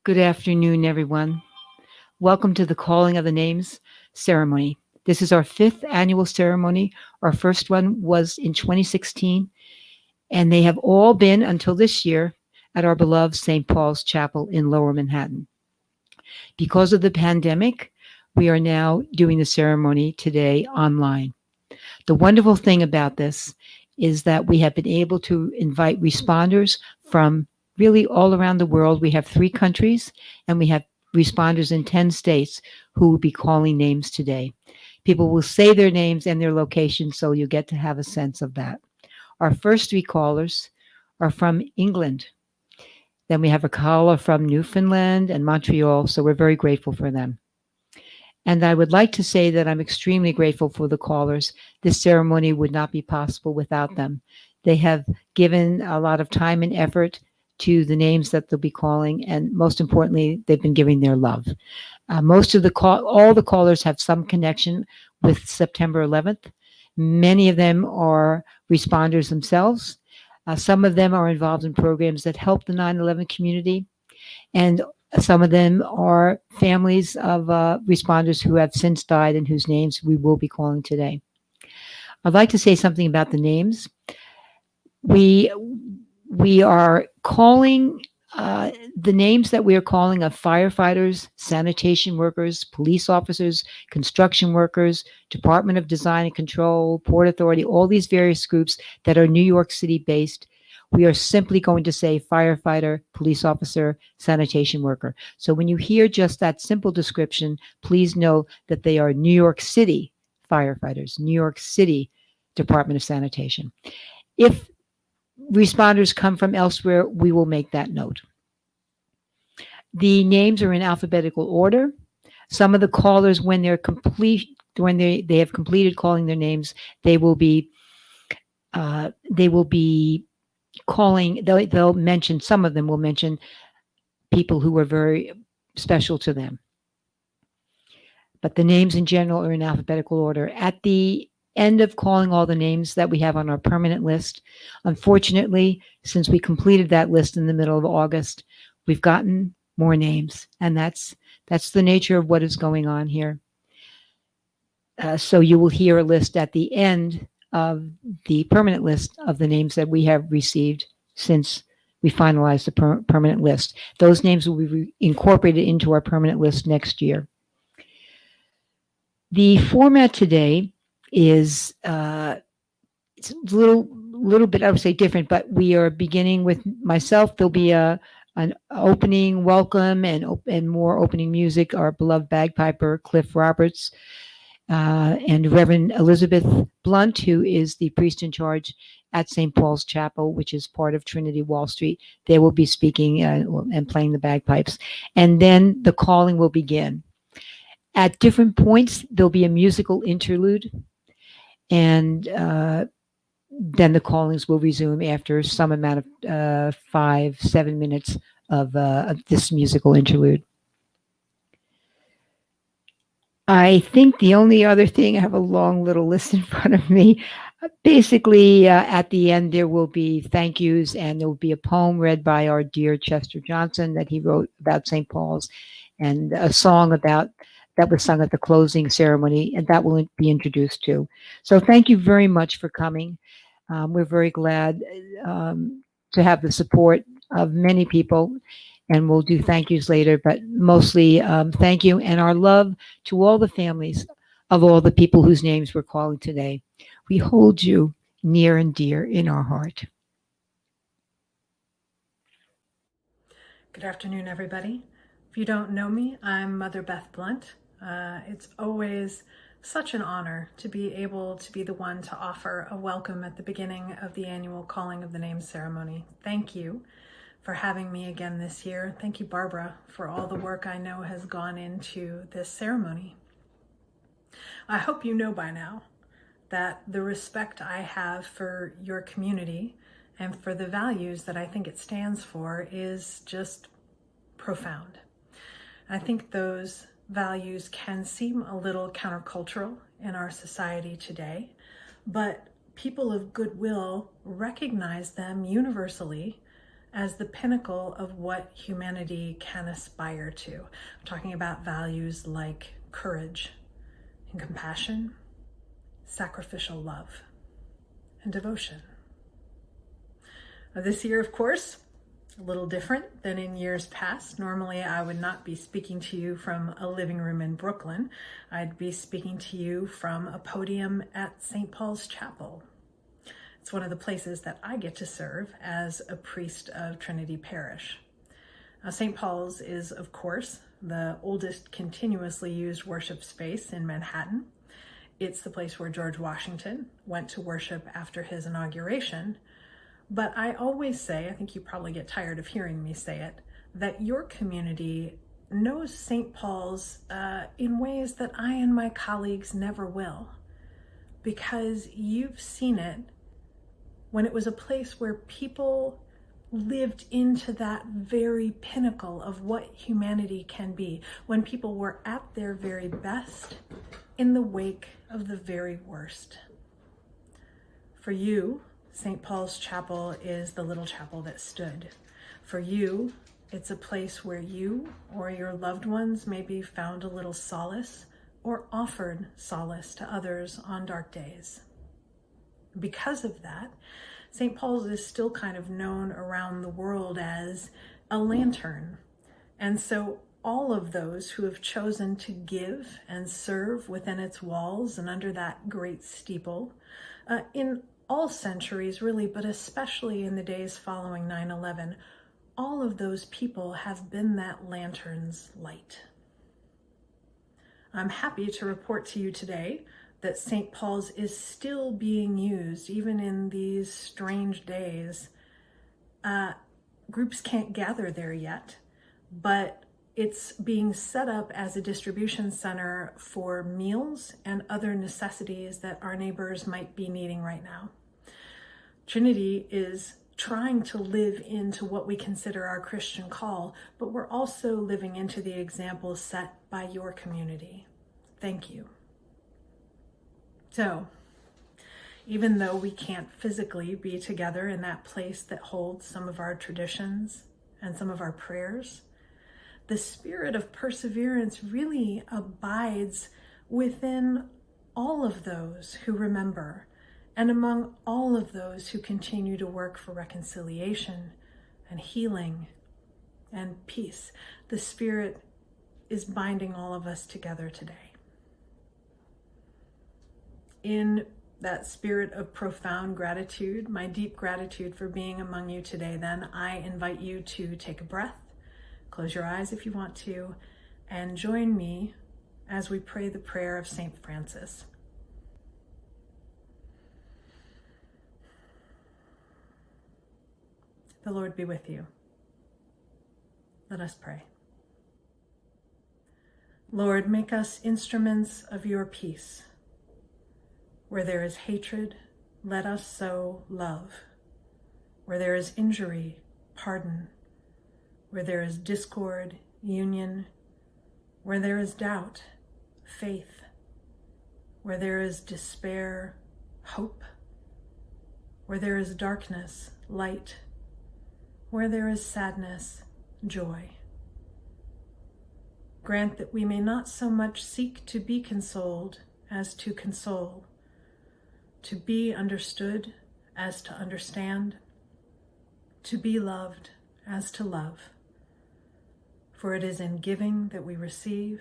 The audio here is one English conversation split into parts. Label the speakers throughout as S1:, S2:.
S1: Good afternoon, everyone. Welcome to the Calling of the Names ceremony. This is our fifth annual ceremony. Our first one was in 2016, and they have all been until this year at our beloved St. Paul's Chapel in Lower Manhattan. Because of the pandemic, we are now doing the ceremony today online. The wonderful thing about this is that we have been able to invite responders from really all around the world. We have 3 countries and we have responders in 10 states who will be calling names today. People will say their names and their location, so you get to have a sense of that. Our first 3 callers are from England. Then we have a caller from Newfoundland and Montreal, so we're very grateful for them. And I would like to say that I'm extremely grateful for the callers. This ceremony would not be possible without them. They have given a lot of time and effort to the names that they'll be calling, and most importantly, they've been giving their love. All the callers have some connection with September 11th. Many of them are responders themselves. Some of them are involved in programs that help the 9/11 community, and some of them are families of responders who have since died and whose names we will be calling today. I'd like to say something about the names. We are calling the names that we are calling of firefighters, sanitation workers, police officers, construction workers, Department of Design and Control, Port Authority, all these various groups that are New York City based. We are simply going to say firefighter, police officer, sanitation worker. So when you hear just that simple description, please know that they are New York City firefighters, New York City Department of Sanitation. If responders come from elsewhere, we will make that note. The names are in alphabetical order. Some of the callers, when they have completed calling their names, they will be calling. They'll mention, some of them will mention people who were very special to them. But the names in general are in alphabetical order. At the end of calling all the names that we have on our permanent list, unfortunately, since we completed that list in the middle of August, we've gotten more names, and that's the nature of what is going on here. So you will hear a list at the end of the permanent list of the names that we have received since we finalized the permanent list. Those names will be incorporated into our permanent list next year. The format today is it's a little bit, I would say, different, but we are beginning with myself. There'll be an opening welcome and more opening music. Our beloved bagpiper Cliff Roberts and Reverend Elizabeth Blunt, who is the priest in charge at St. Paul's Chapel, which is part of Trinity Wall Street. They will be speaking and playing the bagpipes. And then the calling will begin. At different points, there'll be a musical interlude, and then the callings will resume after some amount of 5-7 minutes of this musical interlude. I think the only other thing, I have a long little list in front of me. Basically, at the end, there will be thank yous, and there will be a poem read by our dear Chester Johnson that he wrote about St. Paul's, and a song that was sung at the closing ceremony, and that will be introduced too. So thank you very much for coming. We're very glad to have the support of many people, and we'll do thank yous later, but mostly thank you and our love to all the families of all the people whose names we're calling today. We hold you near and dear in our heart.
S2: Good afternoon, everybody. If you don't know me, I'm Mother Beth Blunt. It's always such an honor to be able to be the one to offer a welcome at the beginning of the annual Calling of the Names ceremony. Thank you for having me again this year. Thank you, Barbara, for all the work I know has gone into this ceremony. I hope you know by now that the respect I have for your community and for the values that I think it stands for is just profound. I think those values can seem a little countercultural in our society today, but people of goodwill recognize them universally as the pinnacle of what humanity can aspire to. I'm talking about values like courage and compassion, sacrificial love, and devotion. This year, of course, a little different than in years past. Normally, I would not be speaking to you from a living room in Brooklyn. I'd be speaking to you from a podium at St. Paul's Chapel. It's one of the places that I get to serve as a priest of Trinity Parish. St. Paul's is, of course, the oldest continuously used worship space in Manhattan. It's the place where George Washington went to worship after his inauguration. But I always say, I think you probably get tired of hearing me say it, that your community knows St. Paul's in ways that I and my colleagues never will, because you've seen it when it was a place where people lived into that very pinnacle of what humanity can be, when people were at their very best in the wake of the very worst. For you, St. Paul's Chapel is the little chapel that stood. For you, it's a place where you or your loved ones maybe found a little solace or offered solace to others on dark days. Because of that, St. Paul's is still kind of known around the world as a lantern. And so all of those who have chosen to give and serve within its walls and under that great steeple, in all centuries really, but especially in the days following 9/11, all of those people have been that lantern's light. I'm happy to report to you today that St. Paul's is still being used, even in these strange days. Groups can't gather there yet, but it's being set up as a distribution center for meals and other necessities that our neighbors might be needing right now. Trinity is trying to live into what we consider our Christian call, but we're also living into the examples set by your community. Thank you. So, even though we can't physically be together in that place that holds some of our traditions and some of our prayers, the spirit of perseverance really abides within all of those who remember, and among all of those who continue to work for reconciliation and healing and peace. The Spirit is binding all of us together today. In that spirit of profound gratitude, my deep gratitude for being among you today, then I invite you to take a breath, close your eyes if you want to, and join me as we pray the prayer of St. Francis. The Lord be with you. Let us pray. Lord, make us instruments of your peace. Where there is hatred, let us sow love. Where there is injury, pardon. Where there is discord, union. Where there is doubt, faith. Where there is despair, hope. Where there is darkness, light. Where there is sadness, joy. Grant that we may not so much seek to be consoled as to console, to be understood as to understand, to be loved as to love. For it is in giving that we receive,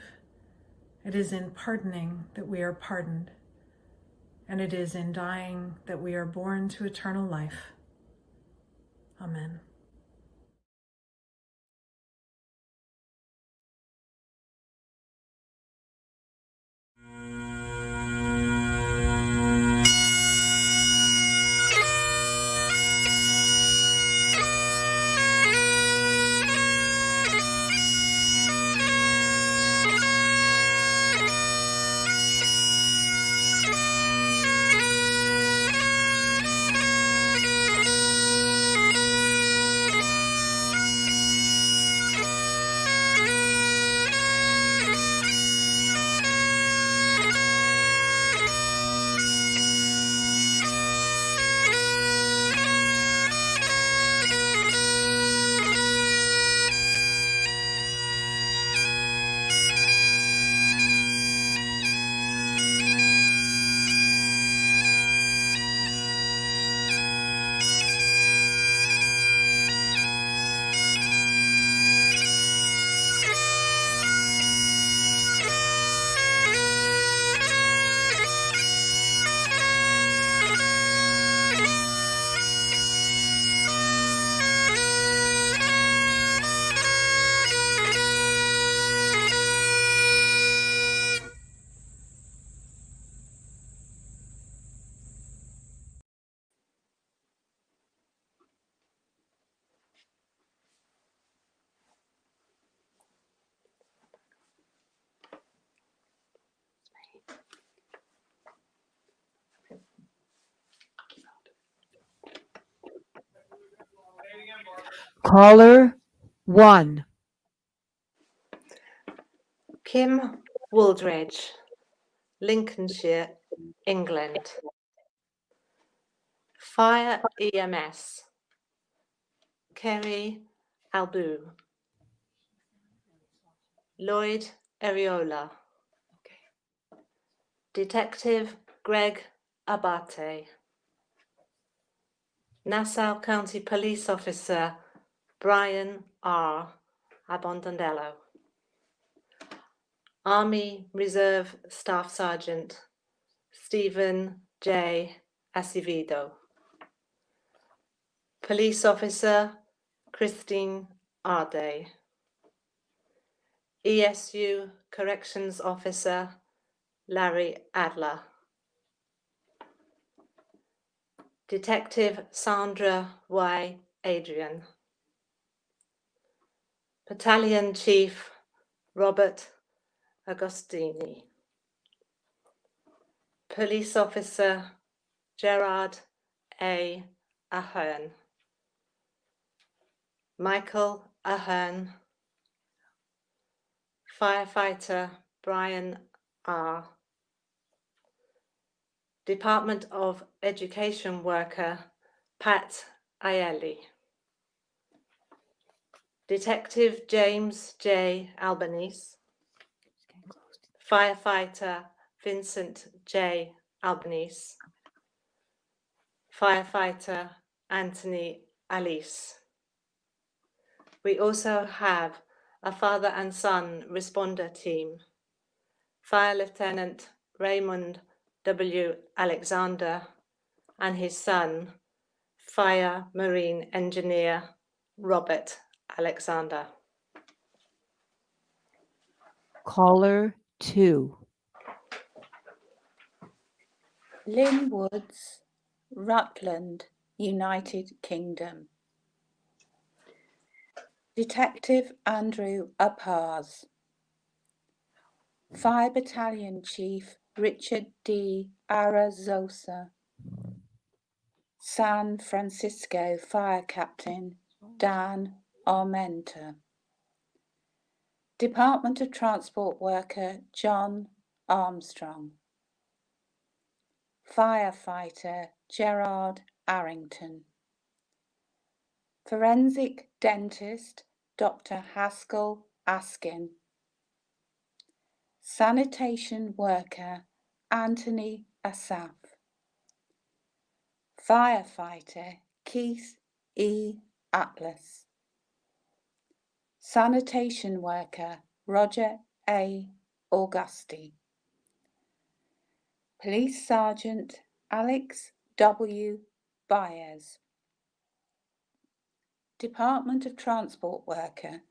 S2: it is in pardoning that we are pardoned, and it is in dying that we are born to eternal life. Amen.
S1: Caller 1.
S3: Kim Wooldridge, Lincolnshire, England. Fire EMS, Kerry Albu. Lloyd Ariola. Detective Greg Abate. Nassau County Police Officer Brian R. Abondandello. Army Reserve Staff Sergeant Stephen J. Acevedo. Police Officer Christine Arday. ESU Corrections Officer Larry Adler. Detective Sandra Y. Adrian. Battalion Chief Robert Agostini. Police Officer Gerard A. Ahern. Michael Ahern. Firefighter Brian R. Department of Education Worker Pat Aielli. Detective James J. Albanese. Firefighter Vincent J. Albanese. Firefighter Anthony Alice. We also have a father and son responder team. Fire Lieutenant Raymond W. Alexander and his son, Fire Marine Engineer Robert Alexander.
S1: Caller 2.
S4: Lynn Woods, Rutland, United Kingdom. Detective Andrew Upars. Fire Battalion Chief Richard D. Arazosa. San Francisco Fire Captain Dan Armenta. Department of Transport Worker John Armstrong. Firefighter Gerard Arrington. Forensic Dentist Dr. Haskell Askin. Sanitation Worker Anthony Asaf. Firefighter Keith E. Atlas. Sanitation Worker Roger A. Augusti. Police Sergeant Alex W. Baez. Department of Transport Worker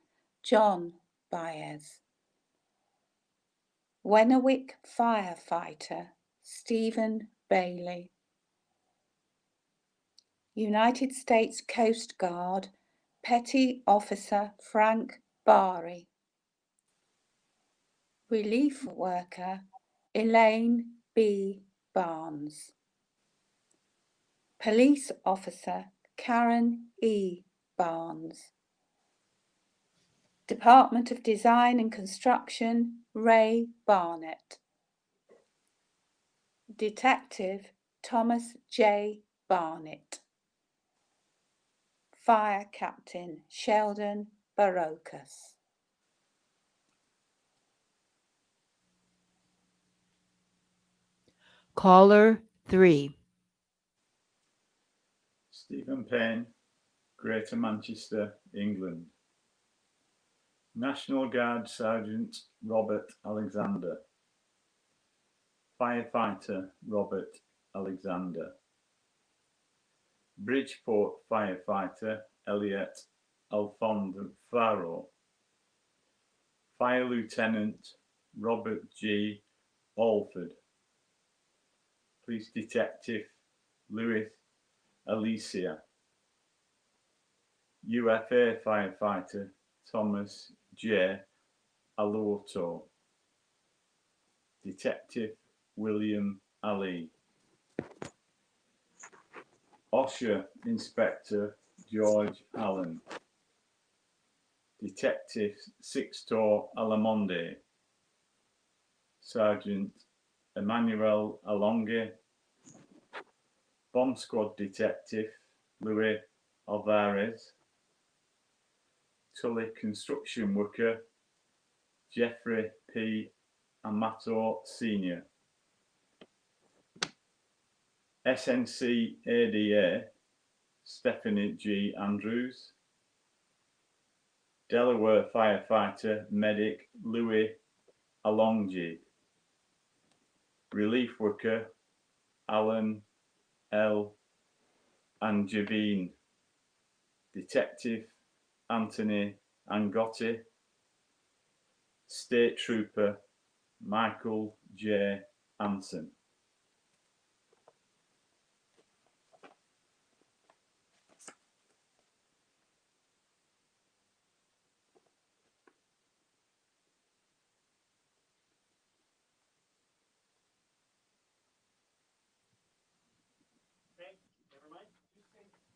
S4: John Baez. Wennerwick Firefighter Stephen Bailey. United States Coast Guard Petty Officer Frank Bari. Relief Worker Elaine B. Barnes. Police Officer Karen E. Barnes. Department of Design and Construction Ray Barnett. Detective Thomas J. Barnett. Fire Captain Sheldon Barocas.
S1: Caller 3.
S5: Stephen Payne, Greater Manchester, England. National Guard Sergeant Robert Alexander. Firefighter Robert Alexander. Bridgeport Firefighter Elliot Alfonso. Fire Lieutenant Robert G. Alford. Police Detective Louis Alicia. UFA Firefighter Thomas J. Alorto. Detective William Ali. OSHA Inspector George Allen. Detective Sixto Alamonde, Sergeant Emmanuel Alonge, Bomb Squad Detective Luis Alvarez, Tully Construction Worker Jeffrey P. Amato Sr., SNC ADA Stephanie G. Andrews, Delaware Firefighter Medic Louis Alongi, Relief Worker Alan L. Angevine, Detective Anthony Angotti, State Trooper Michael J. Anson.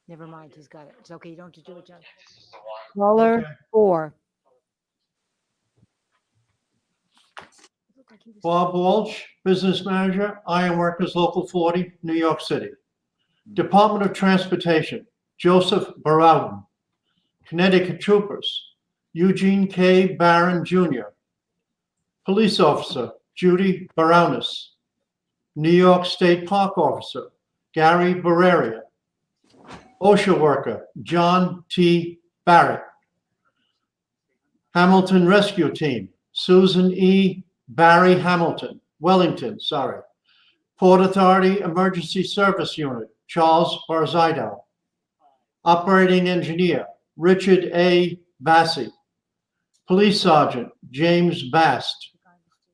S1: Never mind, he's got it. It's okay. You don't have to do it, John. Caller 4.
S6: Bob Walsh, Business Manager, Iron Workers Local 40, New York City. Department of Transportation, Joseph Barowden. Connecticut Troopers, Eugene K. Barron Jr. Police Officer, Judy Baronis. New York State Park Officer, Gary Barreria. OSHA Worker, John T. Barrett. Hamilton Rescue Team, Susan E. Barry Hamilton, Wellington, sorry. Port Authority Emergency Service Unit, Charles Barzaido. Operating Engineer, Richard A. Bassi. Police Sergeant, James Bast.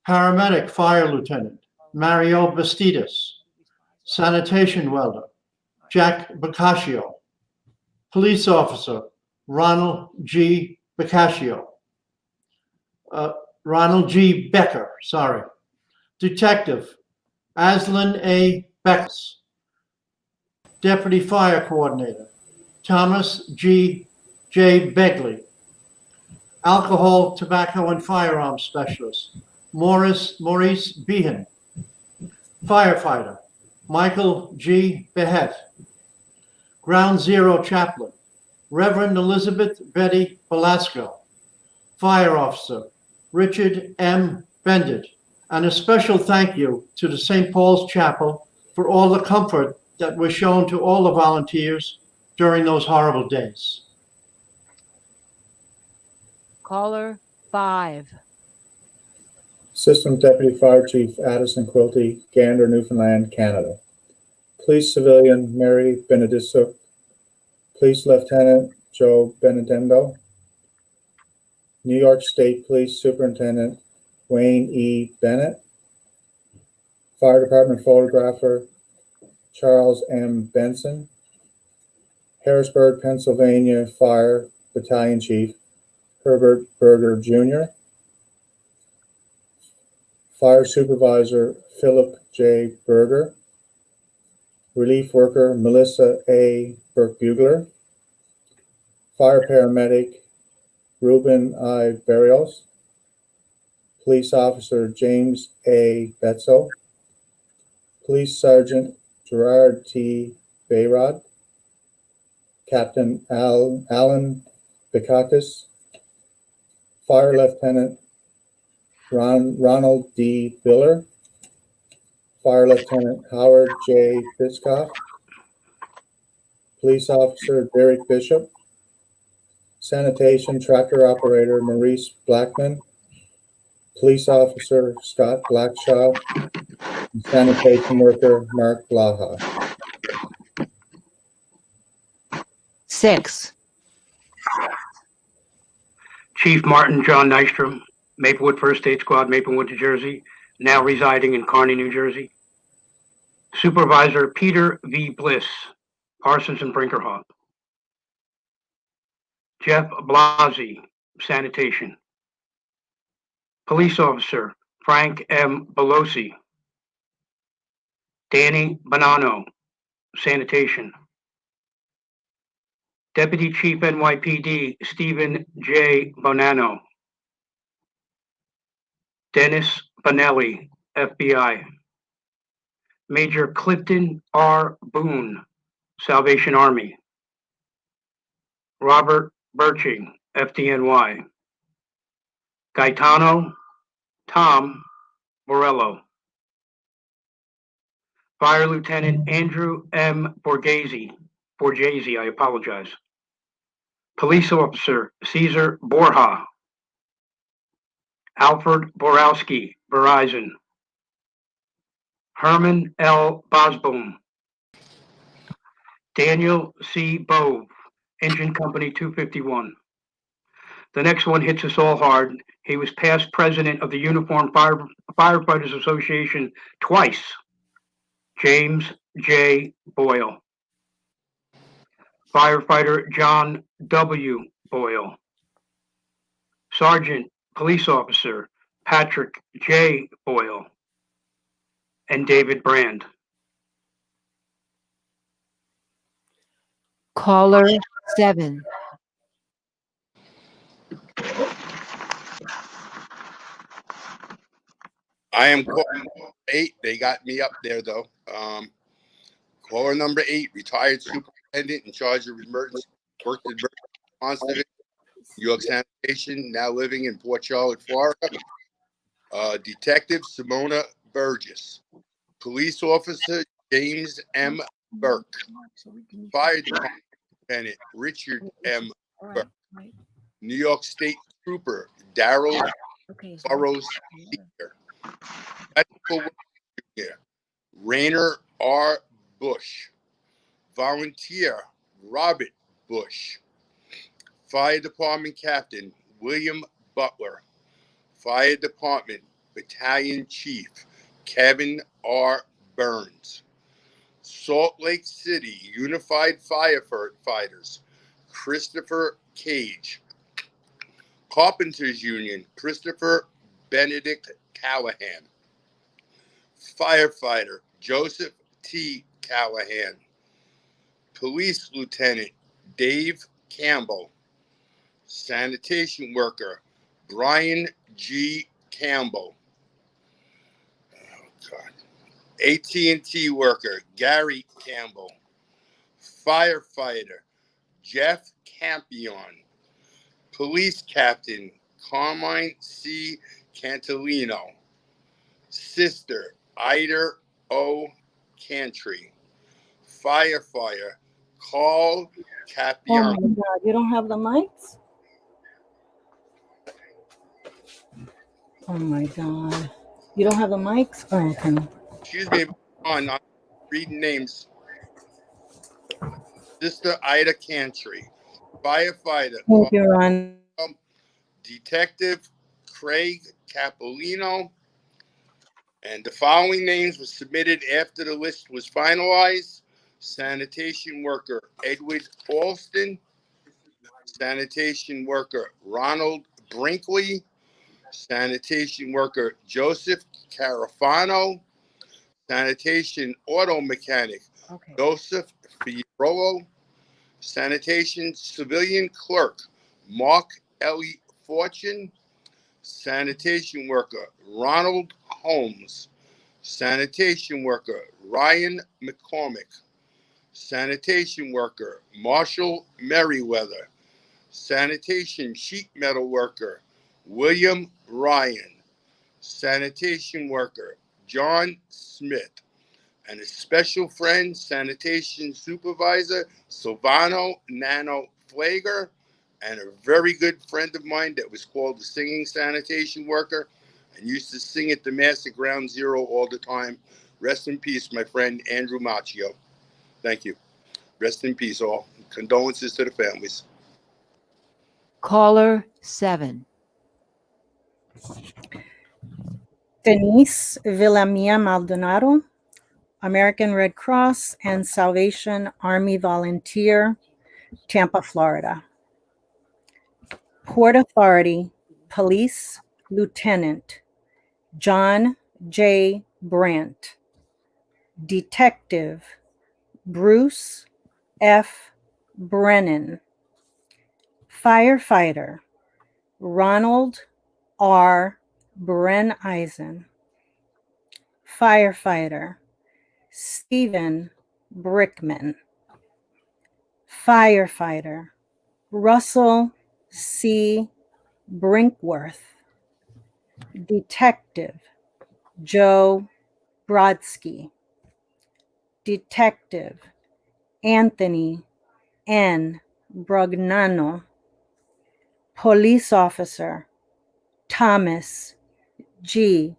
S6: Paramedic Fire Lieutenant, Mario Bastidas. Sanitation Welder, Jack Boccaccio. Police Officer, Ronald G. Boccaccio. Ronald G. Becker, sorry. Detective, Aslan A. Beckles. Deputy Fire Coordinator, Thomas J. Begley. Alcohol, Tobacco, and Firearms Specialist, Maurice Behan. Firefighter, Michael G. Behet. Ground Zero Chaplain, Reverend Elizabeth Betty Velasco. Fire Officer, Richard M. Bendit. And a special thank you to the St. Paul's Chapel for all the comfort that was shown to all the volunteers during those horrible days.
S1: Caller 5.
S7: Assistant Deputy Fire Chief Addison Quilty, Gander, Newfoundland, Canada. Police Civilian Mary Benedicto. Police Lieutenant Joe Benedendo. New York State Police Superintendent Wayne E. Bennett. Fire Department Photographer Charles M. Benson. Harrisburg, Pennsylvania Fire Battalion Chief Herbert Berger Jr. Fire Supervisor Philip J. Berger. Relief Worker Melissa A. Burke-Bugler. Fire Paramedic Ruben I. Barrios. Police Officer James A. Betzel. Police Sergeant Gerard T. Bayrod. Captain Alan Bikakis. Fire Lieutenant Ronald D. Biller. Fire Lieutenant Howard J. Biscoff. Police Officer Derek Bishop. Sanitation Tractor Operator Maurice Blackman. Police Officer Scott Blackshaw. And Sanitation Worker Mark Blaha.
S1: 6.
S8: Chief Martin John Nystrom, Maplewood First State Squad, Maplewood, New Jersey, now residing in Kearney, New Jersey. Supervisor Peter V. Bliss, Parsons and Brinkerhoff. Jeff Blasi, Sanitation. Police Officer Frank M. Belosi. Danny Bonanno, Sanitation. Deputy Chief NYPD Stephen J. Bonanno. Dennis Bonelli, FBI. Major Clifton R. Boone, Salvation Army. Robert Birching, FDNY. Gaetano Tom Morello. Fire Lieutenant Andrew M. Borghese, I apologize. Police Officer Cesar Borja. Alfred Borowski, Verizon. Herman L. Bosboom. Daniel C. Bove, Engine Company 251. The next one hits us all hard. He was past president of the Uniformed Firefighters Association twice. James J. Boyle. Firefighter John W. Boyle. Sergeant, Police Officer Patrick J. Boyle. And David Brand.
S1: Caller 7.
S9: I am caller 8. They got me up there though. Caller number 8, retired superintendent in charge of emergency, worked in emergency response division, New York Sanitation, now living in Port Charlotte, Florida. Detective Simona Burgess. Police officer James M. Burke. Fire department lieutenant Richard M. Burke. New York State Trooper Darrell Burroughs Sr. Medical worker Junior Rainer R. Bush. Volunteer Robert Bush. Fire Department Captain William Butler. Fire Department Battalion Chief Kevin R. Burns. Salt Lake City Unified Firefighters Christopher Cage. Carpenters Union Christopher Benedict Callahan. Firefighter Joseph T. Callahan. Police Lieutenant Dave Campbell. Sanitation worker Brian G. Campbell. Oh, God. AT&T worker Gary Campbell. Firefighter Jeff Campion. Police Captain Carmine C. Cantilino. Sister Ida O. Cantry. Firefighter Carl
S10: Oh
S9: Capion.
S10: my God, you don't have the mics? Oh my God. You don't have the mics? Oh, okay.
S9: Excuse me, I'm reading names. Sister Ida Cantry. Firefighter
S10: Thank you, Ron.
S9: Detective Craig Capolino. And the following names were submitted after the list was finalized. Sanitation worker Edward Alston. Sanitation worker Ronald Brinkley. Sanitation worker Joseph Carafano. Sanitation auto mechanic Joseph Fierolo. Sanitation civilian clerk Mark Ellie Fortune. Sanitation worker Ronald Holmes. Sanitation worker Ryan McCormick. Sanitation worker Marshall Merriweather. Sanitation sheet metal worker William Ryan. Sanitation worker John Smith. And his special friend, sanitation supervisor Silvano Nano Flager, and a very good friend of mine that was called the singing sanitation worker and used to sing at the Mass at Ground Zero all the time. Rest in peace, my friend Andrew Macchio. Thank you. Rest in peace, all. Condolences to the families.
S1: Caller 7.
S10: Denise Villamia Maldonado, American Red Cross and Salvation Army volunteer, Tampa, Florida. Port Authority Police Lieutenant John J. Brandt. Detective Bruce F. Brennan. Firefighter Ronald R. Brenneisen. Firefighter Stephen Brickman. Firefighter Russell C. Brinkworth. Detective Joe Brodsky. Detective Anthony N. Brugnano. Police Officer Thomas G.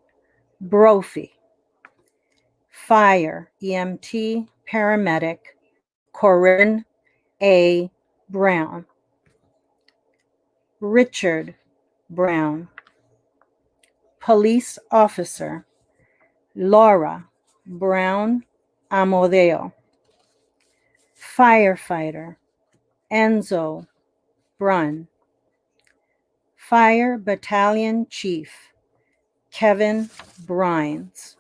S10: Brophy. Fire EMT Paramedic Corinne A. Brown. Richard Brown. Police Officer Laura Brown Amodeo. Firefighter Enzo Brunn. Fire Battalion Chief Kevin Brines.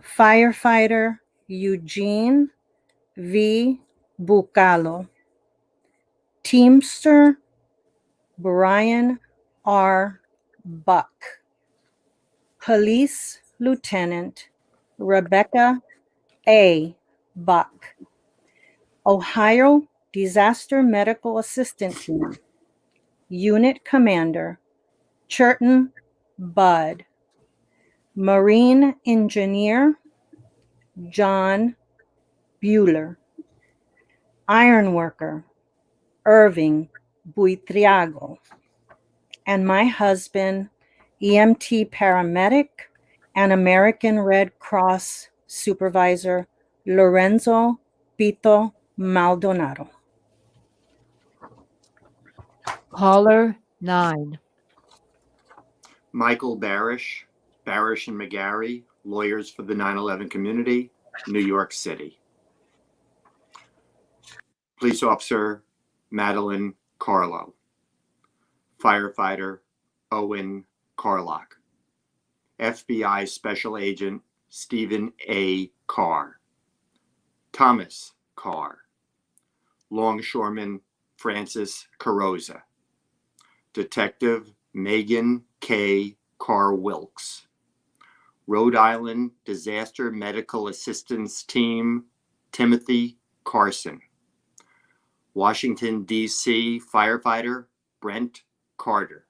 S10: Firefighter Eugene V. Bucalo. Teamster Brian R. Buck. Police Lieutenant Rebecca A. Buck. Ohio Disaster Medical Assistant Team. Unit Commander Churton Bud. Marine Engineer John Bueller. Ironworker Irving Buitriago. And my husband, EMT paramedic and American Red Cross supervisor Lorenzo Pito Maldonado.
S1: Caller 9.
S11: Michael Barish, Barish and McGarry, lawyers for the 9/11 community, New York City. Police Officer Madeline Carlo. Firefighter Owen Carlock. FBI Special Agent Stephen A. Carr. Thomas Carr. Longshoreman Francis Carroza. Detective Megan K. Carr-Wilkes. Rhode Island Disaster Medical Assistance Team Timothy Carson. Washington, D.C. Firefighter Brent Carter.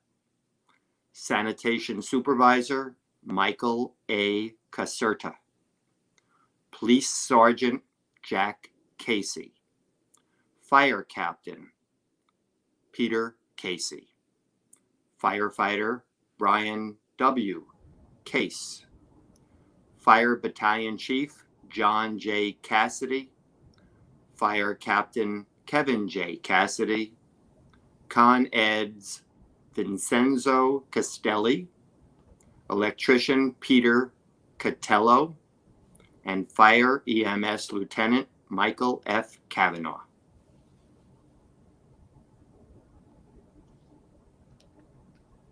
S11: Sanitation Supervisor Michael A. Caserta. Police Sergeant Jack Casey. Fire Captain Peter Casey. Firefighter Brian W. Case. Fire Battalion Chief John J. Cassidy. Fire Captain Kevin J. Cassidy. Con Eds Vincenzo Castelli. Electrician Peter Catello. And Fire EMS Lieutenant Michael F. Kavanaugh.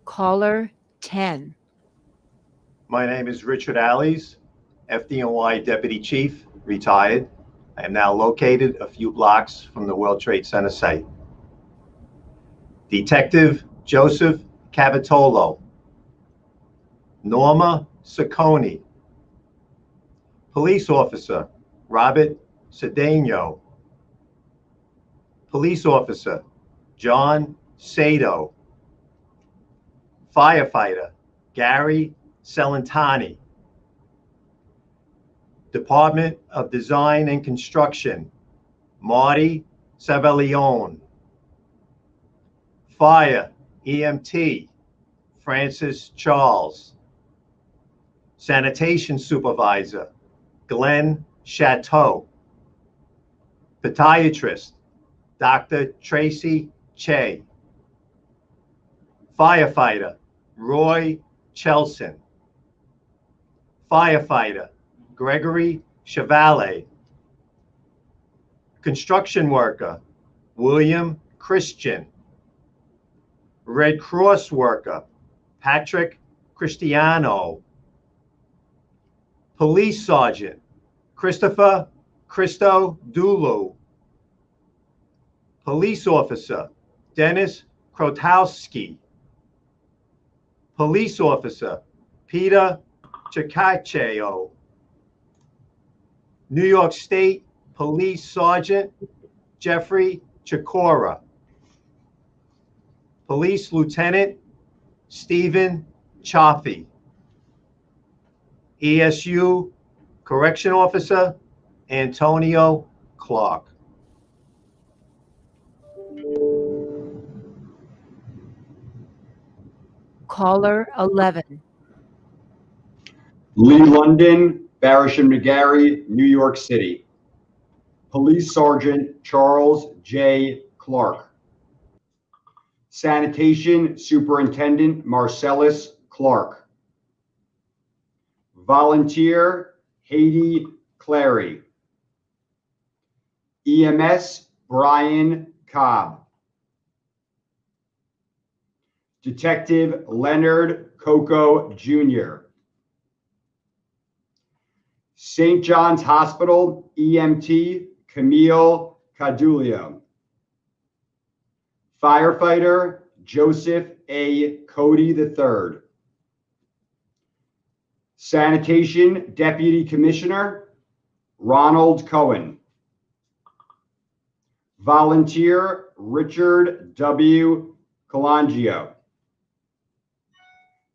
S1: Caller 10.
S12: My name is Richard Allies, FDNY Deputy Chief, retired. I am now located a few blocks from the World Trade Center site. Detective Joseph Cavitolo. Norma Sacconi. Police Officer Robert Cedeno. Police Officer John Sato. Firefighter Gary Celentani. Department of Design and Construction Marty Savellione. Fire EMT Francis Charles. Sanitation Supervisor Glenn Chateau. Podiatrist Dr. Tracy Che. Firefighter Roy Chelson. Firefighter Gregory Chevalier. Construction worker William Christian. Red Cross worker Patrick Cristiano. Police Sergeant Christopher Christo Dulu. Police Officer Dennis Krotowski. Police Officer Peter Chikacheo. New York State Police Sergeant Jeffrey Chikora. Police Lieutenant Stephen Chaffee. ESU Correction Officer Antonio Clark.
S1: Caller 11.
S13: Lee London, Barish and McGarry, New York City. Police Sergeant Charles J. Clark. Sanitation Superintendent Marcellus Clark. Volunteer Haiti Clary. EMS Brian Cobb. Detective Leonard Coco Jr. St. John's Hospital EMT Camille Cadulio. Firefighter Joseph A. Cody III. Sanitation Deputy Commissioner Ronald Cohen. Volunteer Richard W. Colangio.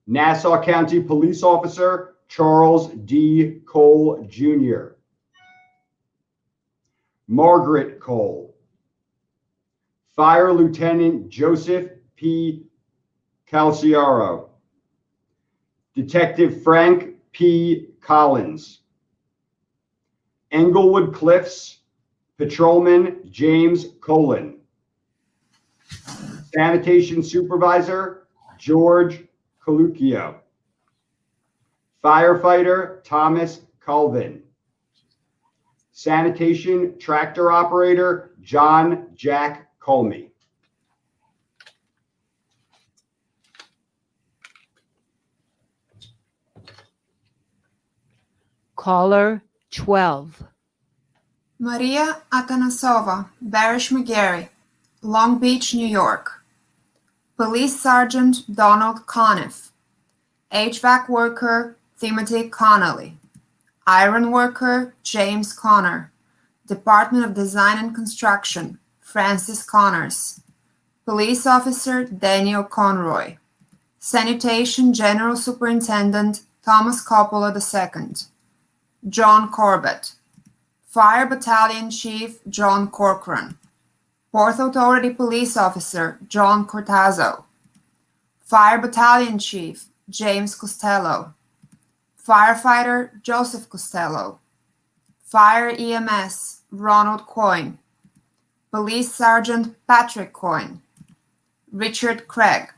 S13: Nassau County Police Officer Charles D. Cole Jr. Margaret Cole. Fire Lieutenant Joseph P. Calciaro. Detective Frank P. Collins. Englewood Cliffs Patrolman James Colin. Sanitation Supervisor George Coluccio. Firefighter Thomas Colvin. Sanitation Tractor Operator John Jack Colmy.
S1: Caller 12.
S14: Maria Atanasova, Barish McGarry, Long Beach, New York. Police Sergeant Donald Conniff. HVAC worker Timothy Connolly. Iron worker James Connor. Department of Design and Construction Francis Connors. Police Officer Daniel Conroy. Sanitation General Superintendent Thomas Coppola II. John Corbett. Fire Battalion Chief John Corcoran. Port Authority Police Officer John Cortazzo. Fire Battalion Chief James Costello. Firefighter Joseph Costello. Fire EMS Ronald Coyne. Police Sergeant Patrick Coyne. Richard Craig.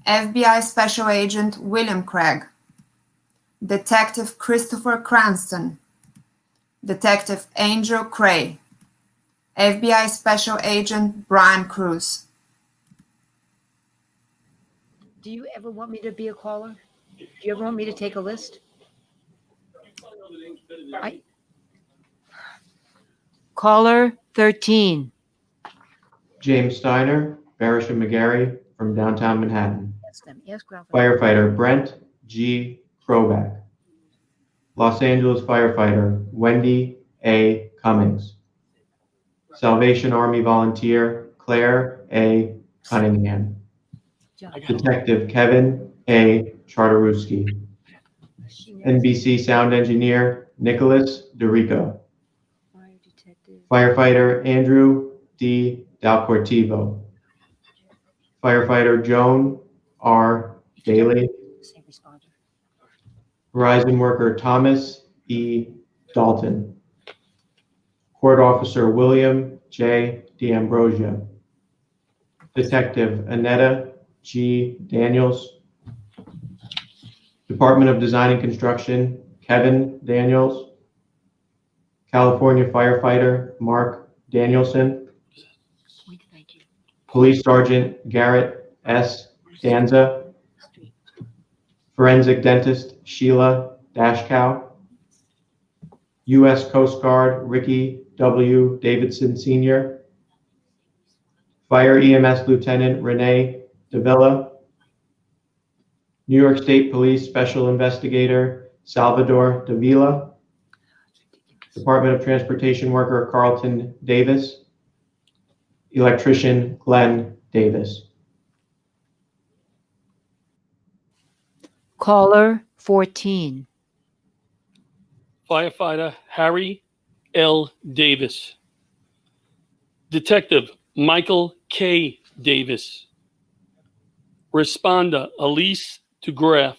S14: FBI Special Agent William Craig. Detective Christopher Cranston. Detective Angel Cray. FBI Special Agent Brian Cruz.
S1: Do you ever want me to be a caller? Do you ever want me to take a list? Caller 13.
S15: James Steiner, Barish and McGarry from downtown Manhattan.
S1: Ask them. Ask Ralph.
S15: Firefighter Brent G. Krovac. Los Angeles firefighter Wendy A. Cummings. Salvation Army volunteer Claire A. Cunningham. Detective Kevin A. Charterowski. NBC sound engineer Nicholas DeRico. Firefighter Andrew D. Dalcortivo. Firefighter Joan R. Daly. Horizon worker Thomas E. Dalton. Court officer William J. D'Ambrosio. Detective Annetta G. Daniels. Department of Design and Construction Kevin Daniels. California firefighter Mark Danielson. Police Sergeant Garrett S. Danza. Forensic dentist Sheila Dashkow. U.S. Coast Guard Ricky W. Davidson Sr. Fire EMS Lieutenant Renee Davila, New York State Police Special Investigator Salvador Davila, Department of Transportation Worker Carlton Davis, Electrician Glenn Davis.
S1: Caller 14.
S16: Firefighter Harry L. Davis. Detective Michael K. Davis. Responder Elise DeGraff.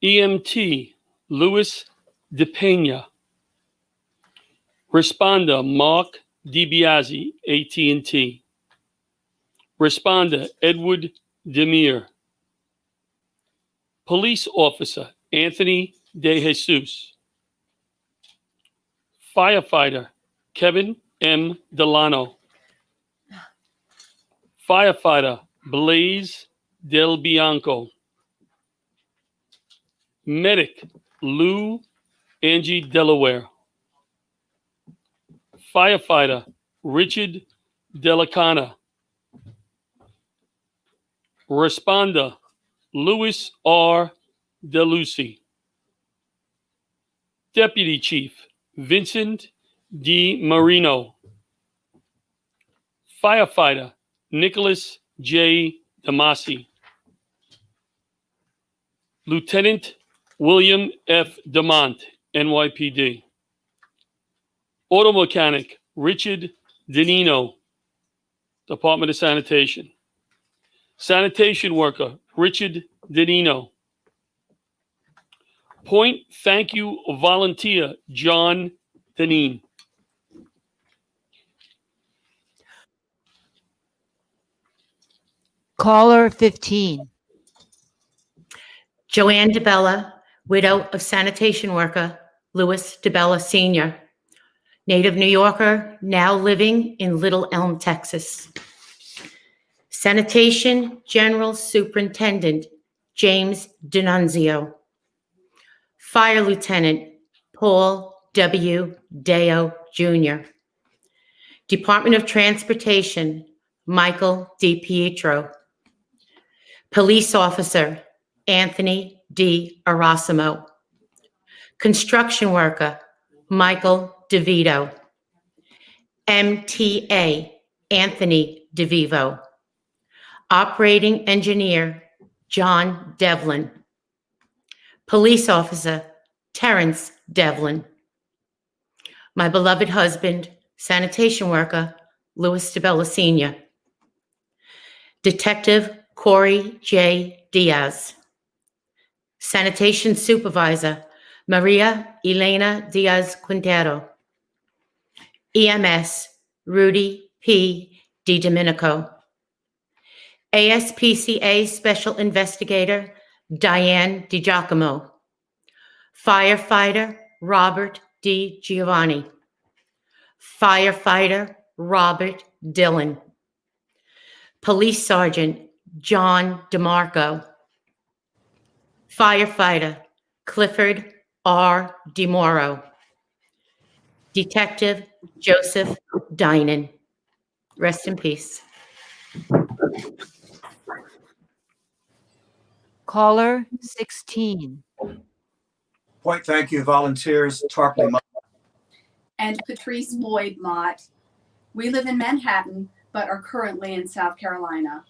S16: EMT Louis DePena. Responder Mark DiBiase, AT&T. Responder Edward Demir. Police Officer Anthony De Jesus. Firefighter Kevin M. Delano. Firefighter Blaze Del Bianco. Medic Lou Angie Delaware. Firefighter Richard Delicana. Responder Louis R. DeLucy. Deputy Chief Vincent D. Marino. Firefighter Nicholas J. Damasi. Lieutenant William F. Demont, NYPD. Auto Mechanic Richard Danino, Department of Sanitation. Sanitation Worker Richard Danino. Point Thank You Volunteer John Deneen.
S1: Caller 15.
S17: Joanne DeBella, widow of sanitation worker Louis DeBella Sr., native New Yorker, now living in Little Elm, Texas. Sanitation General Superintendent James D'Annunzio. Fire Lieutenant Paul W. Deo Jr. Department of Transportation Michael D. Pietro. Police Officer Anthony D. Arasimo. Construction Worker Michael DeVito. MTA Anthony DeVivo. Operating Engineer John Devlin. Police Officer Terrence Devlin. My beloved husband, sanitation worker Louis DeBella Sr. Detective Corey J. Diaz. Sanitation Supervisor Maria Elena Diaz Quintero. EMS Rudy P. DiDomenico. ASPCA Special Investigator Diane DiGiacomo. Firefighter Robert D. Giovanni. Firefighter Robert Dillon. Police Sergeant John DeMarco. Firefighter Clifford R. DeMoro. Detective Joseph Dinan. Rest in peace.
S1: Caller 16.
S18: Point thank you, volunteers, Tarpley Mott.
S19: And Patrice Lloyd Mott. We live in Manhattan, but are currently in South Carolina.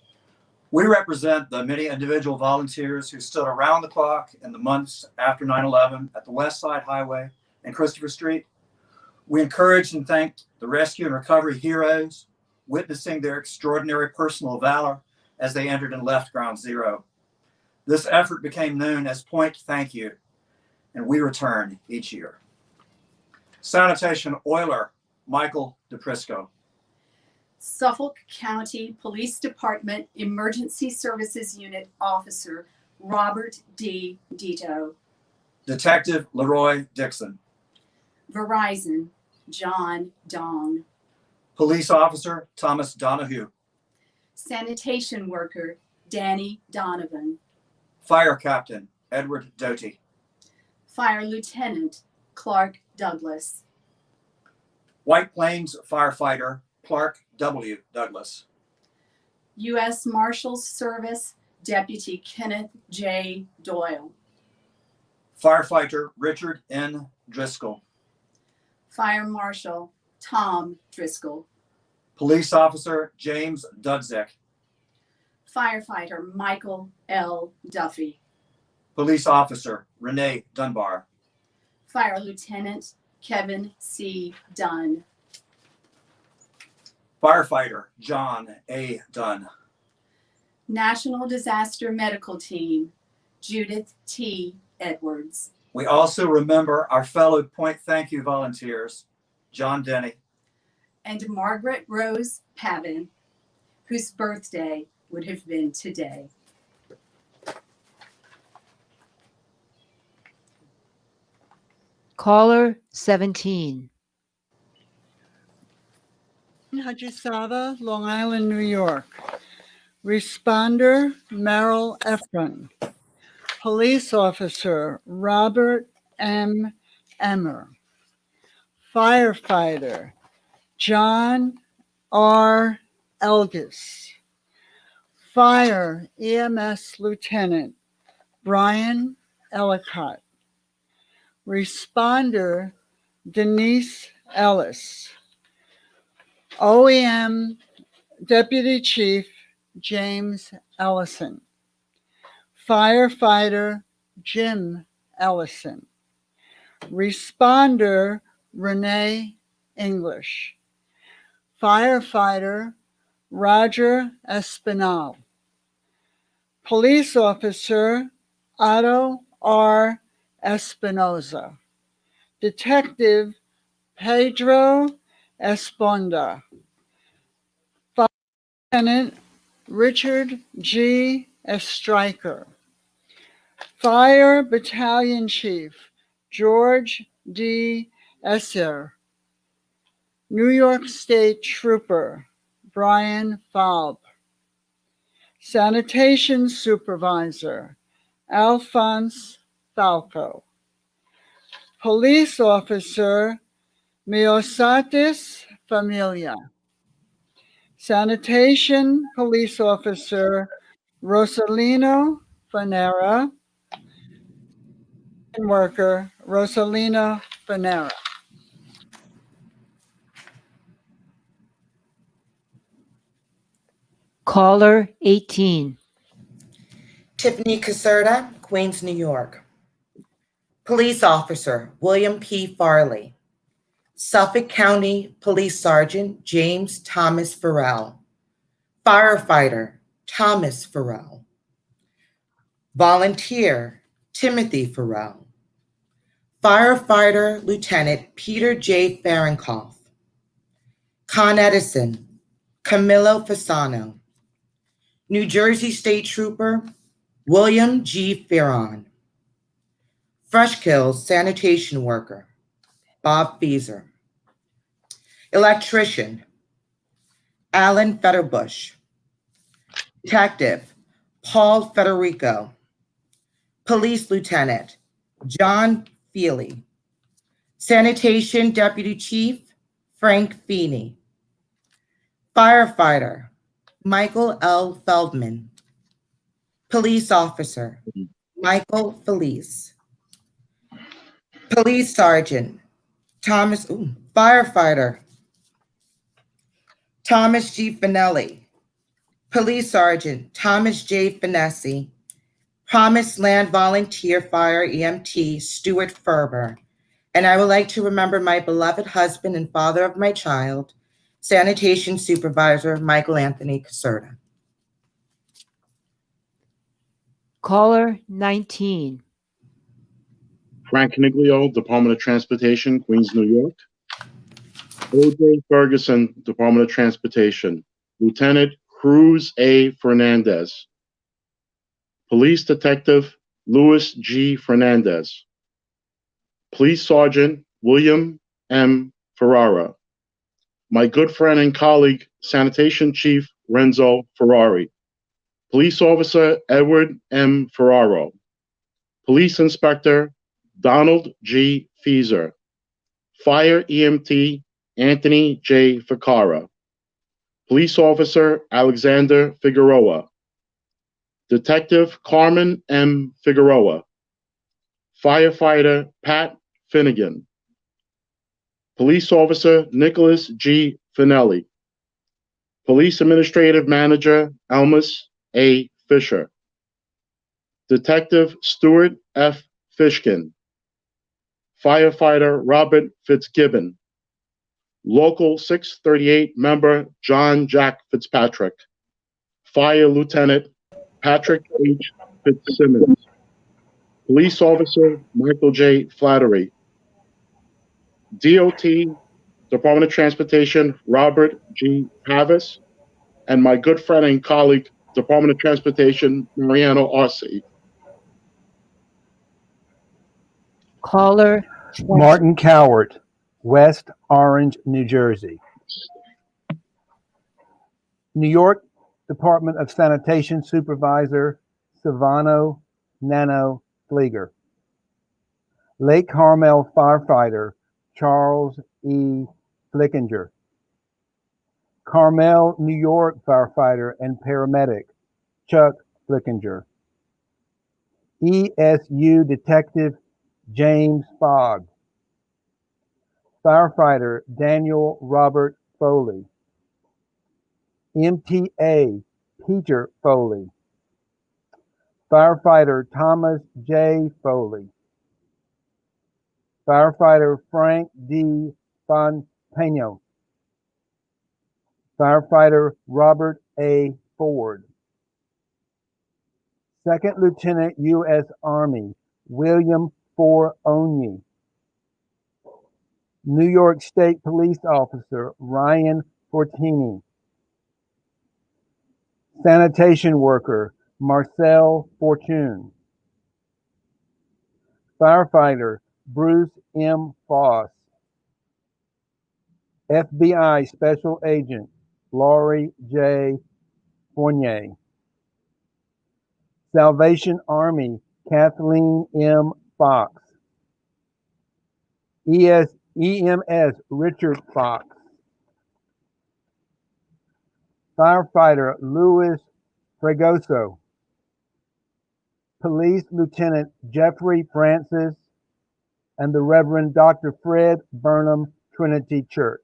S18: We represent the many individual volunteers who stood around the clock in the months after 9/11 at the West Side Highway and Christopher Street. We encourage and thank the rescue and recovery heroes, witnessing their extraordinary personal valor as they entered and left Ground Zero. This effort became known as Point Thank You, and we return each year. Sanitation Oiler Michael DePrisco.
S19: Suffolk County Police Department Emergency Services Unit Officer Robert D. Dito.
S18: Detective Leroy Dixon.
S19: Verizon John Dong.
S18: Police Officer Thomas Donahue.
S19: Sanitation Worker Danny Donovan.
S18: Fire Captain Edward Doty.
S19: Fire Lieutenant Clark Douglas.
S18: White Plains Firefighter Clark W. Douglas.
S19: U.S. Marshals Service Deputy Kenneth J. Doyle.
S18: Firefighter Richard N. Driscoll.
S19: Fire Marshal Tom Driscoll.
S18: Police Officer James Dudzek.
S19: Firefighter Michael L. Duffy.
S18: Police Officer Renee Dunbar.
S19: Fire Lieutenant Kevin C. Dunn.
S18: Firefighter John A. Dunn.
S19: National Disaster Medical Team Judith T. Edwards.
S18: We also remember our fellow Point Thank You volunteers, John Denny.
S19: And Margaret Rose Pavin, whose birthday would have been today.
S1: Caller 17.
S20: Hajisava, Long Island, New York. Responder Merrill Efron. Police Officer Robert M. Emmer. Firefighter John R. Elgis. Fire EMS Lieutenant Brian Ellicott. Responder Denise Ellis. OEM Deputy Chief James Ellison. Firefighter Jim Ellison. Responder Renee English. Firefighter Roger Espinal. Police Officer Otto R. Espinoza. Detective Pedro Esponda. Lieutenant Richard G. Stryker. Fire Battalion Chief George D. Esser. New York State Trooper Brian Falb. Sanitation Supervisor Alphonse Falco. Police Officer Miosatis Familia. Sanitation Police Officer Rosalino Fanera. And worker Rosalina Fanera.
S1: Caller 18.
S21: Tiffany Caserta, Queens, New York. Police Officer William P. Farley. Suffolk County Police Sergeant James Thomas Farrell. Firefighter Thomas Farrell. Volunteer Timothy Farrell. Firefighter Lieutenant Peter J. Fahrenkoff. Con Edison Camilo Fasano. New Jersey State Trooper William G. Ferron. Fresh Kills Sanitation Worker Bob Feeser. Electrician Alan Fetterbush. Detective Paul Federico. Police Lieutenant John Feely. Sanitation Deputy Chief Frank Feeney. Firefighter Michael L. Feldman. Police Officer Michael Felice. Police Sergeant Firefighter Thomas G. Finelli. Police Sergeant Thomas J. Finessi. Promised Land Volunteer Fire EMT Stuart Ferber. And I would like to remember my beloved husband and father of my child, Sanitation Supervisor Michael Anthony Caserta.
S1: Caller 19.
S22: Frank Caniglio, Department of Transportation, Queens, New York. O.J. Ferguson, Department of Transportation. Lieutenant Cruz A. Fernandez. Police Detective Louis G. Fernandez. Police Sergeant William M. Ferrara. My good friend and colleague, Sanitation Chief Renzo Ferrari. Police Officer Edward M. Ferraro. Police Inspector Donald G. Feeser. Fire EMT Anthony J. Ficara. Police Officer Alexander Figueroa, Detective Carmen M. Figueroa, Firefighter Pat Finnegan, Police Officer Nicholas G. Finelli, Police Administrative Manager Almus A. Fisher, Detective Stuart F. Fishkin, Firefighter Robert Fitzgibbon, Local 638 member John Jack Fitzpatrick, Fire Lieutenant Patrick H. Fitzsimmons, Police Officer Michael J. Flattery, DOT, Department of Transportation Robert G. Havis, and my good friend and colleague, Department of Transportation Mariano Arce.
S1: Caller 20.
S2: Martin Cowart, West Orange, New Jersey. New York Department of Sanitation Supervisor Silvano Nano Flieger. Lake Carmel Firefighter Charles E. Flickinger. Carmel, New York Firefighter and Paramedic Chuck Flickinger. ESU Detective James Fogg. Firefighter Daniel Robert Foley. MTA Peter Foley. Firefighter Thomas J. Foley. Firefighter Frank D. Fontaino. Firefighter Robert A. Ford. Second Lieutenant U.S. Army William Foronyi. New York State Police Officer Ryan Fortini. Sanitation Worker Marcel Fortune. Firefighter Bruce M. Foss. FBI Special Agent Laurie J. Fournier. Salvation Army Kathleen M. Fox. EMS Richard Fox. Firefighter Louis Fregoso. Police Lieutenant Jeffrey Francis and the Reverend Dr. Fred Burnham Trinity Church.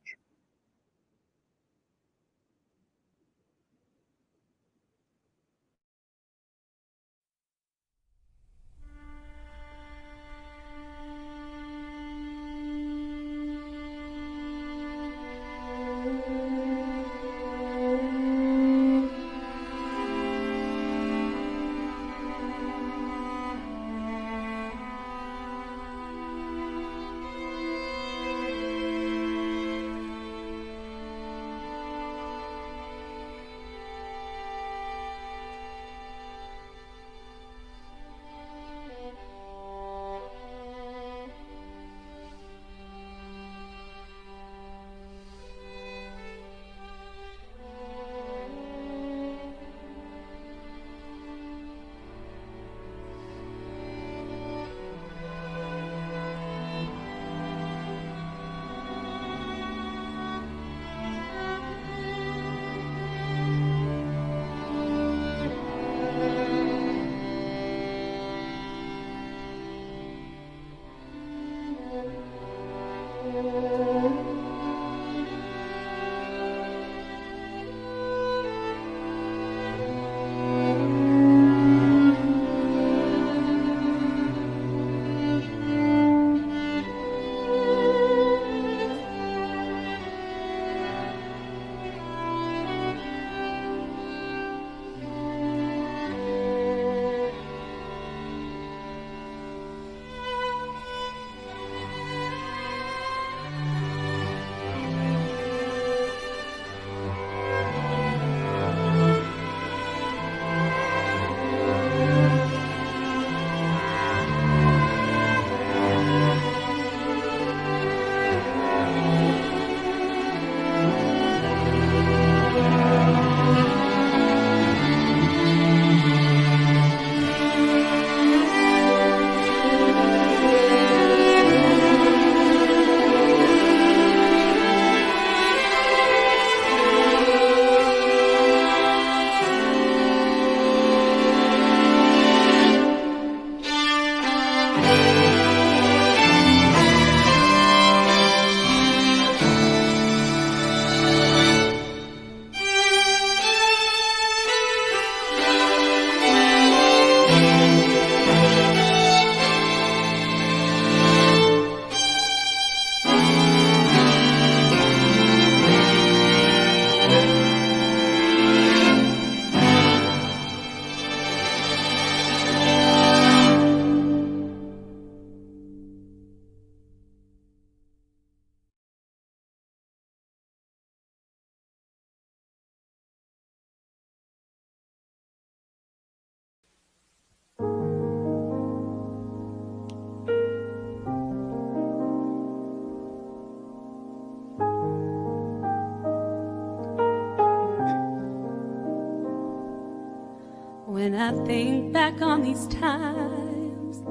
S3: When I think back on these times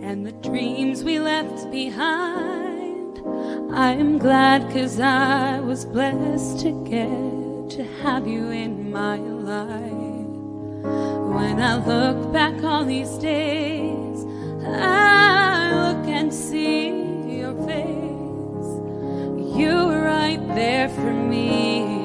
S3: and the dreams we left behind, I am glad 'cause I was blessed to get to have you in my life. When I look back on these days, I look and see your face. You were right there for me.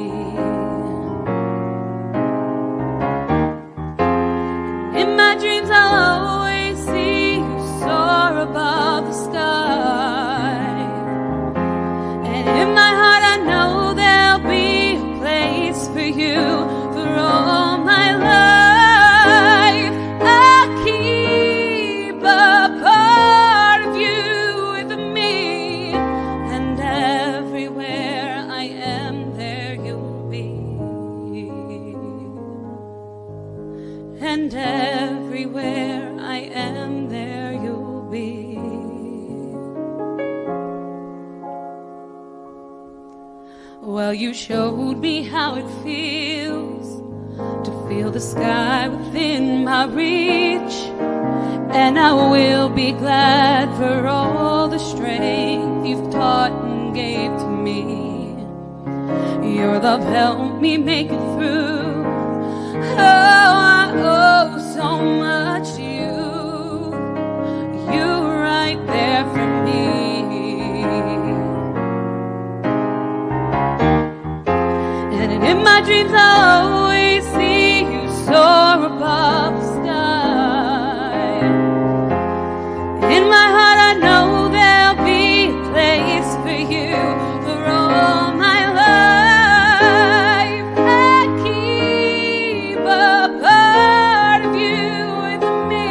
S3: In my dreams I'll always see you soar above the sky. And in my heart I know there'll be a place for you for all my life. I'll keep a part of you with me, and everywhere I am there you'll be. And everywhere I am there you'll be. Well, you showed me how it feels to feel the sky within my reach, and I will be glad for all the strength you've taught and gave to me. Your love helped me make it through. Oh, I owe so much to you. You were right there for me. And in my dreams I'll always see you soar above the sky. In my heart I know there'll be a place for you for all my life. I keep a part of you with me,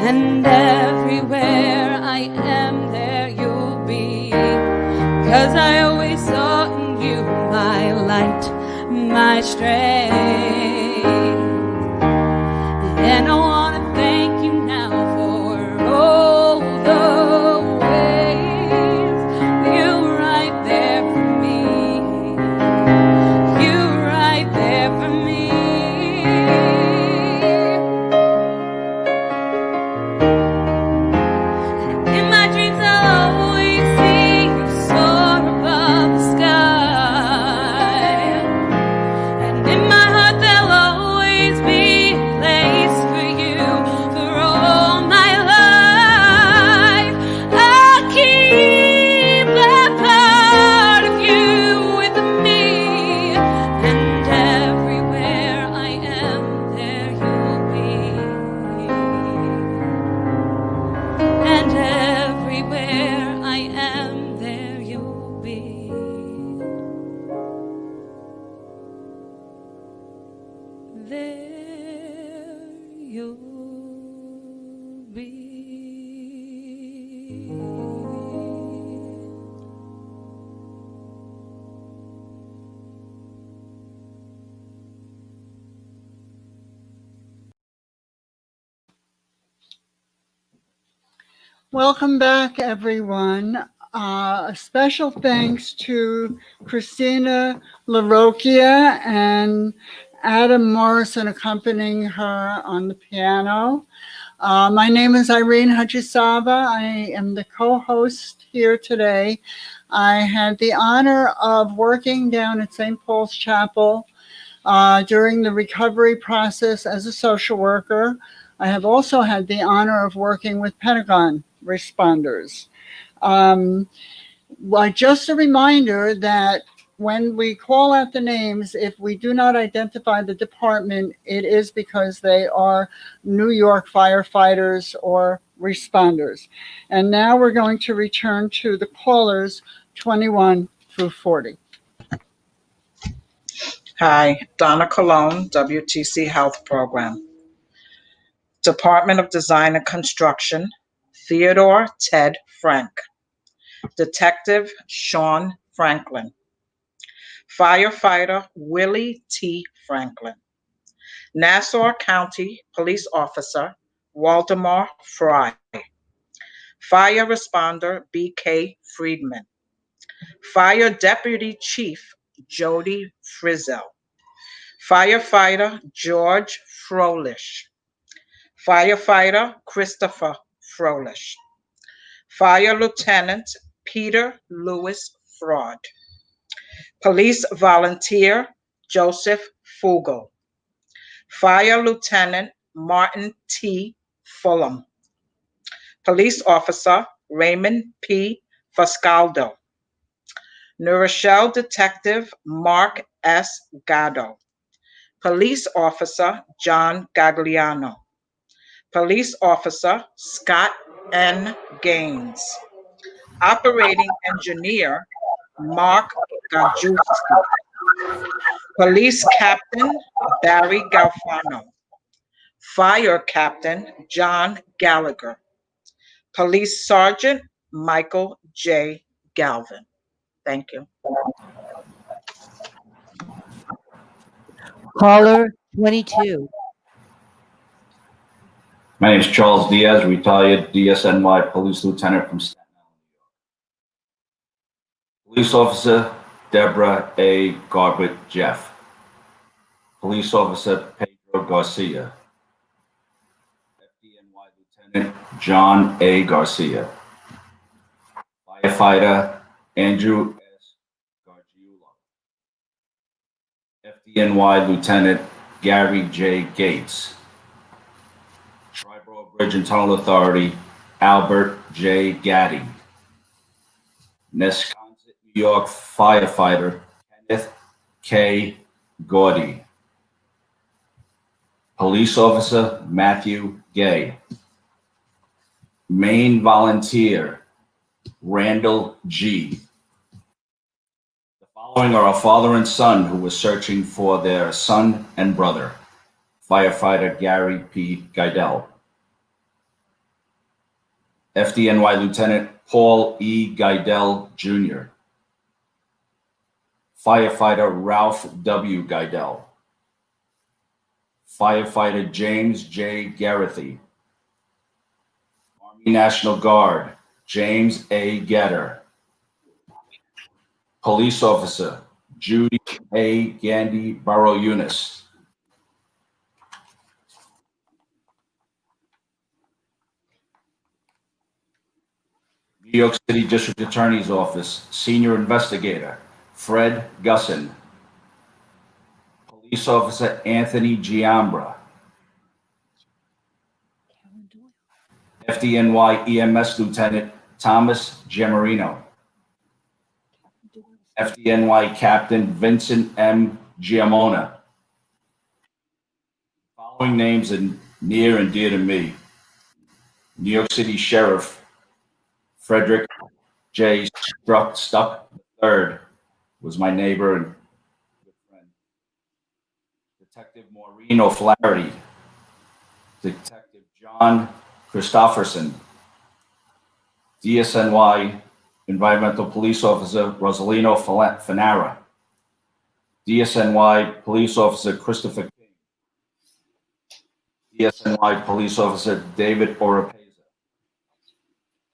S3: and everywhere I am there you'll be. 'Cause I always saw in you my light, my strength. And I want to thank you now for all the ways you were right there for me. You were right there for me. In my dreams I'll always see you soar above the sky. And in my heart there'll always be a place for you for all my life. I'll keep that part of you with me, and everywhere I am there you'll be. And everywhere I am there you'll be. There you'll be.
S20: Welcome back, everyone. A special thanks to Christina LaRocchia and Adam Morrison accompanying her on the piano. My name is Irene Hajisava. I am the co-host here today. I had the honor of working down at St. Paul's Chapel during the recovery process as a social worker. I have also had the honor of working with Pentagon responders. Well, just a reminder that when we call out the names, if we do not identify the department, it is because they are New York firefighters or responders. And now we're going to return to the callers 21 through 40.
S21: Hi, Donna Colon, WTC Health Program. Department of Design and Construction, Theodore Ted Frank. Detective Sean Franklin. Firefighter Willie T. Franklin. Nassau County Police Officer Waldemar Fry. Fire Responder B.K. Friedman. Fire Deputy Chief Jody Frizzell. Firefighter George Froelich. Firefighter Christopher Froelich. Fire Lieutenant Peter Louis Fraud. Police Volunteer Joseph Fugel. Fire Lieutenant Martin T. Fulham. Police Officer Raymond P. Foscaldo. New Rochelle Detective Mark S. Gatto. Police Officer John Gagliano. Police Officer Scott N. Gaines. Operating Engineer Mark Gajewski. Police Captain Barry Galfano. Fire Captain John Gallagher. Police Sergeant Michael J. Galvin. Thank you.
S1: Caller 22.
S4: My name is Charles Diaz, retired DSNY Police Lieutenant from Staten Island, New York. Police Officer Deborah A. Garbett Jeff. Police Officer Pedro Garcia. FDNY Lieutenant John A. Garcia. Firefighter Andrew S. Gargiulo. FDNY Lieutenant Gary J. Gates. Triborough Bridge and Tunnel Authority Albert J. Gaddy. Nesconset, New York Firefighter Kenneth K. Gordy. Police Officer Matthew Gay. Maine Volunteer Randall G. The following are a father and son who were searching for their son and brother. Firefighter Gary P. Geidel. FDNY Lieutenant Paul E. Geidel, Jr. Firefighter Ralph W. Geidel. Firefighter James J. Garathy. Army National Guard James A. Getter. Police Officer Judy A. Gandy Burrow Eunice. New York City District Attorney's Office Senior Investigator Fred Gussin. Police Officer Anthony Giambra. FDNY EMS Lieutenant Thomas Gemarino. FDNY Captain Vincent M. Giamona. Following names are near and dear to me. New York City Sheriff Frederick J. Stuck III was my neighbor and good friend. Detective Maureen O'Flaherty. Detective John Christofferson. DSNY Environmental Police Officer Rosalino Fanara. DSNY Police Officer Christopher King. DSNY Police Officer David Oropeza.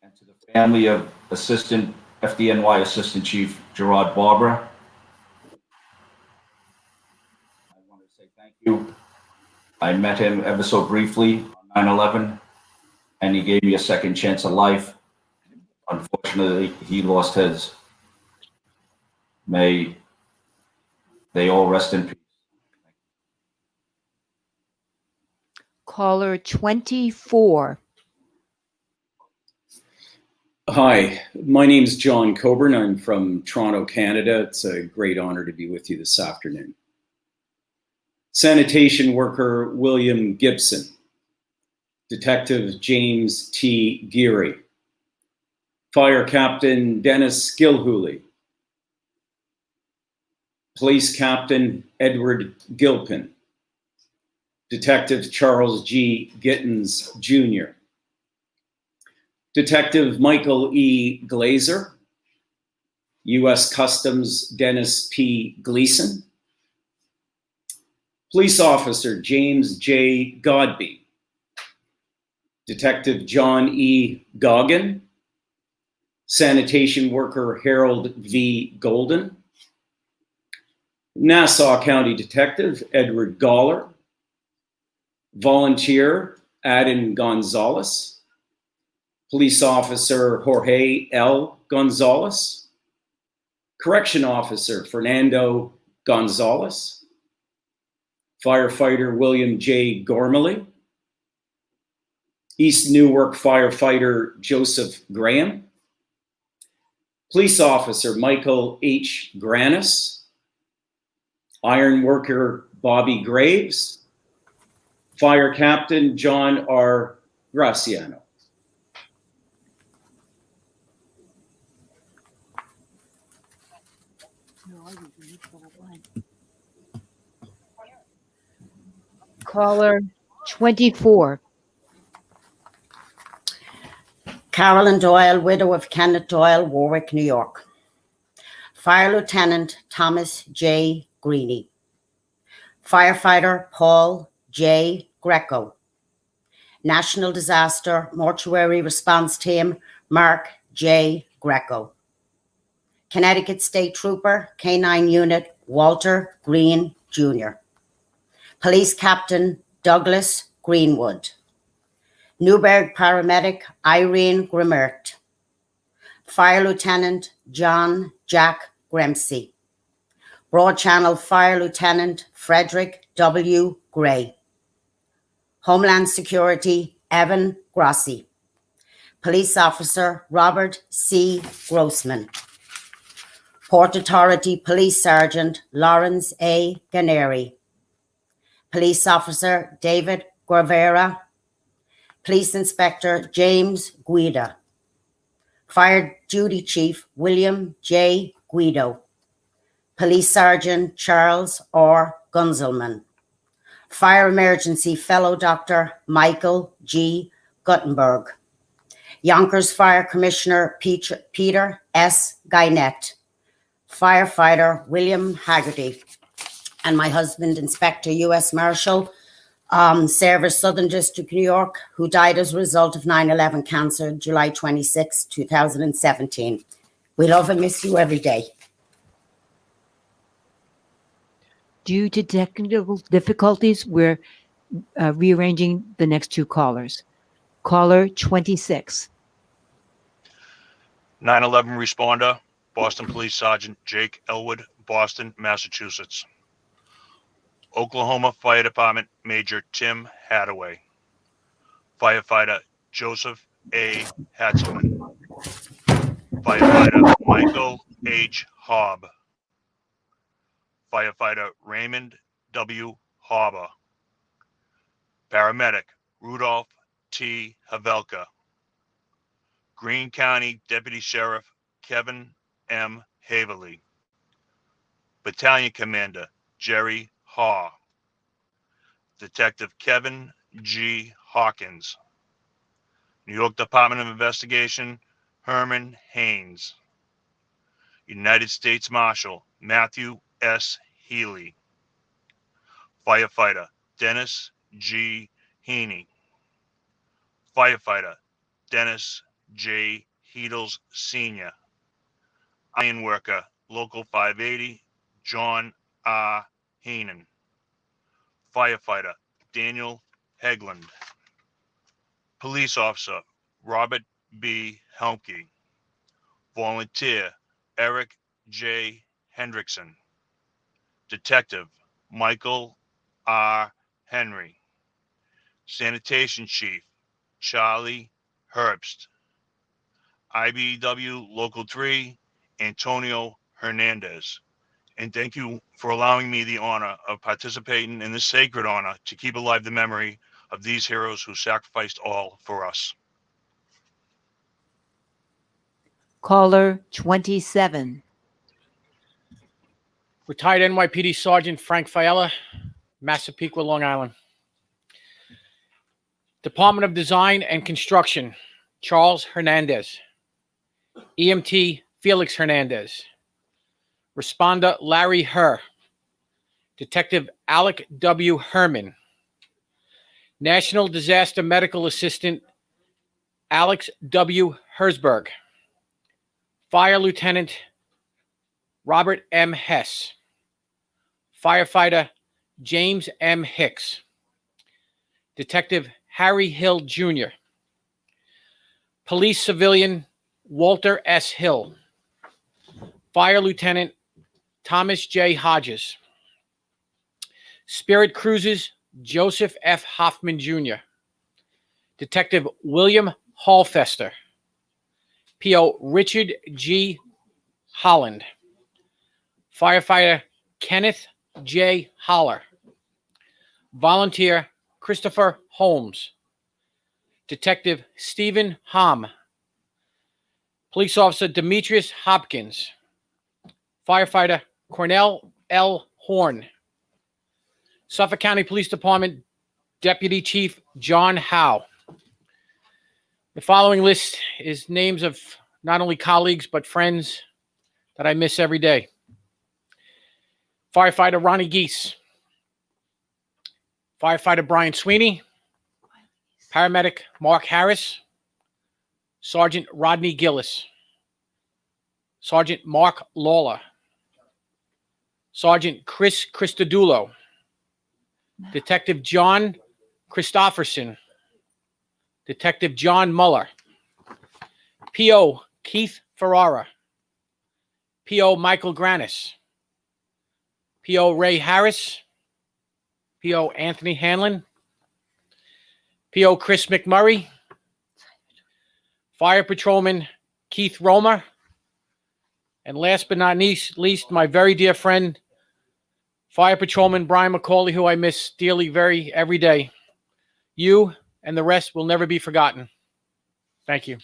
S4: And to the family of FDNY Assistant Chief Gerard Barber, I want to say thank you. I met him ever so briefly on 9/11, and he gave me a second chance at life. Unfortunately, he lost his. May they all rest in peace.
S1: Caller 24.
S5: Hi, my name is John Coburn. I'm from Toronto, Canada. It's a great honor to be with you this afternoon. Sanitation worker William Gibson. Detective James T. Geary. Fire Captain Dennis Gilhooly. Police Captain Edward Gilpin. Detective Charles G. Gittins, Jr. Detective Michael E. Glazer. U.S. Customs Dennis P. Gleason. Police Officer James J. Godby. Detective John E. Goggin. Sanitation worker Harold V. Golden. Nassau County Detective Edward Galler. Volunteer Adin Gonzalez. Police Officer Jorge L. Gonzalez. Correction Officer Fernando Gonzalez. Firefighter William J. Gormley. East Newark Firefighter Joseph Graham. Police Officer Michael H. Granis. Iron Worker Bobby Graves. Fire Captain John R. Graciano.
S1: Caller 24.
S6: Carolyn Doyle, widow of Kenneth Doyle, Warwick, New York. Fire Lieutenant Thomas J. Greeny. Firefighter Paul J. Greco. National Disaster Mortuary Response Team Mark J. Greco. Connecticut State Trooper K-9 Unit Walter Green, Jr. Police Captain Douglas Greenwood. Newburgh Paramedic Irene Grimmert. Fire Lieutenant John Jack Gremsey. Broad Channel Fire Lieutenant Frederick W. Gray. Homeland Security Evan Grossi. Police Officer Robert C. Grossman. Port Authority Police Sergeant Lawrence A. Ganeri. Police Officer David Guevara. Police Inspector James Guida. Fire Duty Chief William J. Guido. Police Sergeant Charles R. Gunzelman. Fire Emergency Fellow Dr. Michael G. Guttenberg. Yonkers Fire Commissioner Peter S. Guynet. Firefighter William Haggerty. And my husband, Inspector U.S. Marshal, Service Southern District, New York, who died as a result of 9/11 cancer, July 26, 2017. We love and miss you every day.
S1: Due to technical difficulties, we're rearranging the next two callers. Caller 26.
S7: 9/11 responder, Boston Police Sergeant Jake Elwood, Boston, Massachusetts. Oklahoma Fire Department Major Tim Hadaway. Firefighter Joseph A. Hatzelman. Firefighter Michael H. Hobb. Firefighter Raymond W. Hauber. Paramedic Rudolph T. Havelka. Greene County Deputy Sheriff Kevin M. Haverly. Battalion Commander Jerry Haw. Detective Kevin G. Hawkins. New York Department of Investigation Herman Haynes. United States Marshal Matthew S. Healy. Firefighter Dennis G. Heaney. Firefighter Dennis J. Heedles Sr. Iron Worker Local 580 John R. Heenan. Firefighter Daniel Hegland. Police Officer Robert B. Helmke. Volunteer Eric J. Hendrickson. Detective Michael R. Henry. Sanitation Chief Charlie Herbst. IBW Local 3 Antonio Hernandez. And thank you for allowing me the honor of participating in this sacred honor to keep alive the memory of these heroes who sacrificed all for us.
S1: Caller 27.
S23: Retired NYPD Sergeant Frank Fiella, Massapequa, Long Island. Department of Design and Construction, Charles Hernandez. EMT, Felix Hernandez. Responder, Larry Herr. Detective Alec W. Herman. National Disaster Medical Assistant, Alex W. Herzberg. Fire Lieutenant, Robert M. Hess. Firefighter, James M. Hicks. Detective Harry Hill Jr., Police Civilian Walter S. Hill, Fire Lieutenant Thomas J. Hodges, Spirit Cruises Joseph F. Hoffman Jr., Detective William Hallfester, P.O. Richard G. Holland, Firefighter Kenneth J. Holler, Volunteer Christopher Holmes, Detective Stephen Hom, Police Officer Demetrius Hopkins, Firefighter Cornell L. Horn, Suffolk County Police Department Deputy Chief John Howe. The following list is names of not only colleagues but friends that I miss every day. Firefighter Ronnie Geese, Firefighter Brian Sweeney, Paramedic Mark Harris, Sergeant Rodney Gillis, Sergeant Mark Lawler, Sergeant Chris Christodulo, Detective John Christofferson, Detective John Muller, P.O. Keith Ferrara, P.O. Michael Granis, P.O. Ray Harris, P.O. Anthony Hanlon, P.O. Chris McMurray, Fire Patrolman Keith Romer, and last but not least, my very dear friend, Fire Patrolman Brian McCauley, who I miss dearly every day. You and the rest will never be forgotten. Thank you.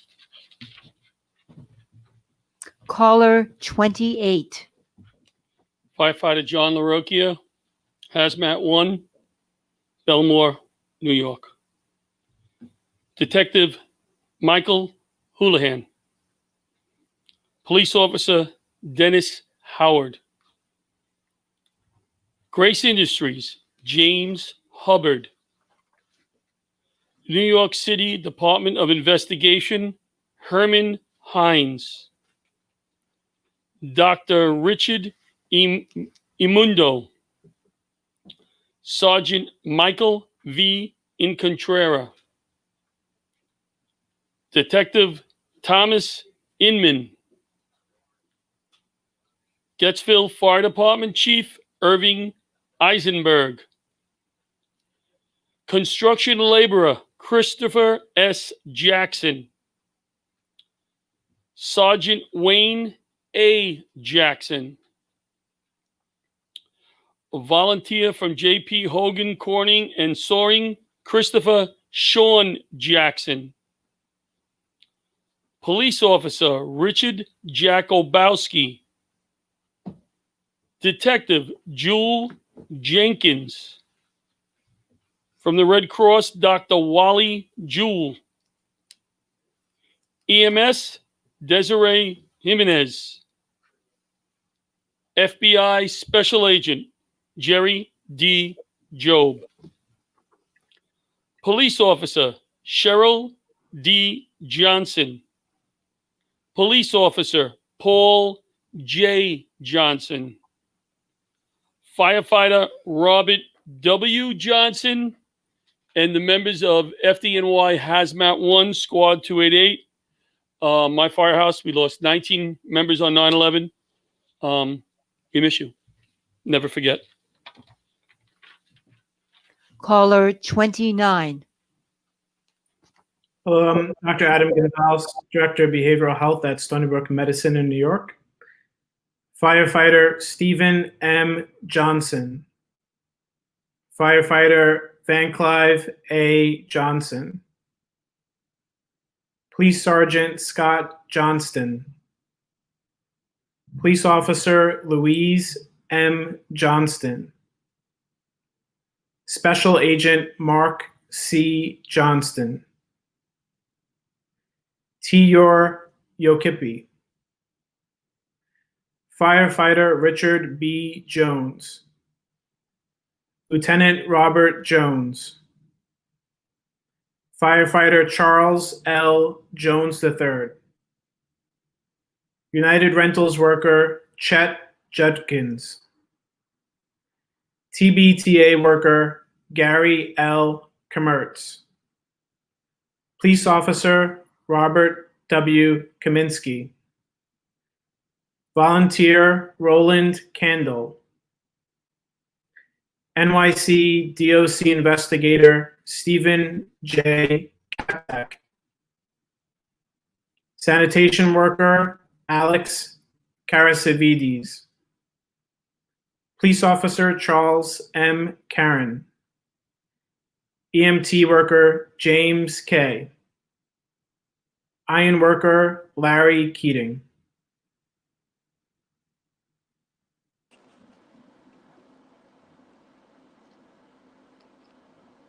S1: Caller 28.
S16: Firefighter John LaRocchia, Hazmat 1, Belmore, New York. Detective Michael Houlihan, Police Officer Dennis Howard, Grace Industries, James Hubbard, New York City Department of Investigation, Herman Hines, Dr. Richard Imundo, Sergeant Michael V. Incontrera, Detective Thomas Inman, Gettsville Fire Department Chief Irving Eisenberg, Construction Laborer Christopher S. Jackson, Sergeant Wayne A. Jackson, a volunteer from J.P. Hogan Corning and Soaring Christopher Sean Jackson, Police Officer Richard Jakobowski, Detective Jewel Jenkins, from the Red Cross, Dr. Wally Jewell, EMS Desiree Jimenez, FBI Special Agent Jerry D. Job, Police Officer Cheryl D. Johnson, Police Officer Paul J. Johnson, Firefighter Robert W. Johnson, and the members of FDNY Hazmat 1 Squad 288. My firehouse, we lost 19 members on 9/11. We miss you. Never forget.
S1: Caller 29.
S8: Hello, I'm Dr. Adam Gonzalez, Director of Behavioral Health at Stony Brook Medicine in New York. Firefighter Stephen M. Johnson. Firefighter Van Clive A. Johnson. Police Sergeant Scott Johnston. Police Officer Louise M. Johnston. Special Agent Mark C. Johnston. Tiyor Yokipi. Firefighter Richard B. Jones. Lieutenant Robert Jones. Firefighter Charles L. Jones III. United Rentals worker Chet Judkins. TBTA worker Gary L. Komertz. Police Officer Robert W. Kaminsky. Volunteer Roland Candle. NYC DOC Investigator Stephen J. Kapek. Sanitation Worker Alex Karasavides. Police Officer Charles M. Karen. EMT Worker James K. Iron Worker Larry Keating.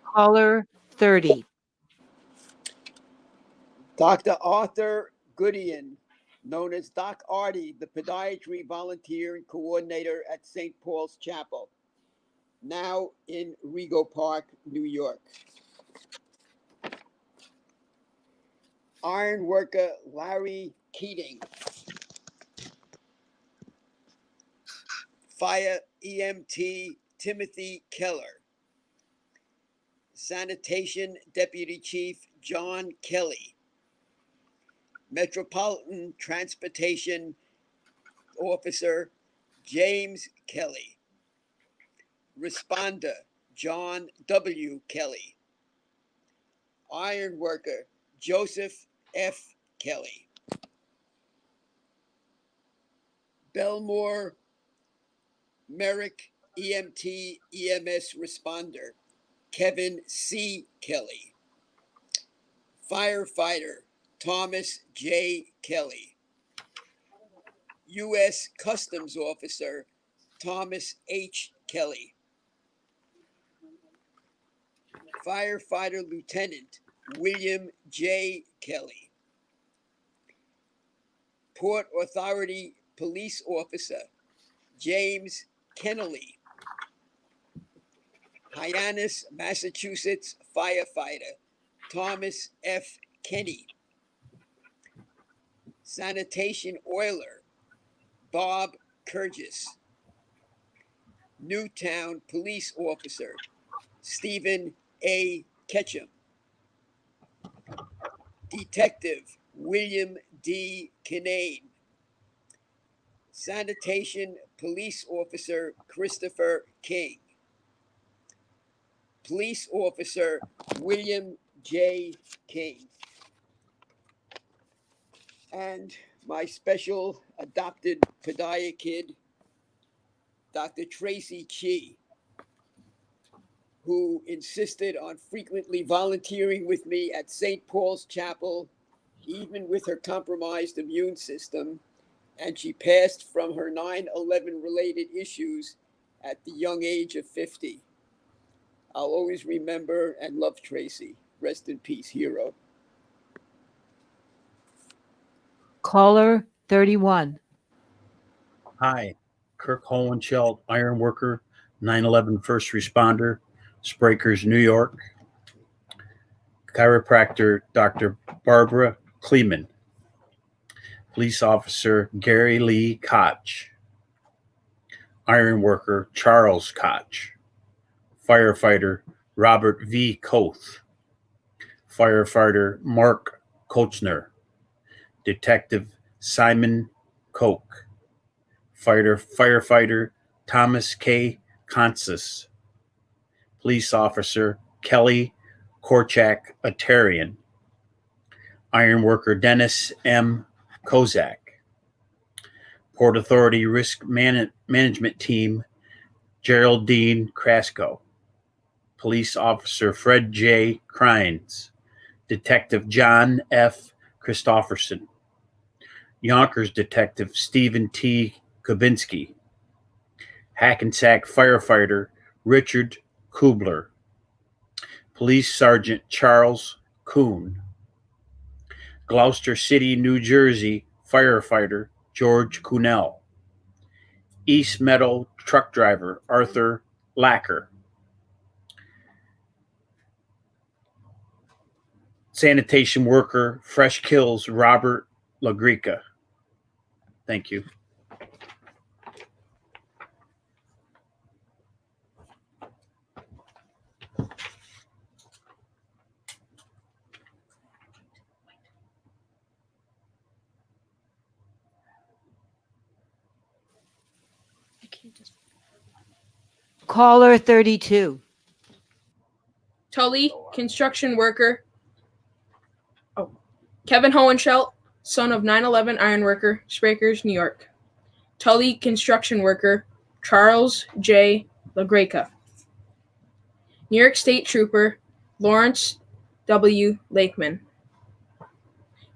S1: Caller 30.
S9: Dr. Arthur Goodian, known as Doc Artie, the podiatry volunteer and coordinator at St. Paul's Chapel, now in Rego Park, New York. Iron worker Larry Keating. Fire EMT Timothy Keller. Sanitation Deputy Chief John Kelly. Metropolitan Transportation Officer James Kelly. Responder John W. Kelly. Iron worker Joseph F. Kelly. Belmore Merrick EMT EMS responder Kevin C. Kelly. Firefighter Thomas J. Kelly. U.S. Customs Officer Thomas H. Kelly. Firefighter Lieutenant William J. Kelly. Port Authority Police Officer James Kennelly. Hyannis, Massachusetts firefighter Thomas F. Kenny. Sanitation oiler Bob Kurgis. Newtown police officer Stephen A. Ketchum. Detective William D. Kinane. Sanitation police officer Christopher King. Police officer William J. King. And my special adopted Padaya kid, Dr. Tracy Chi, who insisted on frequently volunteering with me at St. Paul's Chapel, even with her compromised immune system, and she passed from her 9/11 related issues at the young age of 50. I'll always remember and love Tracy. Rest in peace, hero.
S1: Caller 31.
S10: Hi, Kirk Hohenscheld, iron worker, 9/11 first responder, Sprakers, New York. Chiropractor Dr. Barbara Kleeman. Police officer Gary Lee Koch. Iron worker Charles Koch. Firefighter Robert V. Koth. Firefighter Mark Kochner. Detective Simon Koch. Firefighter Thomas K. Consis. Police officer Kelly Korchak Atarian. Iron worker Dennis M. Kozak. Port Authority Risk Management Team Geraldine Krasko. Police officer Fred J. Crines. Detective John F. Christofferson. Yonkers Detective Stephen T. Kubinski. Hackensack firefighter Richard Kubler. Police Sergeant Charles Kuhn. Gloucester City, New Jersey firefighter George Kuhnell. East Meadow truck driver Arthur Lacker. Sanitation worker Fresh Kills Robert Lagrica. Thank you.
S1: Caller 32.
S11: Tully, construction worker. Kevin Hohenschelt, son of 9/11 ironworker, Sprakers, New York. Tully, construction worker. Charles J. LaGreca. New York State Trooper Lawrence W. Lakeman.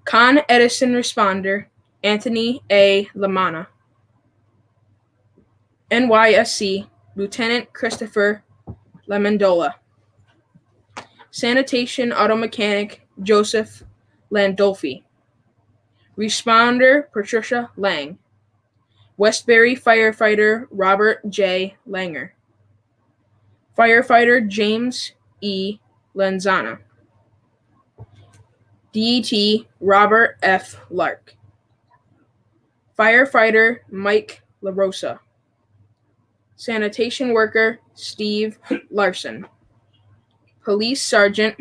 S11: Con Edison responder Anthony A. Lamana. NYSC Lieutenant Christopher Lemondola. Sanitation auto mechanic Joseph Landolfi. Responder Patricia Lang. Westbury firefighter Robert J. Langer. Firefighter James E. Lanzana. DET Robert F. Lark. Firefighter Mike LaRosa. Sanitation worker Steve Larson. Police Sergeant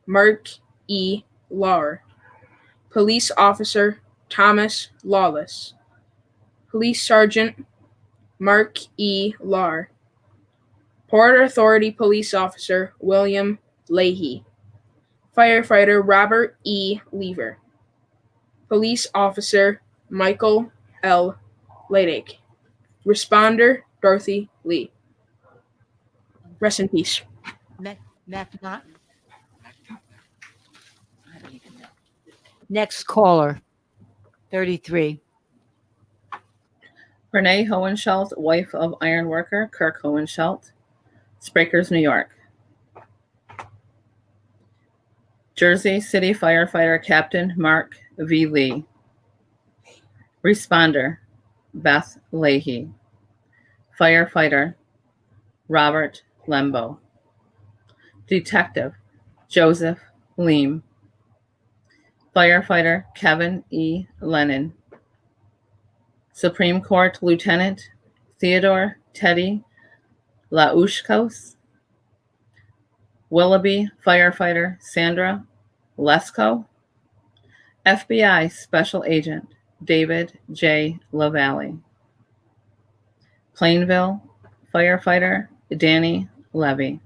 S11: Mark E. Lauer. Police Officer Thomas Lawless. Police Sergeant Mark E. Lahr. Port Authority Police Officer William Leahy. Firefighter Robert E. Lever. Police Officer Michael L. Leidig. Responder Dorothy Lee. Rest in peace.
S1: Next caller 33.
S12: Renee Hohenschelt, wife of ironworker Kirk Hohenschelt, Sprakers, New York. Jersey City firefighter Captain Mark V. Lee. Responder Beth Leahy. Firefighter Robert Lembo. Detective Joseph Leem. Firefighter Kevin E. Lennon. Supreme Court Lieutenant Theodore Teddy Laushkos. Willoughby firefighter Sandra Lesko. FBI Special Agent David J. LaValle. Plainville firefighter Danny Levy.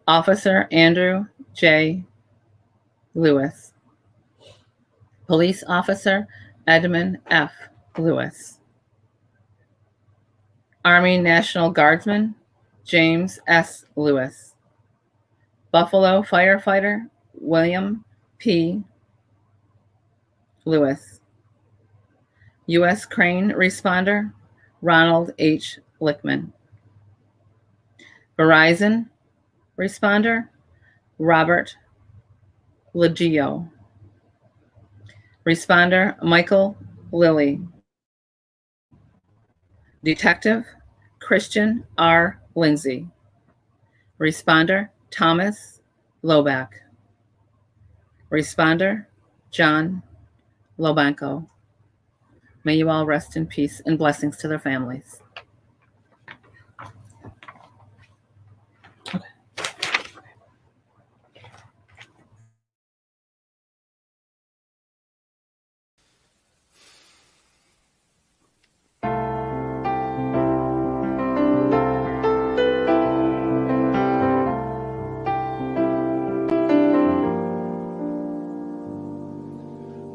S12: Officer Andrew J. Lewis. Police Officer Edmund F. Lewis. Army National Guardsman James S. Lewis. Buffalo firefighter William P. Lewis. U.S. Crane responder Ronald H. Lickman. Verizon responder Robert Leggio. Responder Michael Lilly. Detective Christian R. Lindsay. Responder Thomas Loback. Responder John Lobanko. May you all rest in peace and blessings to their families.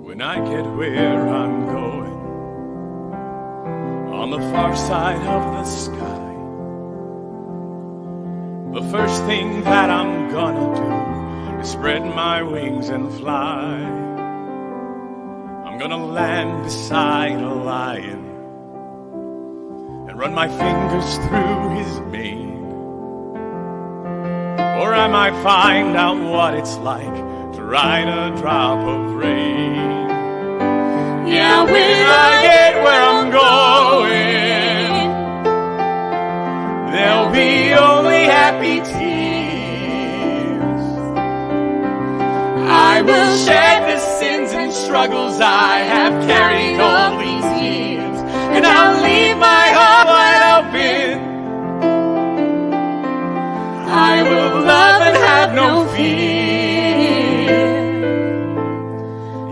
S13: When I get where I'm going, on the far side of the sky, the first thing that I'm gonna do is spread my wings and fly. I'm gonna land beside a lion and run my fingers through his mane. Or I might find out what it's like to ride a drop of rain. Yeah, when I get where I'm going, there'll be only happy tears. I will shed the sins and struggles I have carried all these years, and I'll leave my heart wide open. I will love and have no fear.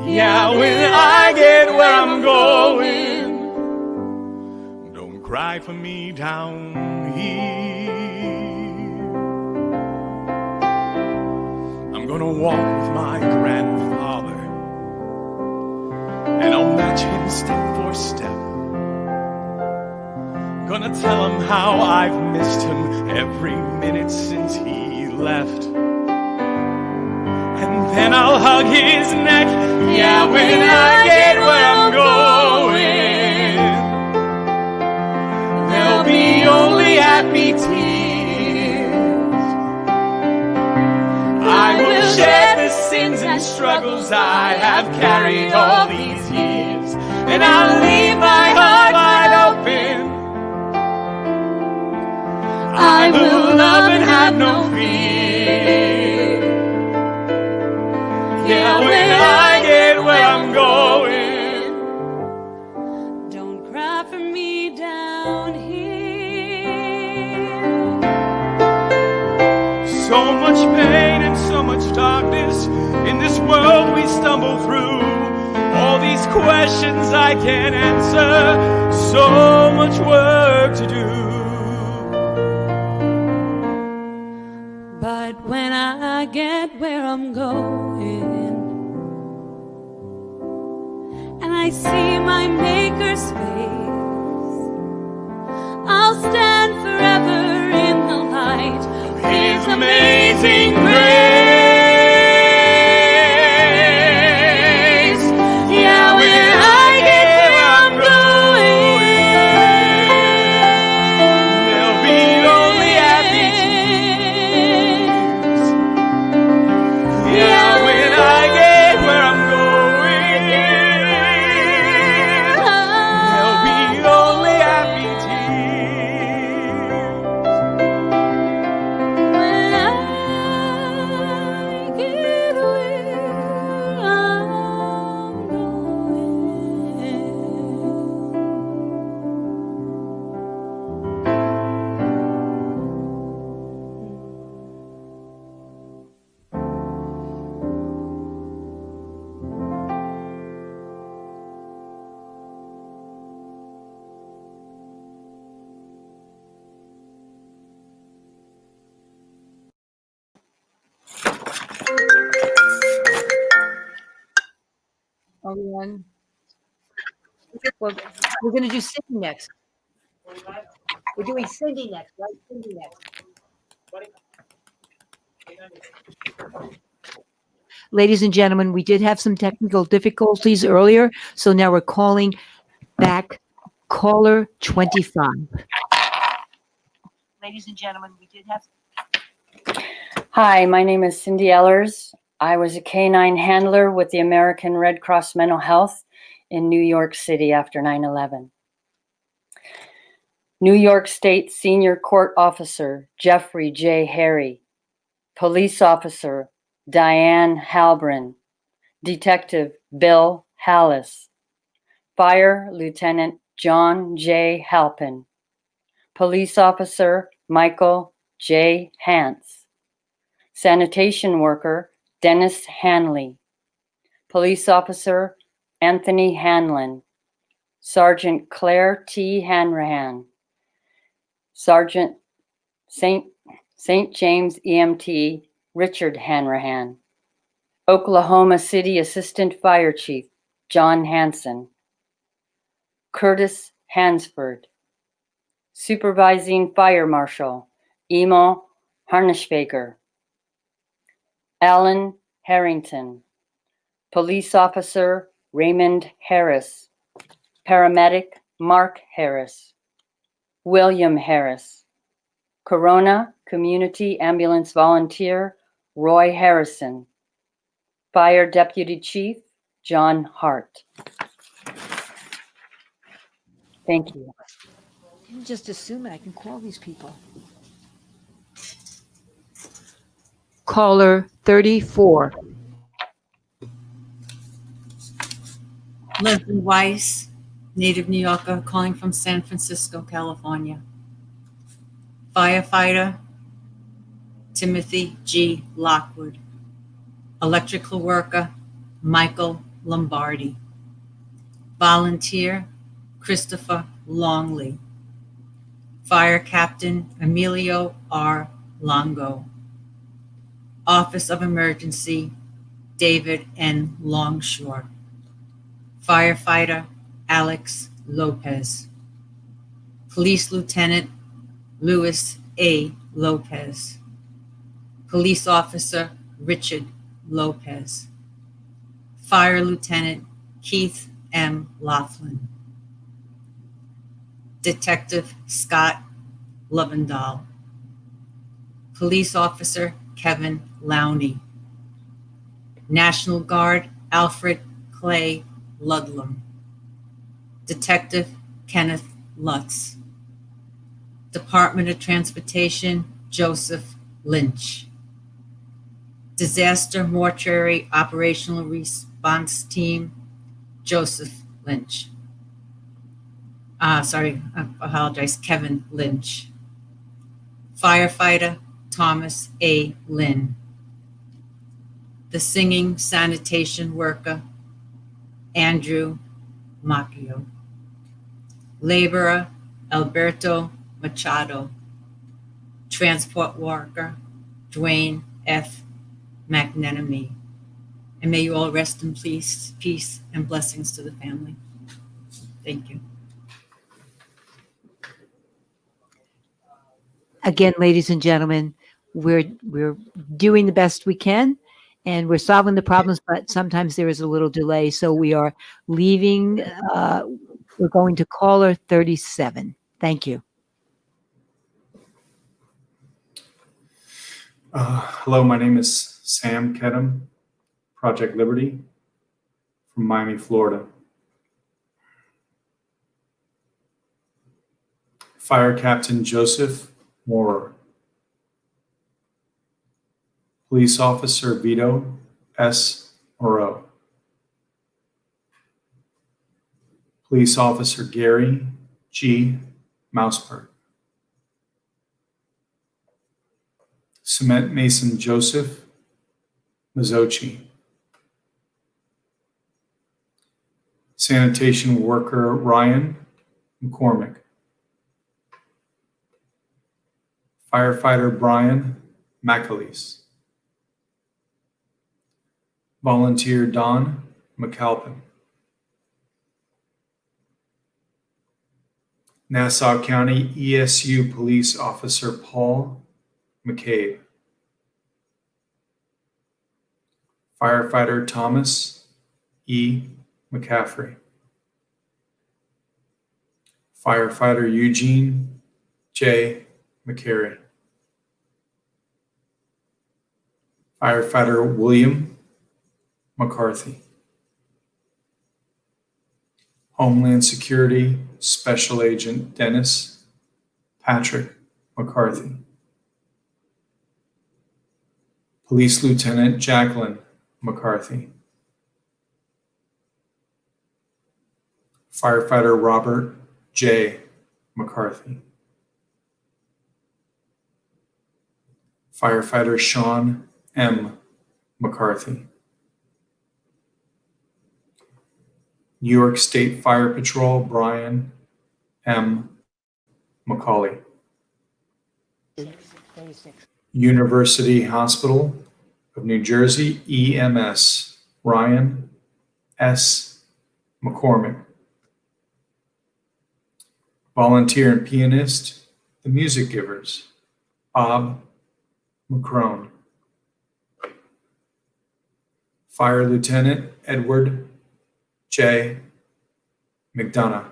S13: Yeah, when I get where I'm going, cry for me down here. I'm gonna walk with my grandfather, and I'll match him step for step. Gonna tell him how I've missed him every minute since he left. And then I'll hug his neck, yeah, when I get where I'm going. There'll be only happy tears. I will share the sins and struggles I have carried all these years. And I'll leave my heart wide open. I will love and have no fear. Yeah, when I get where I'm going.
S3: Don't cry for me down here.
S13: So much pain and so much darkness in this world we stumble through. All these questions I can't answer. So much work to do.
S3: But when I get where I'm going, and I see my Maker's face, I'll stand forever in the light of His amazing grace. Yeah, when I get where I'm going,
S13: there'll be only happy tears. Yeah, when I get where I'm going, there'll be only happy tears.
S3: when I get where I'm
S1: Everyone. Well, we're going to do Cindy next. We're doing Cindy next, right? Cindy next. Ladies and gentlemen, we did have some technical difficulties earlier, so now we're calling back caller 25. Ladies and gentlemen, we did have.
S14: Hi, my name is Cindy Ellers. I was a canine handler with the American Red Cross Mental Health in New York City after 9/11. New York State Senior Court Officer Jeffrey J. Harry, Police Officer Diane Halbrin, Detective Bill Hallis, Fire Lieutenant John J. Halpin, Police Officer Michael J. Hance, Sanitation Worker Dennis Hanley, Police Officer Anthony Hanlon, Sergeant Claire T. Hanrahan, Sergeant St. James EMT Richard Hanrahan, Oklahoma City Assistant Fire Chief John Hanson, Curtis Hansford, Supervising Fire Marshal Emo Harnischbaker, Alan Harrington, Police Officer Raymond Harris, Paramedic Mark Harris, William Harris, Corona Community Ambulance Volunteer Roy Harrison, Fire Deputy Chief John Hart. Thank you.
S1: I'm just assuming I can call these people. Caller 34.
S15: Leslie Weiss, native New Yorker, calling from San Francisco, California. Firefighter Timothy G. Lockwood. Electrical worker Michael Lombardi. Volunteer Christopher Longley. Fire Captain Emilio R. Longo. Office of Emergency, David N. Longshore. Firefighter Alex Lopez. Police Lieutenant Louis A. Lopez. Police Officer Richard Lopez. Fire Lieutenant Keith M. Laughlin. Detective Scott Lovendahl. Police Officer Kevin Lowney. National Guard Alfred Clay Ludlam. Detective Kenneth Lutz. Department of Transportation Joseph Lynch. Disaster Mortuary Operational Response Team Joseph Lynch. I apologize, Kevin Lynch. Firefighter Thomas A. Lynn. The Singing Sanitation Worker Andrew Macchio. Laborer Alberto Machado. Transport Worker Dwayne F. McNenemy. And may you all rest in peace and blessings to the family. Thank you.
S1: Again, ladies and gentlemen, we're doing the best we can, and we're solving the problems, but sometimes there is a little delay. So we are leaving. We're going to caller 37. Thank you.
S17: Hello, my name is Sam Kedem, Project Liberty from Miami, Florida. Fire Captain Joseph Moorer. Police Officer Vito S. Moreau. Police Officer Gary G. Mausberg. Cement Mason Joseph Mazzochi. Sanitation Worker Ryan McCormick. Firefighter Brian McAleese. Volunteer Don McAlpin. Nassau County ESU Police Officer Paul McCabe. Firefighter Thomas E. McCaffrey. Firefighter Eugene J. McCary. Firefighter William McCarthy. Homeland Security Special Agent Dennis Patrick McCarthy. Police Lieutenant Jacqueline McCarthy. Firefighter Robert J. McCarthy. Firefighter Sean M. McCarthy. New York State Fire Patrol Brian M. McCauley. University Hospital of New Jersey EMS Ryan S. McCormick. Volunteer and pianist The Music Givers Bob McCrone. Fire Lieutenant Edward J. McDonough.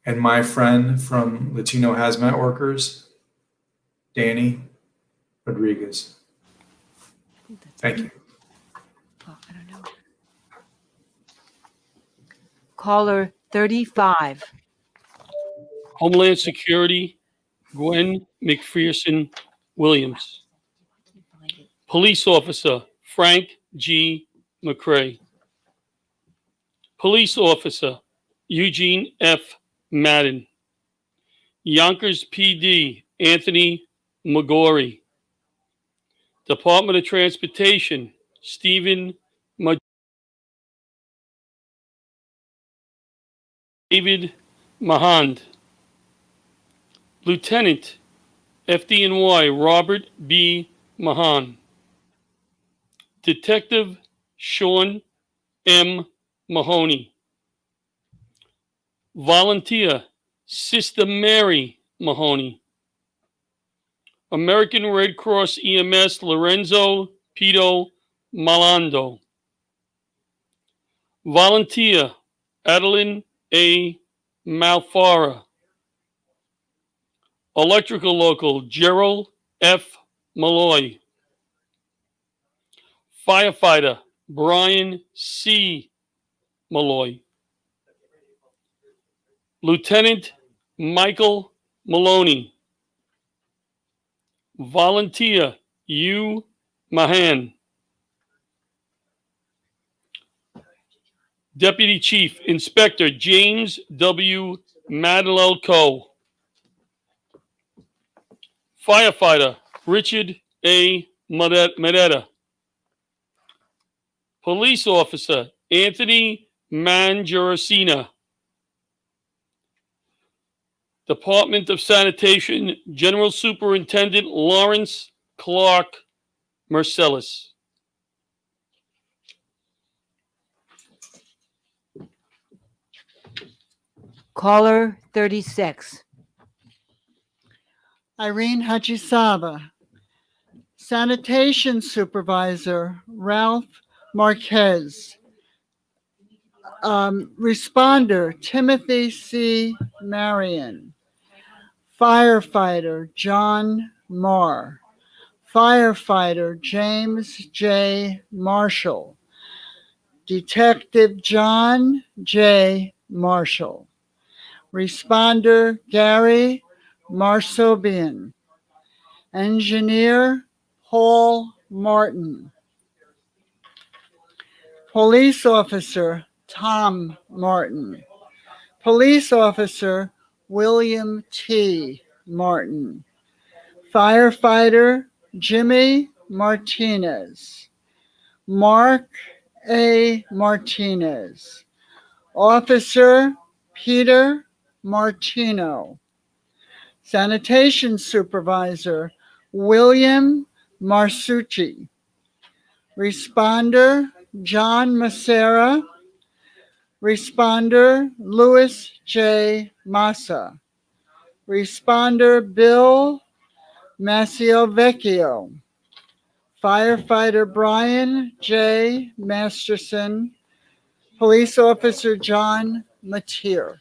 S17: And my friend from Latino Hazmat Workers, Danny Rodriguez. Thank you.
S1: Caller 35.
S16: Homeland Security, Gwen McPherson Williams. Police Officer Frank G. McCrae. Police Officer Eugene F. Madden. Yonkers PD Anthony McGorry. Department of Transportation Stephen David Mahand. Lieutenant, FDNY, Robert B. Mahan. Detective Sean M. Mahoney. Volunteer, Sister Mary Mahoney. American Red Cross EMS, Lorenzo Pito Malando. Volunteer, Adeline A. Malfara. Electrical Local, Gerald F. Malloy. Firefighter, Brian C. Malloy. Lieutenant Michael Maloney. Volunteer, U. Mahan. Deputy Chief Inspector James W. Madelelco. Firefighter Richard A. Medetta. Police Officer Anthony Mangiaracina. Department of Sanitation General Superintendent Lawrence Clark Marcellus.
S1: Caller 36.
S20: Irene Hajisava. Sanitation Supervisor Ralph Marquez. Responder Timothy C. Marion. Firefighter John Marr. Firefighter James J. Marshall. Detective John J. Marshall. Responder Gary Marsobian. Engineer Paul Martin. Police Officer Tom Martin. Police Officer William T. Martin. Firefighter Jimmy Martinez. Mark A. Martinez. Officer Peter Martino. Sanitation Supervisor William Marsucci. Responder John Macera. Responder Louis J. Massa. Responder Bill Maciovecchio. Firefighter Brian J. Masterson. Police Officer John Mateer.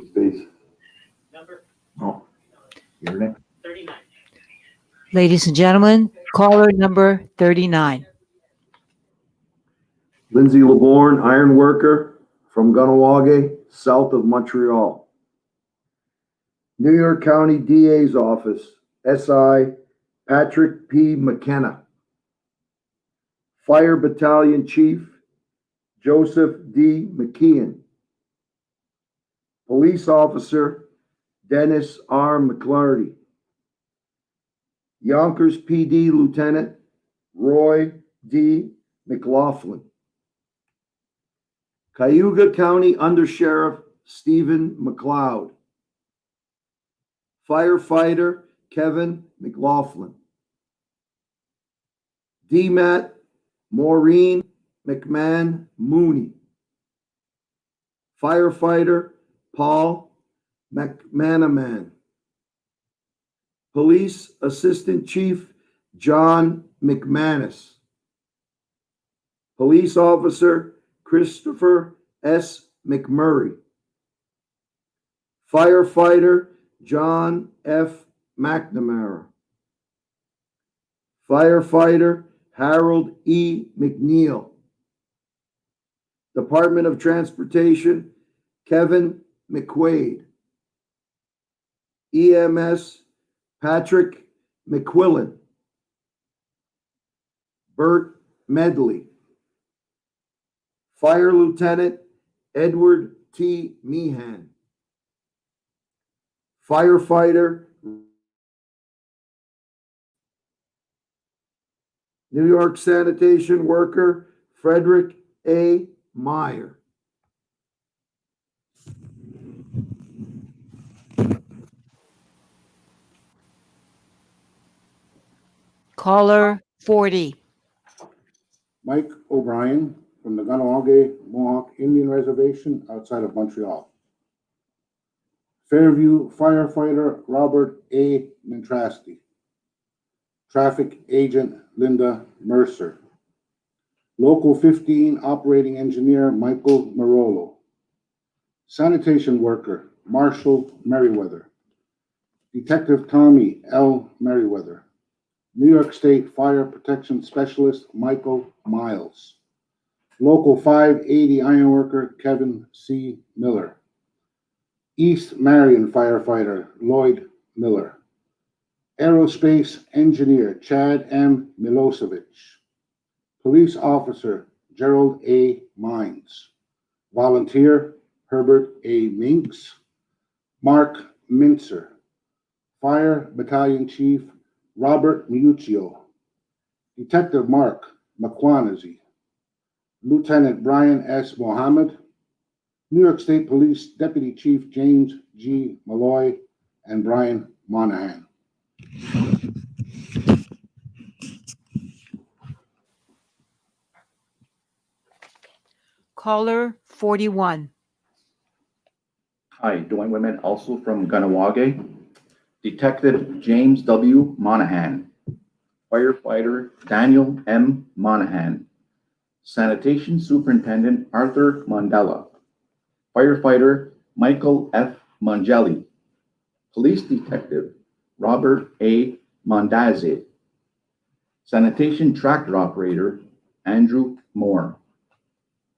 S2: Space. Oh, you're next.
S1: Ladies and gentlemen, caller number 39.
S2: Lindsay Laborn, iron worker from Gunawaga, south of Montreal. New York County DA's office, SI Patrick P. McKenna. Fire Battalion Chief Joseph D. McKeon. Police Officer Dennis R. McClarty. Yonkers PD Lieutenant Roy D. McLaughlin. Cayuga County Undersheriff Stephen McLeod. Firefighter Kevin McLaughlin. DMAT Maureen McMahon Mooney. Firefighter Paul McManaman. Police Assistant Chief John McManus. Police Officer Christopher S. McMurray. Firefighter John F. McNamara. Firefighter Harold E. McNeil. Department of Transportation Kevin McQuaid. EMS Patrick McQuillan. Bert Medley. Fire Lieutenant Edward T. Meehan. Firefighter New York sanitation worker Frederick A. Meyer.
S1: Caller 40.
S18: Mike O'Brien from the Ganawage Mohawk Indian Reservation outside of Montreal. Fairview firefighter Robert A. Mentrasti. Traffic agent Linda Mercer. Local 15 operating engineer Michael Marolo. Sanitation worker Marshall Merriweather. Detective Tommy L. Merriweather. New York State Fire Protection Specialist Michael Miles. Local 580 ironworker Kevin C. Miller. East Marion firefighter Lloyd Miller. Aerospace engineer Chad M. Milosevic. Police officer Gerald A. Mines. Volunteer Herbert A. Minks. Mark Mincer. Fire Battalion Chief Robert Miuccio. Detective Mark McQuanazy. Lieutenant Brian S. Mohammed. New York State Police Deputy Chief James G. Malloy and Brian Monahan.
S1: Caller 41.
S19: Hi, Dwayne Women, also from Ganawage. Detective James W. Monahan. Firefighter Daniel M. Monahan. Sanitation Superintendent Arthur Mandela. Firefighter Michael F. Mangelli. Police Detective Robert A. Mondazzi. Sanitation Tractor Operator Andrew Moore.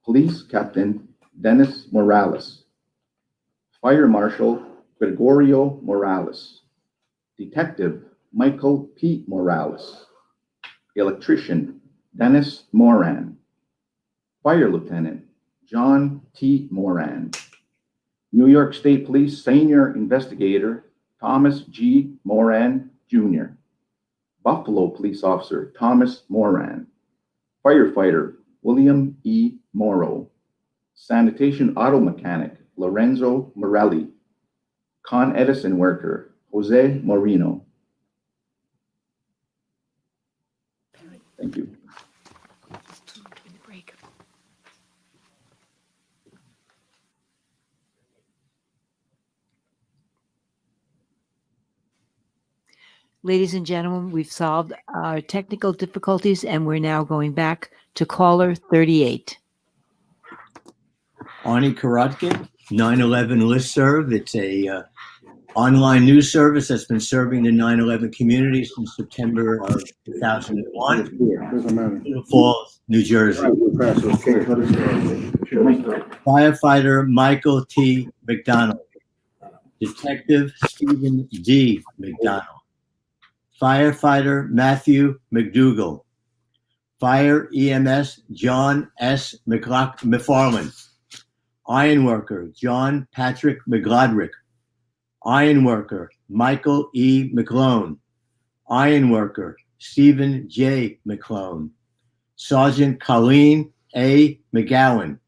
S19: Police Captain Dennis Morales. Fire Marshal Gregorio Morales. Detective Michael P. Morales. Electrician Dennis Moran. Fire Lieutenant John T. Moran. New York State Police Senior Investigator Thomas G. Moran, Jr. Buffalo Police Officer Thomas Moran. Firefighter William E. Morrow. Sanitation Auto Mechanic Lorenzo Morelli. Con Edison Worker Jose Moreno. Thank you.
S1: Ladies and gentlemen, we've solved our technical difficulties and we're now going back to caller 38.
S22: Arnie Karotkin, 9/11 listserv. It's a online news service that's been serving the 9/11 community since September of 2001. Little Falls, New Jersey. Firefighter Michael T. McDonald. Detective Stephen D. McDonald. Firefighter Matthew McDougall. Fire EMS John S. McFarland. Ironworker John Patrick McGlodrick. Ironworker Michael E. McClone. Ironworker Stephen J. McClone. Sergeant Colleen A. McGowan.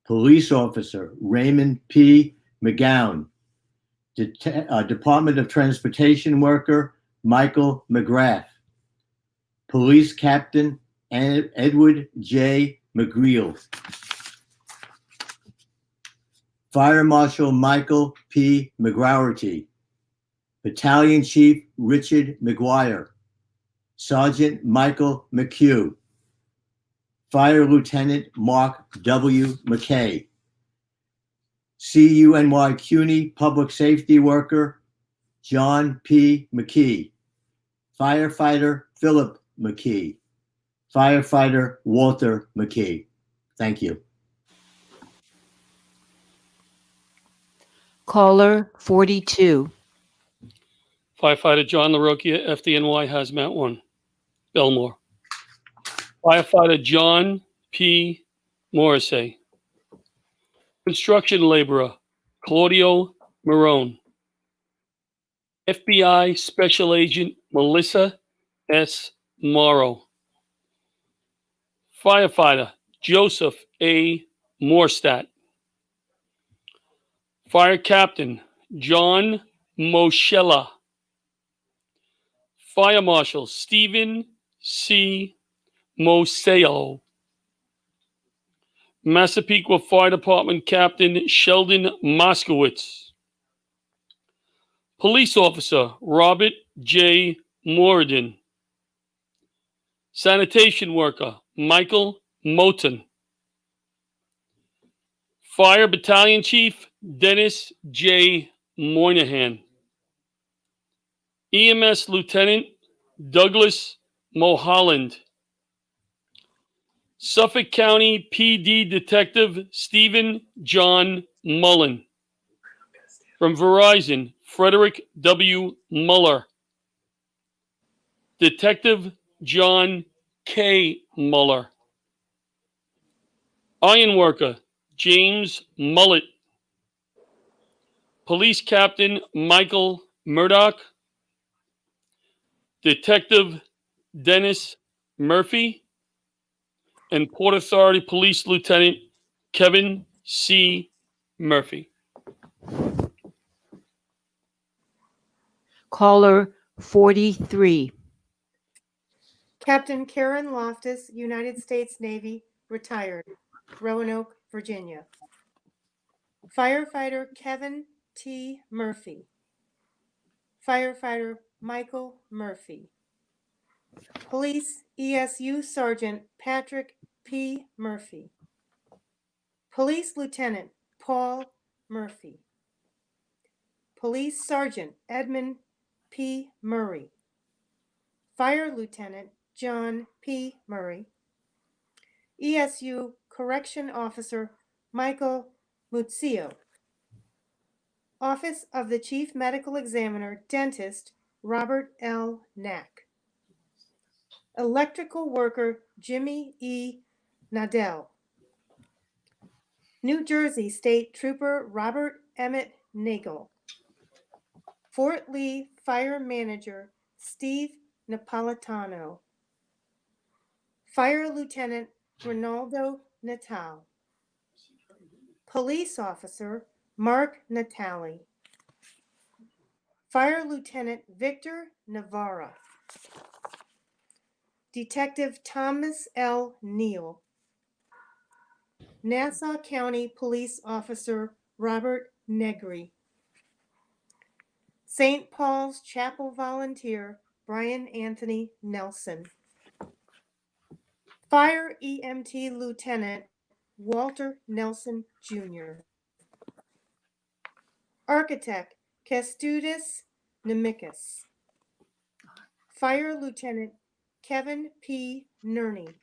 S22: Police Officer Raymond P. McGowan. Department of Transportation Worker Michael McGrath. Police Captain Edward J. McGreal. Fire Marshal Michael P. McGrowerty. Battalion Chief Richard McGuire. Sergeant Michael McHugh. Fire Lieutenant Mark W. McKay. CUNY CUNY Public Safety Worker John P. McKee. Firefighter Philip McKee. Firefighter Walter McKee. Thank you.
S1: Caller 42.
S16: Firefighter John LaRocchia, FDNY Hazmat 1, Belmore. Firefighter John P. Morrissey. Construction laborer Claudio Marone. FBI Special Agent Melissa S. Morrow. Firefighter Joseph A. Morstadt. Fire Captain John Moschella. Fire Marshal Stephen C. Moseo. Massapequa Fire Department Captain Sheldon Moskowitz. Police Officer Robert J. Moradin. Sanitation Worker Michael Moten. Fire Battalion Chief Dennis J. Moynihan. EMS Lieutenant Douglas Mulholland. Suffolk County PD Detective Stephen John Mullen. From Verizon, Frederick W. Muller. Detective John K. Muller. Ironworker James Mullet. Police Captain Michael Murdoch. Detective Dennis Murphy. And Port Authority Police Lieutenant Kevin C. Murphy.
S1: Caller 43.
S4: Captain Karen Loftus, United States Navy, retired, Roanoke, Virginia. Firefighter Kevin T. Murphy. Firefighter Michael Murphy. Police ESU Sergeant Patrick P. Murphy. Police Lieutenant Paul Murphy. Police Sergeant Edmund P. Murray. Fire Lieutenant John P. Murray. ESU Correction Officer Michael Muzio. Office of the Chief Medical Examiner Dentist Robert L. Knack. Electrical Worker Jimmy E. Nadell. New Jersey State Trooper Robert Emmett Nagel. Fort Lee Fire Manager Steve Napolitano. Fire Lieutenant Ronaldo Natal. Police Officer Mark Natali. Fire Lieutenant Victor Navarra. Detective Thomas L. Neal. Nassau County Police Officer Robert Negri. St. Paul's Chapel Volunteer Brian Anthony Nelson. Fire EMT Lieutenant Walter Nelson Jr. Architect Kestudis Nemicus. Fire Lieutenant Kevin P. Nerney.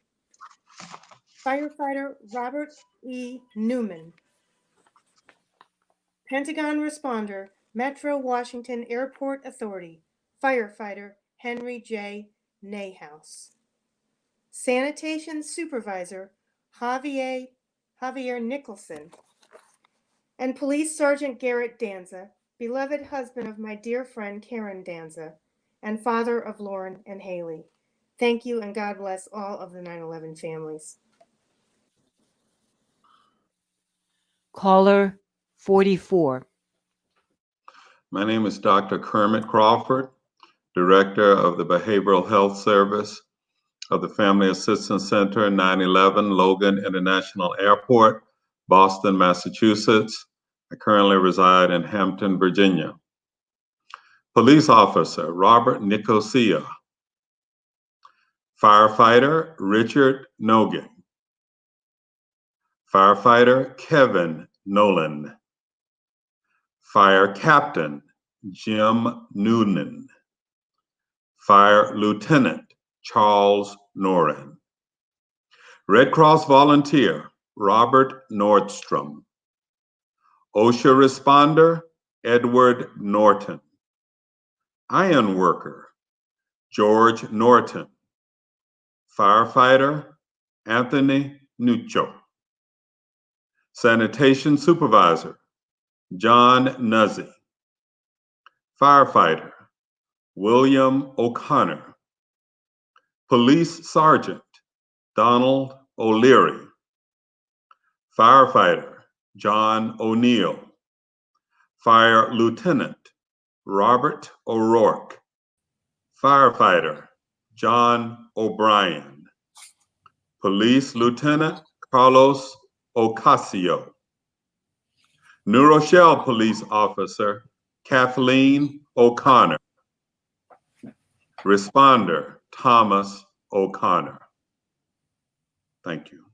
S4: Firefighter Robert E. Newman. Pentagon Responder Metro Washington Airport Authority Firefighter Henry J. Nayhouse. Sanitation Supervisor Javier Nicholson. And Police Sergeant Garrett Danza, beloved husband of my dear friend Karen Danza, and father of Lauren and Haley. Thank you, and God bless all of the 9/11 families.
S1: Caller 44.
S5: My name is Dr. Kermit Crawford, Director of the Behavioral Health Service of the Family Assistance Center, 911 Logan International Airport, Boston, Massachusetts. I currently reside in Hampton, Virginia. Police Officer Robert Nicosia. Firefighter Richard Nogan. Firefighter Kevin Nolan. Fire Captain Jim Noonan. Fire Lieutenant Charles Noren. Red Cross Volunteer Robert Nordstrom. OSHA Responder Edward Norton. Iron Worker George Norton. Firefighter Anthony Nuccio. Sanitation Supervisor John Nuzzi. Firefighter William O'Connor. Police Sergeant Donald O'Leary. Firefighter John O'Neill. Fire Lieutenant Robert O'Rourke. Firefighter John O'Brien. Police Lieutenant Carlos Ocasio. New Rochelle Police Officer Kathleen O'Connor. Responder Thomas O'Connor. Thank you.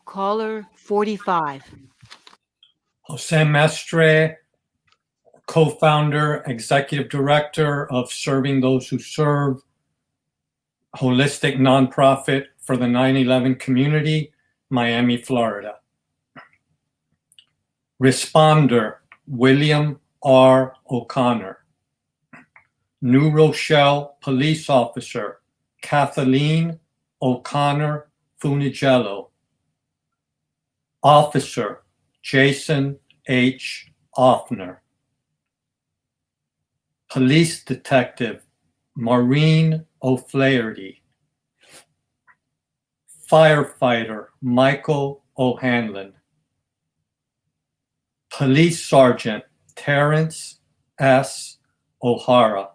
S1: Caller 45.
S6: Jose Mestre, co-founder, executive director of Serving Those Who Serve, holistic nonprofit for the 9/11 community, Miami, Florida. Responder, William R. O'Connor. New Rochelle police officer, Kathleen O'Connor Funigello. Officer, Jason H. Offner. Police detective, Maureen O'Flaherty. Firefighter, Michael O'Hanlon. Police Sergeant, Terrence S. O'Hara.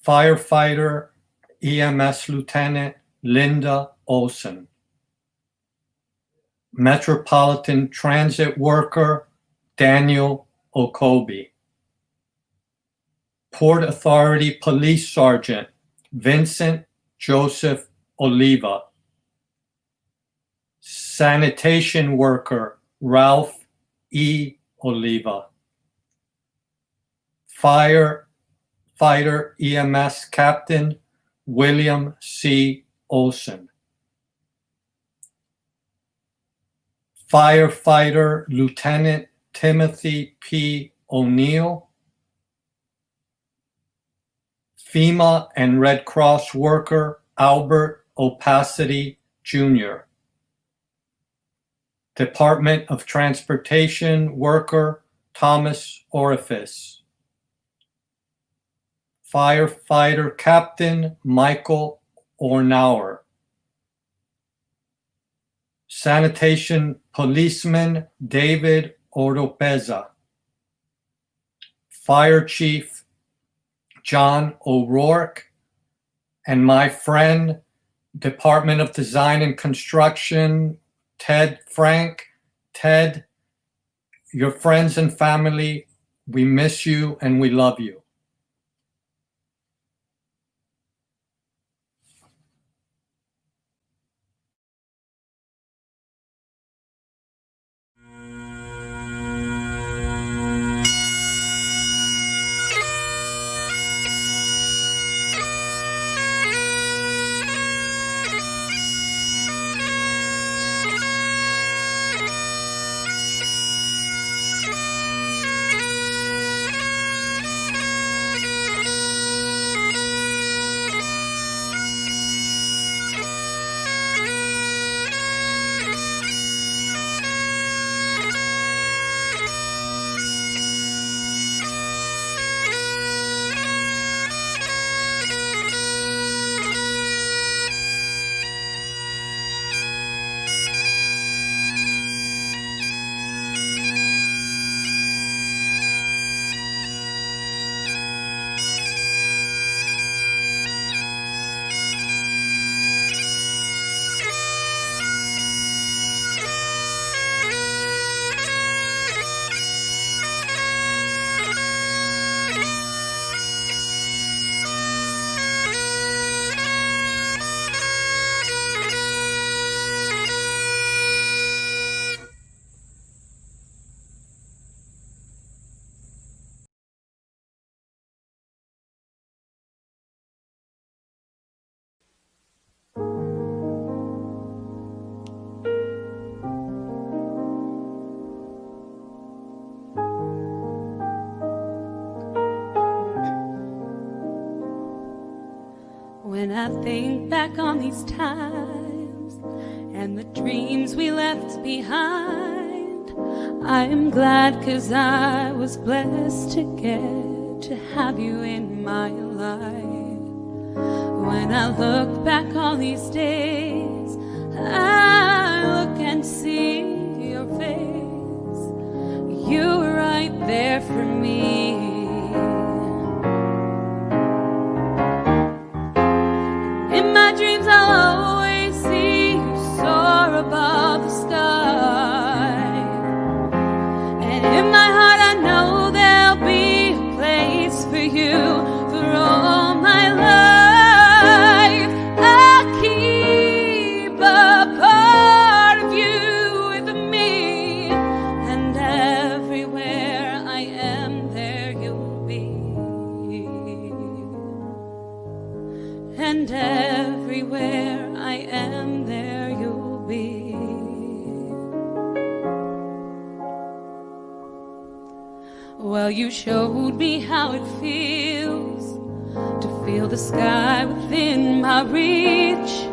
S6: Firefighter, EMS Lieutenant, Linda Olson. Metropolitan Transit Worker, Daniel Okobi. Port Authority Police Sergeant, Vincent Joseph Oliva. Sanitation Worker, Ralph E. Oliva. Firefighter EMS Captain, William C. Olson. Firefighter Lieutenant Timothy P. O'Neill. FEMA and Red Cross worker Albert Opacity Jr. Department of Transportation worker Thomas Orifice. Firefighter Captain Michael Ornauer. Sanitation Policeman David Oropeza. Fire Chief John O'Rourke, and my friend, Department of Design and Construction, Ted Frank. Ted, your friends and family, we miss you and we love you.
S3: When I think back on these times and the dreams we left behind, I am glad 'cause I was blessed to get to have you in my life. When I look back on these days, I look and see your face. You were right there for me. In my dreams I'll always see you soar above the sky. And in my heart I know there'll be a place for you for all my life. I'll keep a part of you with me, and everywhere I am there you'll be. And everywhere I am there you'll be. Well, you showed me how it feels to feel the sky within my reach,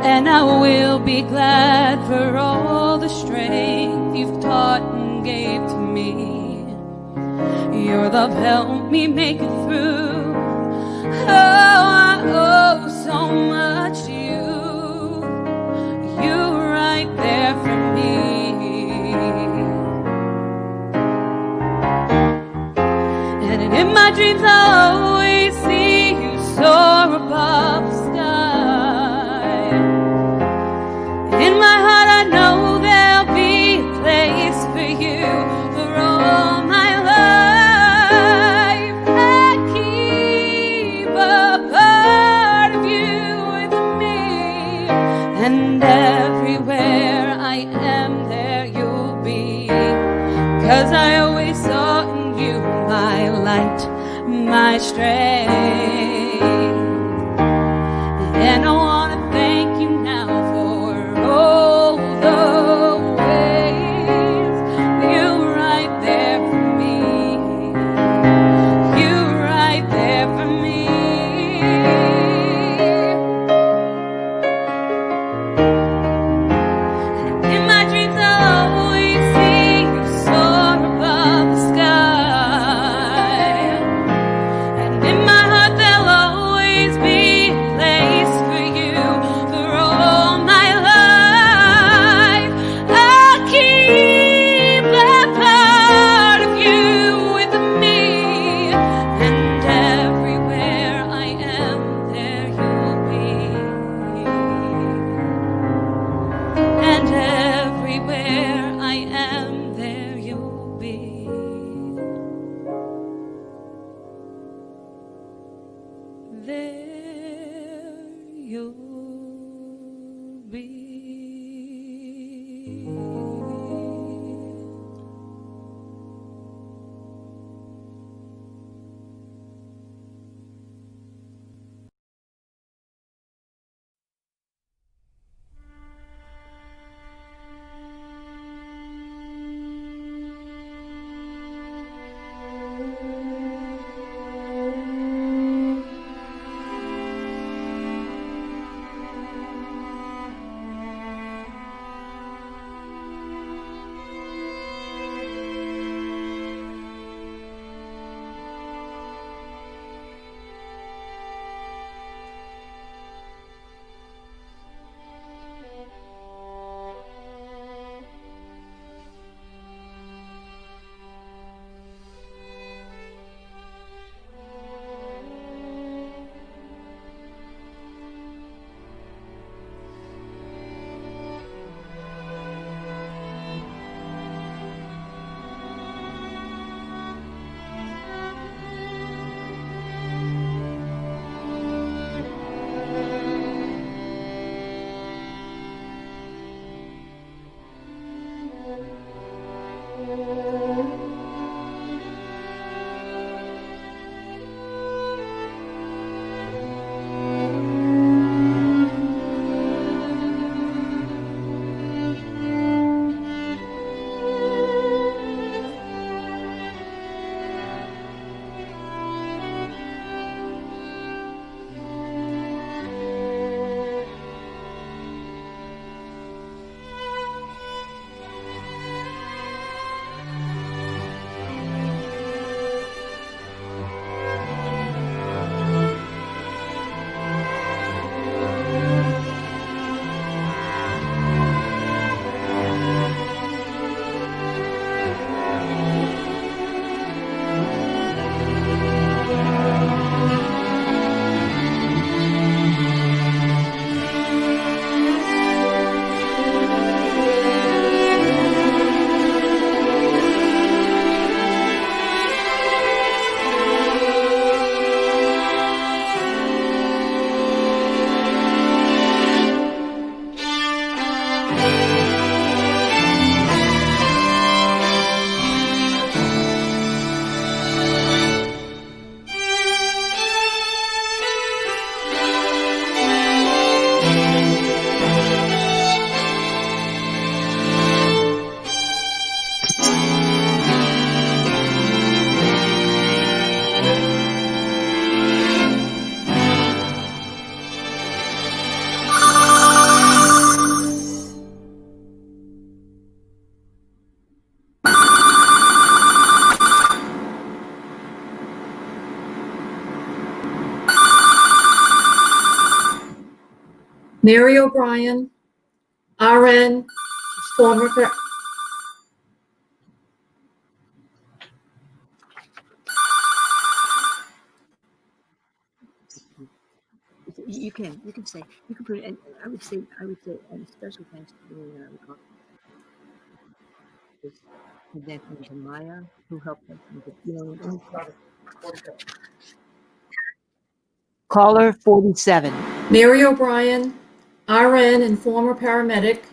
S3: and I will be glad for all the strength you've taught and gave to me. Your love helped me make it through. Oh, I owe so much to you. You were right there for me. And in my dreams I'll always see you soar above the sky. In my heart I know there'll be a place for you for all my life. I keep a part of you with me, and everywhere I am there you'll be. 'Cause I always saw in you my light, my strength. And I want to thank you now for all the ways you were right there for me. You were right there for me. In my dreams I'll always see you soar above the sky. And in my heart there'll always
S15: Mary O'Brien, RN, former.
S1: You can say, you can put it, and I would say, and special thanks to the and then to Maya, who helped us, Caller 47.
S15: Mary O'Brien, RN and former paramedic,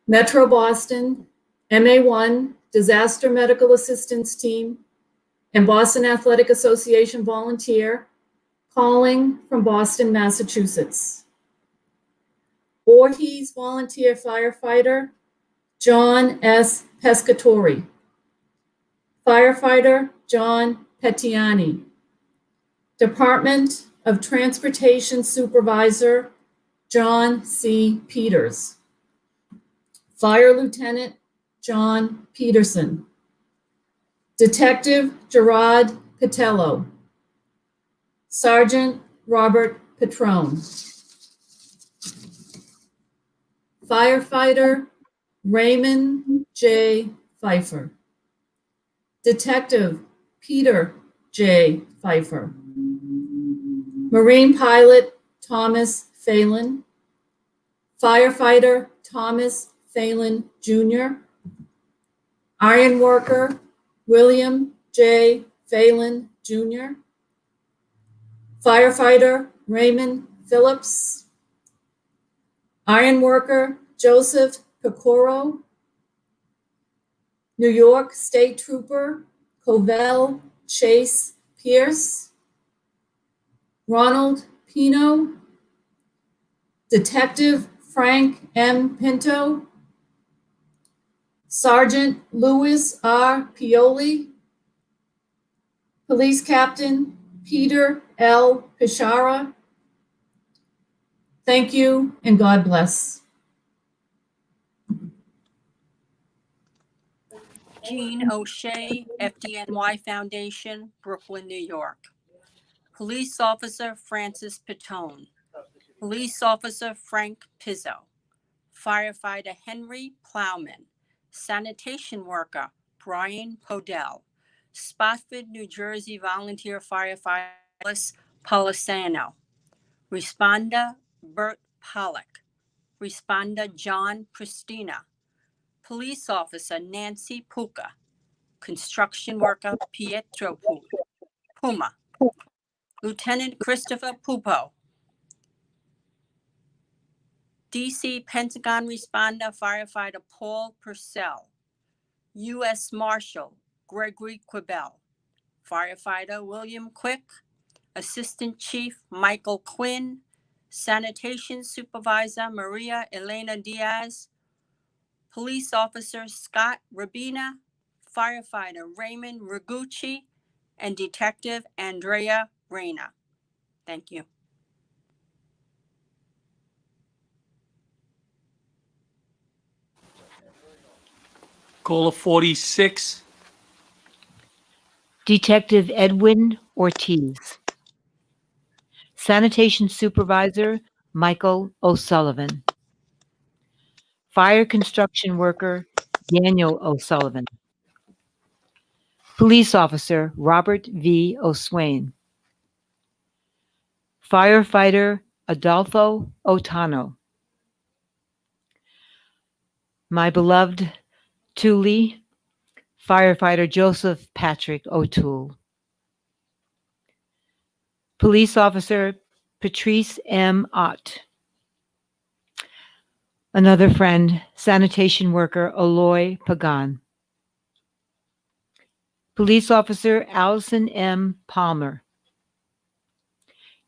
S15: Metro Boston, MA1, Disaster Medical Assistance Team, and Boston Athletic Association volunteer, calling from Boston, Massachusetts. Voorhees volunteer firefighter, John S. Pescatori. Firefighter, John Pettiani. Department of Transportation Supervisor, John C. Peters. Fire Lieutenant, John Peterson. Detective Gerard Patello. Sergeant Robert Petrone. Firefighter Raymond J. Pfeiffer. Detective Peter J. Pfeiffer. Marine pilot Thomas Phelan. Firefighter Thomas Phelan Jr. Iron worker William J. Phelan Jr. Firefighter Raymond Phillips. Iron worker Joseph Pecoro. New York State Trooper Covell Chase Pierce. Ronald Pino. Detective Frank M. Pinto. Sergeant Louis R. Pioli. Police Captain Peter L. Pishara. Thank you and God bless.
S7: Jean O'Shea, FDNY Foundation, Brooklyn, New York. Police Officer Francis Pitone. Police Officer Frank Pizzo. Firefighter Henry Plowman. Sanitation Worker Brian Podell. Spotswood, New Jersey Volunteer Firefighter Alice Polisano. Responder Bert Pollack. Responder John Pristina. Police Officer Nancy Puka. Construction Worker Pietro Puma. Lieutenant Christopher Pupo. DC Pentagon Responder Firefighter Paul Purcell. U.S. Marshal Gregory Quibell. Firefighter William Quick. Assistant Chief Michael Quinn. Sanitation Supervisor Maria Elena Diaz. Police Officer Scott Rabina. Firefighter Raymond Rigucci. And Detective Andrea Reyna. Thank you.
S16: Caller 46.
S1: Detective Edwin Ortiz. Sanitation Supervisor Michael O'Sullivan. Fire construction worker Daniel O'Sullivan. Police Officer Robert V. O'Swain. Firefighter Adolfo Otano. My beloved Thule, Firefighter Joseph Patrick O'Toole. Police Officer Patrice M. Ott. Another friend, sanitation worker Aloy Pagan. Police Officer Allison M. Palmer.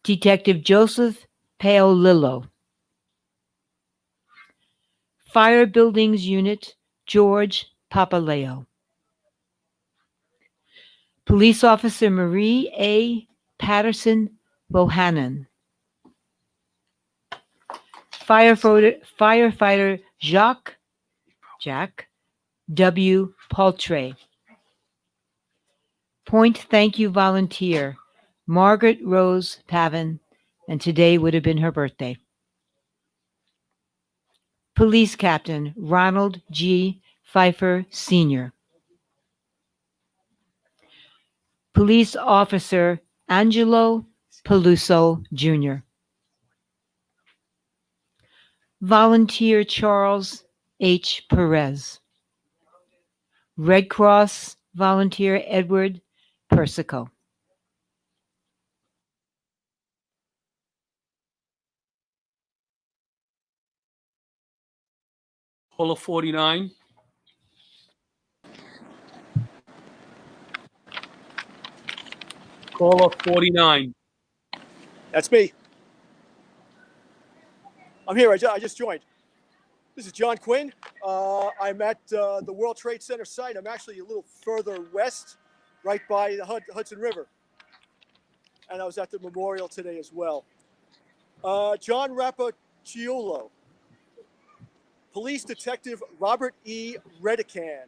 S1: Detective Joseph Paolillo. Fire Buildings Unit George Papaleo. Police Officer Marie A. Patterson Bohannon. Firefighter Jack W. Paltray. Point thank you volunteer Margaret Rose Pavin, and today would have been her birthday. Police Captain Ronald G. Pfeiffer, Sr. Police Officer Angelo Peluso, Jr. Volunteer Charles H. Perez. Red Cross Volunteer Edward Persico.
S16: Caller 49. Caller 49.
S8: That's me. I'm here. I just joined. This is John Quinn. I'm at the World Trade Center site. I'm actually a little further west, right by the Hudson River. And I was at the memorial today as well. John Rapacciolo. Police Detective Robert E. Redican.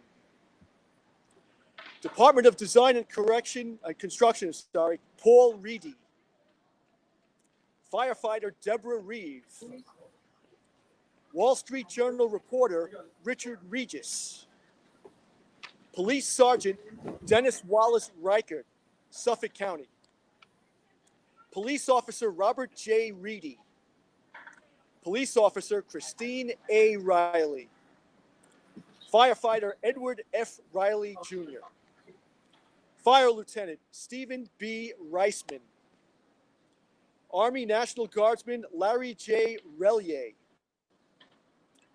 S8: Department of Design and Construction, Paul Reedy. Firefighter Deborah Reeve. Wall Street Journal reporter Richard Regis. Police Sergeant Dennis Wallace Reichert, Suffolk County. Police Officer Robert J. Reedy. Police Officer Christine A. Riley. Firefighter Edward F. Riley, Jr. Fire Lieutenant Stephen B. Reisman. Army National Guardsman Larry J. Relier.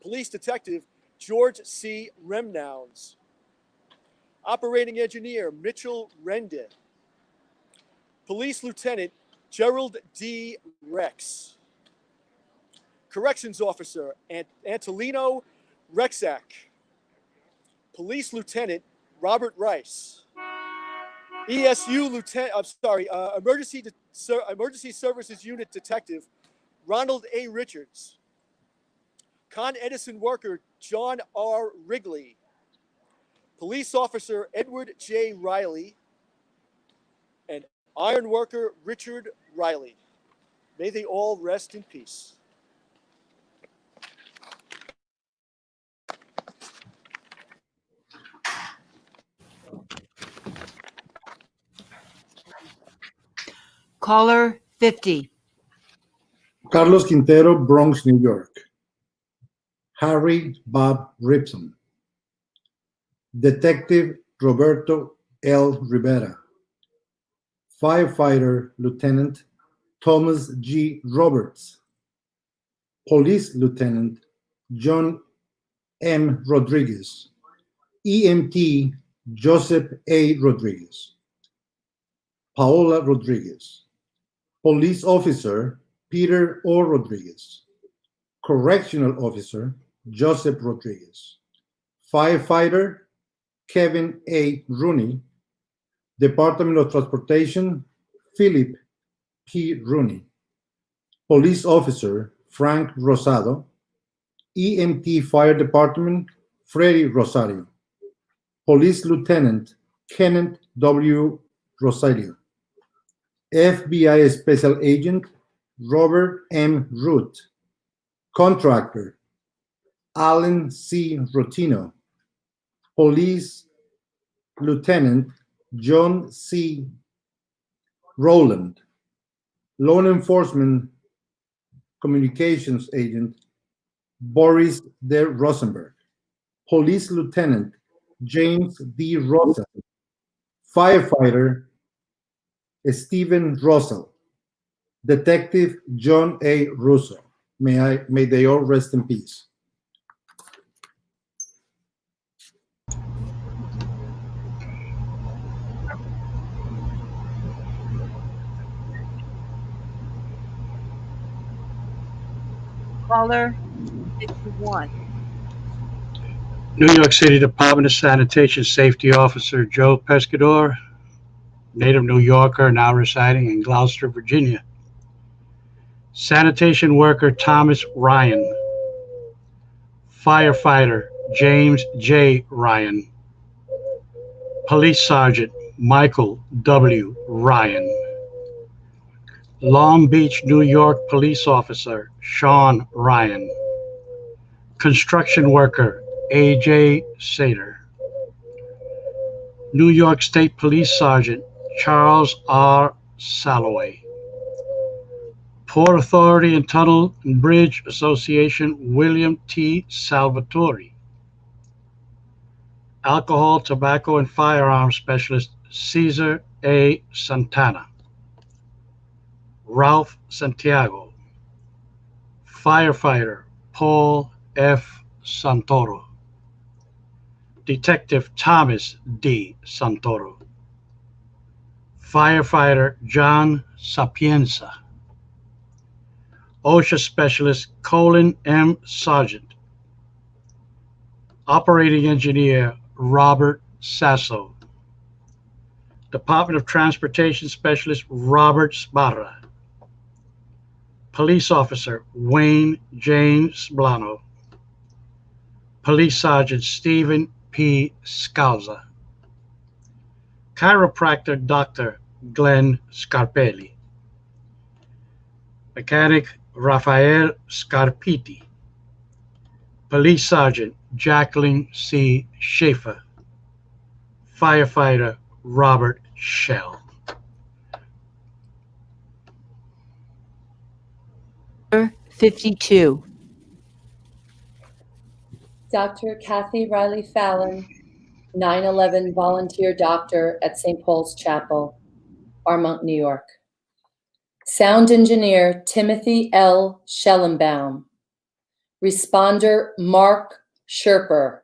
S8: Police Detective George C. Remnowns. Operating Engineer Mitchell Rende. Police Lieutenant Gerald D. Rex. Corrections Officer Antolino Rexak. Police Lieutenant Robert Rice. ESU Lieutenant, Emergency Services Unit Detective Ronald A. Richards. Con Edison worker John R. Wrigley. Police Officer Edward J. Riley. And iron worker Richard Riley. May they all rest in peace.
S1: Caller 50.
S18: Carlos Quintero, Bronx, New York. Harry Bob Ripson. Detective Roberto L. Rivera. Firefighter Lieutenant Thomas G. Roberts. Police Lieutenant John M. Rodriguez. EMT Joseph A. Rodriguez. Paola Rodriguez. Police Officer Peter O. Rodriguez. Correctional Officer Joseph Rodriguez. Firefighter Kevin A. Rooney. Department of Transportation Philip P. Rooney. Police Officer Frank Rosado. EMT Fire Department Freddy Rosario. Police Lieutenant Kenneth W. Rosario. FBI Special Agent Robert M. Root. Contractor Alan C. Rotino. Police Lieutenant John C. Rowland. Law Enforcement Communications Agent Boris D. Rosenberg. Police Lieutenant James D. Rosa. Firefighter Stephen Russell. Detective John A. Russo. May they all rest in peace.
S1: Caller 51.
S21: New York City Department of Sanitation Safety Officer Joe Pescador, native New Yorker, now residing in Gloucester, Virginia. Sanitation worker Thomas Ryan. Firefighter James J. Ryan. Police Sergeant Michael W. Ryan. Long Beach, New York Police Officer Sean Ryan. construction worker A.J. Sater. New York State Police Sergeant Charles R. Salloway. Port Authority and Tunnel and Bridge Association William T. Salvatore. Alcohol, Tobacco, and Firearms Specialist Cesar A. Santana. Ralph Santiago. Firefighter Paul F. Santoro. Detective Thomas D. Santoro. Firefighter John Sapienza. OSHA Specialist Colin M. Sargent. Operating Engineer Robert Sasso. Department of Transportation Specialist Robert Sbarra. Police Officer Wayne James Blano. Police Sergeant Stephen P. Scalza. Chiropractor Dr. Glenn Scarpelli. Mechanic Rafael Scarpiti. Police Sergeant Jacqueline C. Schaefer. Firefighter Robert Shell.
S1: Caller 52.
S9: Dr. Kathy Riley Fallon, 9/11 volunteer doctor at St. Paul's Chapel, Armonk, New York. Sound engineer Timothy L. Schellenbaum. Responder Mark Sherper.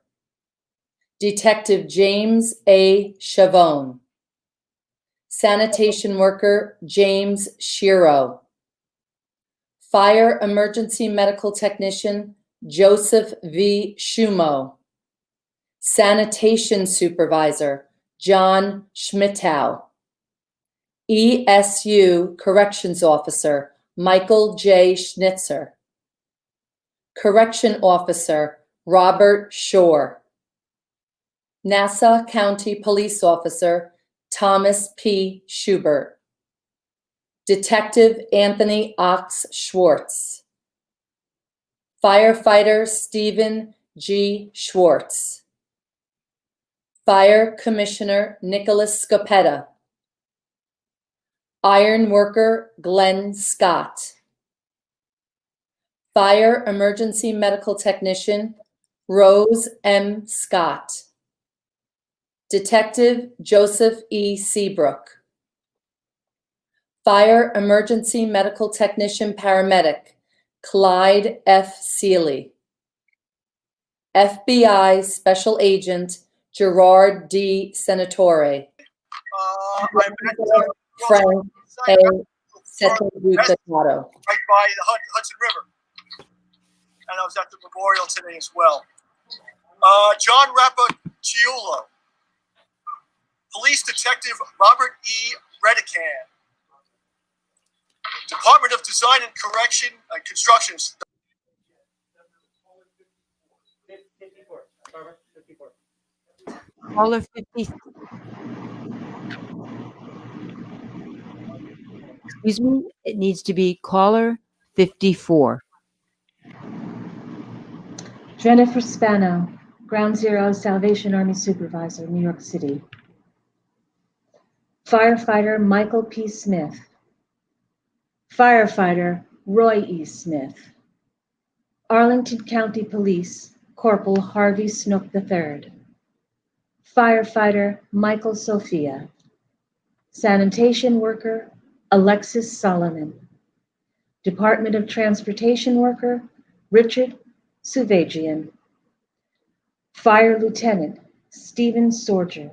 S9: Detective James A. Chavone. Sanitation worker James Shiro. Fire emergency medical technician Joseph V. Shumo. Sanitation supervisor John Schmidtau. ESU corrections officer Michael J. Schnitzer. Correction officer Robert Shore. Nassau County Police Officer Thomas P. Schubert. Detective Anthony Ox Schwartz. Firefighter Stephen G. Schwartz. Fire Commissioner Nicholas Scopetta. Iron worker Glenn Scott. Fire emergency medical technician Rose M. Scott. Detective Joseph E. Seabrook. Fire emergency medical technician paramedic Clyde F. Seeley. FBI Special Agent Gerard D. Senatore. Frank A. Settled-Ducato.
S8: Right by the Hudson River. And I was at the memorial today as well. John Rappaciulo. Police Detective Robert E. Redican. Department of Design and Correction and Construction.
S1: Caller 50. Excuse me, it needs to be caller 54.
S10: Jennifer Spano, Ground Zero Salvation Army Supervisor, New York City. Firefighter Michael P. Smith. Firefighter Roy E. Smith. Arlington County Police Corporal Harvey Snook III. Firefighter Michael Sophia. Sanitation worker Alexis Solomon. Department of Transportation worker Richard Suvagian. Fire Lieutenant Stephen Sorger.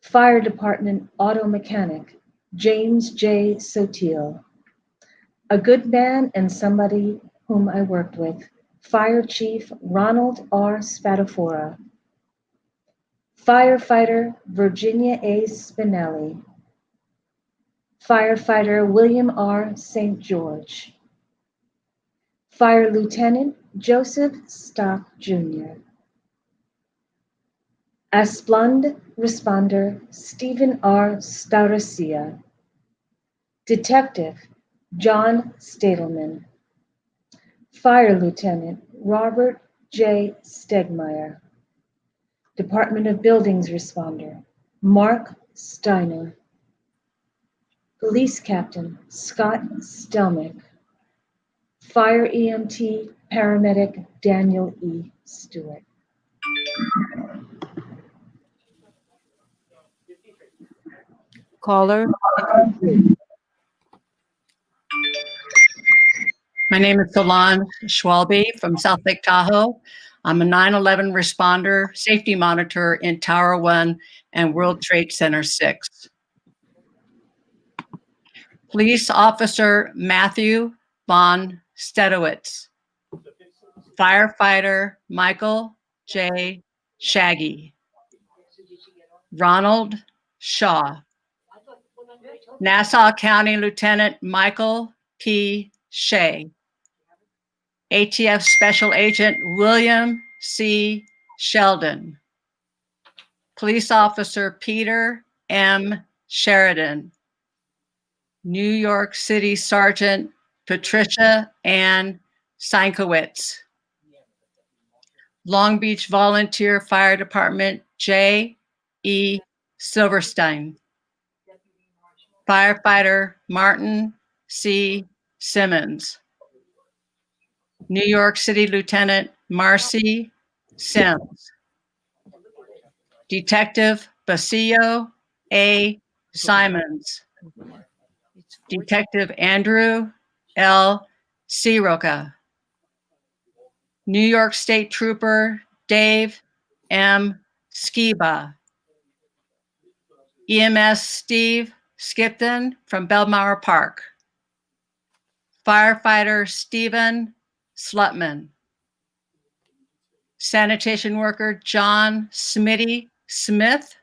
S10: Fire Department Auto Mechanic James J. Sotil. A good man and somebody whom I worked with, Fire Chief Ronald R. Spadafora. Firefighter Virginia A. Spinelli. Firefighter William R. St. George. Fire Lieutenant Joseph Stock Jr. Asplund Responder Stephen R. Stauracia. Detective John Stadelman. Fire Lieutenant Robert J. Stegmeyer. Department of Buildings responder, Mark Steiner. Police Captain Scott Stelmick. Fire EMT Paramedic Daniel E. Stewart.
S1: Caller.
S11: My name is Solange Schwalbe from South Lake Tahoe. I'm a 9/11 responder, safety monitor in Tower 1 and World Trade Center 6. Police Officer Matthew von Stedowitz. Firefighter Michael J. Shaggy. Ronald Shaw. Nassau County Lieutenant Michael P. Shea. ATF Special Agent William C. Sheldon. Police Officer Peter M. Sheridan. New York City Sergeant Patricia Ann Seinkowitz. Long Beach Volunteer Fire Department J. E. Silverstein. Firefighter Martin C. Simmons. New York City Lieutenant Marcy Sims. Detective Basilio A. Simons. Detective Andrew L. Siroka. New York State Trooper Dave M. Skiba. EMS Steve Skipton from Belmar Park. Firefighter Stephen Slutman. Sanitation worker John Smitty Smith.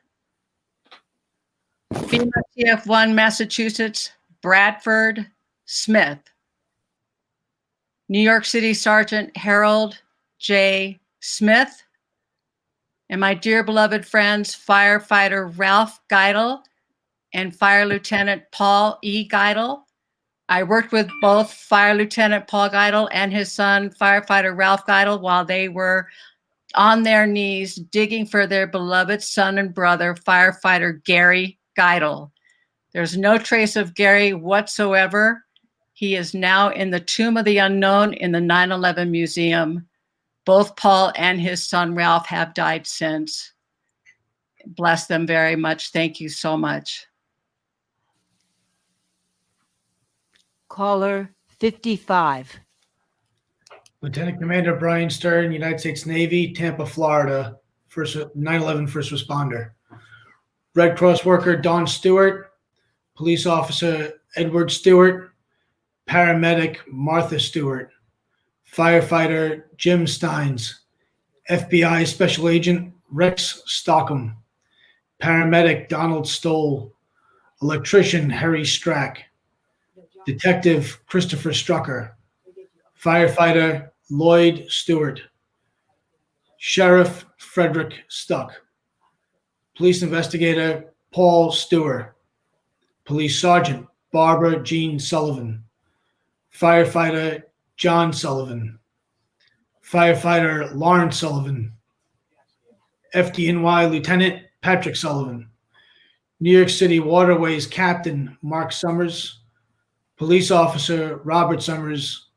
S11: FEMA TF1 Massachusetts Bradford Smith. New York City Sergeant Harold J. Smith. And my dear beloved friends, Firefighter Ralph Geidel and Fire Lieutenant Paul E. Geidel. I worked with both Fire Lieutenant Paul Geidel and his son, Firefighter Ralph Geidel, while they were on their knees digging for their beloved son and brother, Firefighter Gary Geidel. There's no trace of Gary whatsoever. He is now in the Tomb of the Unknown in the 9/11 Museum. Both Paul and his son Ralph have died since. Bless them very much. Thank you so much.
S1: Caller 55.
S12: Lieutenant Commander Brian Stern, United States Navy, Tampa, Florida, 9/11 first responder. Red Cross worker Don Stewart, police officer Edward Stewart, paramedic Martha Stewart, firefighter Jim Steins, FBI Special Agent Rex Stockham, paramedic Donald Stoll, electrician Harry Strack, detective Christopher Strucker, firefighter Lloyd Stewart, Sheriff Frederick Stuck, police investigator Paul Stewart, police sergeant Barbara Jean Sullivan, firefighter John Sullivan, firefighter Lawrence Sullivan, FDNY Lieutenant Patrick Sullivan, New York City Waterways Captain Mark Summers, police officer Robert Summers,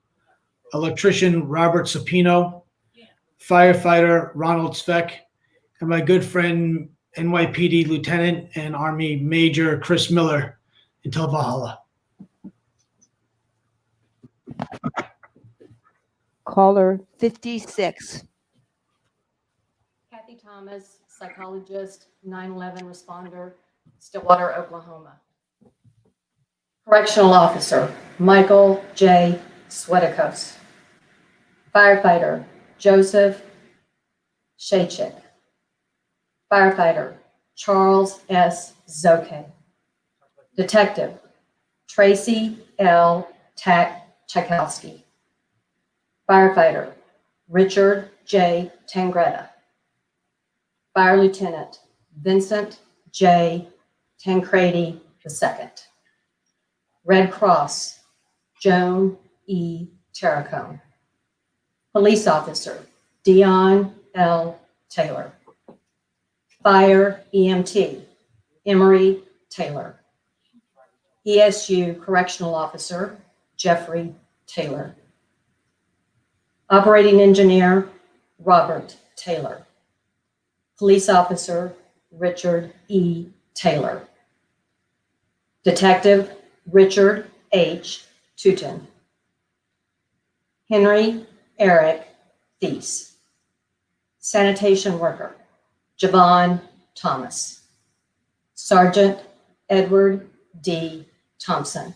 S12: electrician Robert Sapino, firefighter Ronald Speck, and my good friend NYPD Lieutenant and Army Major Chris Miller in Tel Valhalla.
S1: Caller 56.
S23: Kathy Thomas, psychologist, 9/11 responder, Stillwater, Oklahoma. Correctional officer, Michael J. Swetikos. Firefighter, Joseph Shaychik. Firefighter, Charles S. Zoke. Detective, Tracy L. Tchaikovsky. Firefighter, Richard J. Tangretta. Fire Lieutenant, Vincent J. Tancredi II. Red Cross, Joan E. Terracone. Police Officer Dion L. Taylor. Fire EMT Emery Taylor. ESU Correctional Officer Jeffrey Taylor. Operating Engineer Robert Taylor. Police Officer Richard E. Taylor. Detective Richard H. Tootin. Henry Eric Thies. Sanitation Worker Javon Thomas. Sergeant Edward D. Thompson.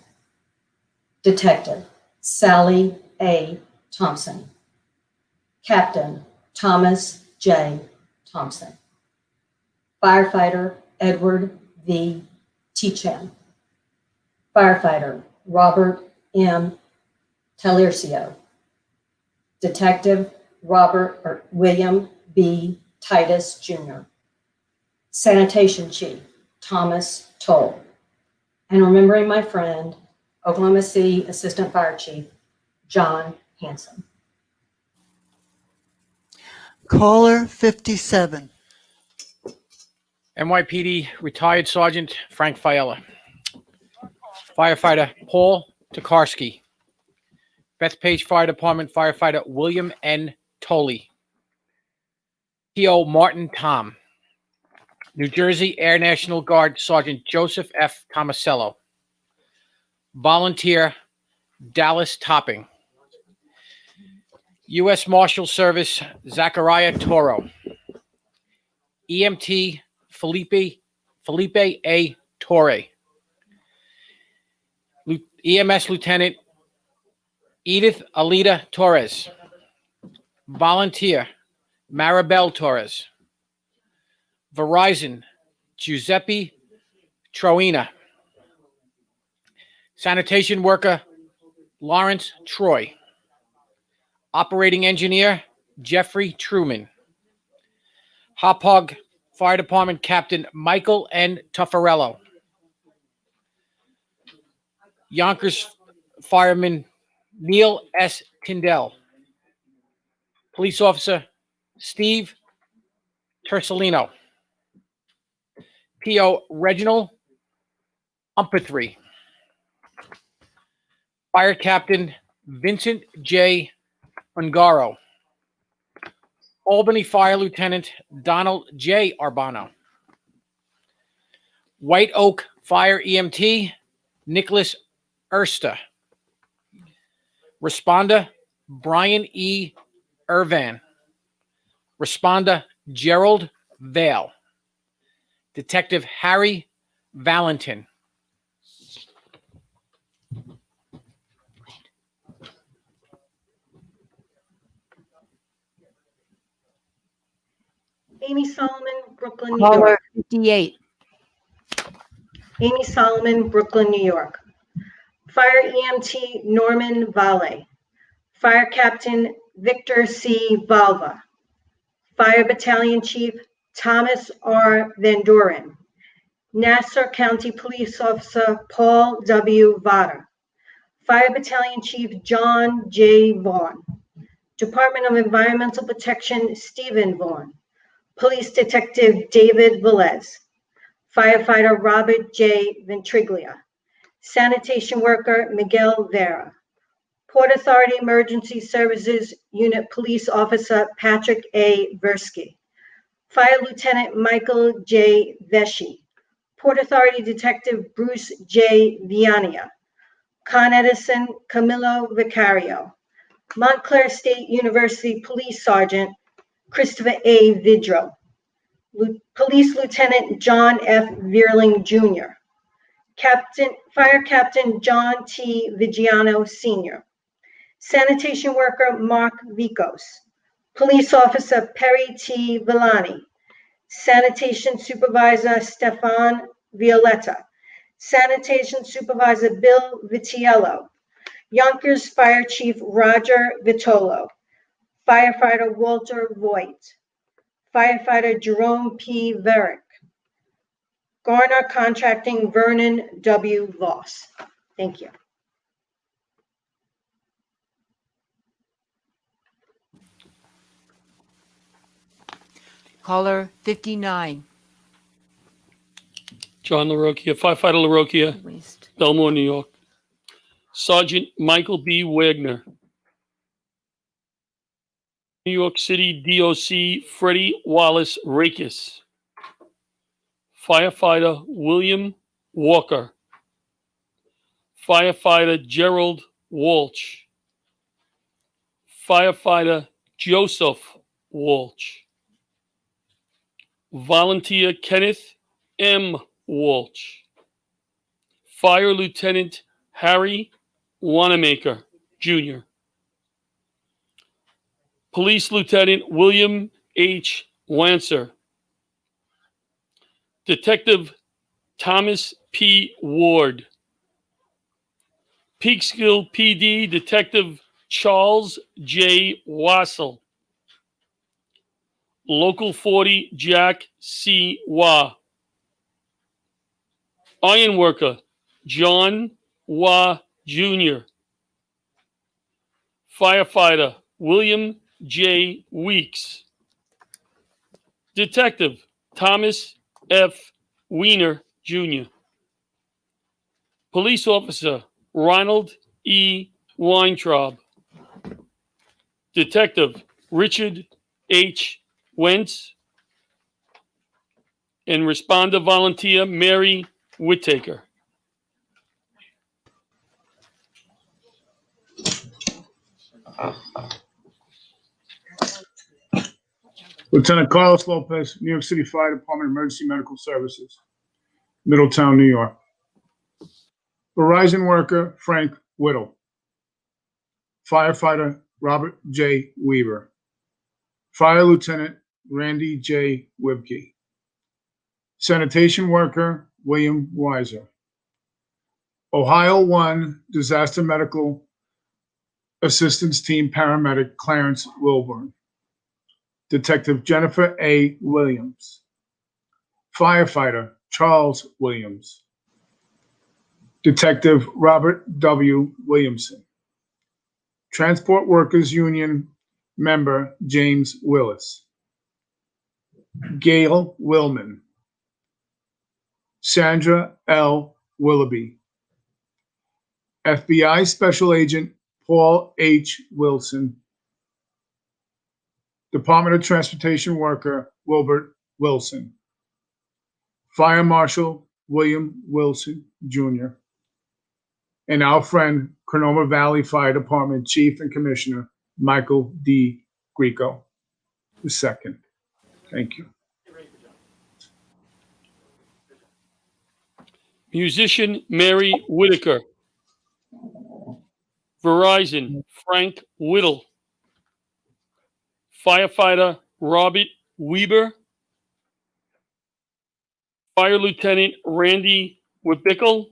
S23: Detective Sally A. Thompson. Captain Thomas J. Thompson. Firefighter Edward V. Teachan. Firefighter Robert M. Taliercio. Detective William B. Titus Jr. Sanitation Chief Thomas Toll. And remembering my friend, Oklahoma City Assistant Fire Chief John Hanson.
S20: Caller 57.
S13: NYPD Retired Sergeant Frank Fiella. Firefighter Paul Tokarski. Bethpage Fire Department Firefighter William N. Tolley. P.O. Martin Tom. New Jersey Air National Guard Sergeant Joseph F. Tomasello. Volunteer Dallas Topping. U.S. Marshal Service Zachariah Toro. EMT Felipe A. Torre. EMS Lieutenant Edith Alita Torres. Volunteer Maribel Torres. Verizon Giuseppe Troina. Sanitation Worker Lawrence Troy. Operating Engineer Jeffrey Truman. Hauppauge Fire Department Captain Michael N. Tuffarello. Yonkers Fireman Neil S. Tyndall. Police Officer Steve Tersalino. P.O. Reginald Umpathree. Fire Captain Vincent J. Ungaro. Albany Fire Lieutenant Donald J. Arbano. White Oak Fire EMT Nicholas Erster. Responder Brian E. Irvan. Responder Gerald Vale. Detective Harry Valentin.
S23: Amy Solomon, Brooklyn, New
S1: Caller
S23: York.
S1: 58.
S23: Amy Solomon, Brooklyn, New York. Fire EMT Norman Vale. Fire Captain Victor C. Valva. Fire Battalion Chief Thomas R. Van Doren. Nassau County Police Officer Paul W. Vada. Fire Battalion Chief John J. Vaughn. Department of Environmental Protection Stephen Vaughn. Police Detective David Velez. Firefighter Robert J. Ventriglia. Sanitation Worker Miguel Vera. Port Authority Emergency Services Unit Police Officer Patrick A. Versky. Fire Lieutenant Michael J. Vesci. Port Authority Detective Bruce J. Viania. Con Edison Camilo Vicario. Montclair State University Police Sergeant Christopher A. Vidro. Police Lieutenant John F. Vierling Jr. Fire Captain John T. Vigiano Sr. Sanitation Worker Mark Vicos. Police Officer Perry T. Villani. Sanitation Supervisor Stefan Violetta. Sanitation Supervisor Bill Vitiello. Yonkers Fire Chief Roger Vitolo. Firefighter Walter Voigt. Firefighter Jerome P. Verick. Garner Contracting Vernon W. Voss. Thank you.
S1: Caller 59.
S16: John LaRocchia, firefighter LaRocchia,
S1: Waste.
S16: Belmore, New York. Sergeant Michael B. Wagner. New York City DOC Freddie Wallace Rakes. Firefighter William Walker. Firefighter Gerald Walsh. Firefighter Joseph Walsh. Volunteer Kenneth M. Walsh. Fire Lieutenant Harry Wanamaker, Jr. Police Lieutenant William H. Lancer. Detective Thomas P. Ward. Peekskill PD Detective Charles J. Wassel. Local 40 Jack C. Wah. Ironworker John Wah Jr. Firefighter William J. Weeks. Detective Thomas F. Wiener, Jr. Police Officer Ronald E. Weintraub. Detective Richard H. Wentz. And responder volunteer Mary Whittaker.
S2: Lieutenant Carlos Lopez, New York City Fire Department Emergency Medical Services, Middletown, New York. Verizon worker Frank Whittle. Firefighter Robert J. Weaver. Fire Lieutenant Randy J. Wibke. Sanitation worker William Weiser. Ohio 1 Disaster Medical Assistance Team Paramedic Clarence Wilburn. Detective Jennifer A. Williams. Firefighter Charles Williams. Detective Robert W. Williamson. Transport Workers Union member James Willis. Gail Willman. Sandra L. Willoughby. FBI Special Agent Paul H. Wilson. Department of Transportation worker Wilbert Wilson. Fire Marshal William Wilson, Jr. And our friend, Cronulla Valley Fire Department Chief and Commissioner Michael D. Grieco II. Thank you.
S16: Musician Mary Whittaker. Verizon Frank Whittle. Firefighter Robert Weber. Fire Lieutenant Randy Whippickle.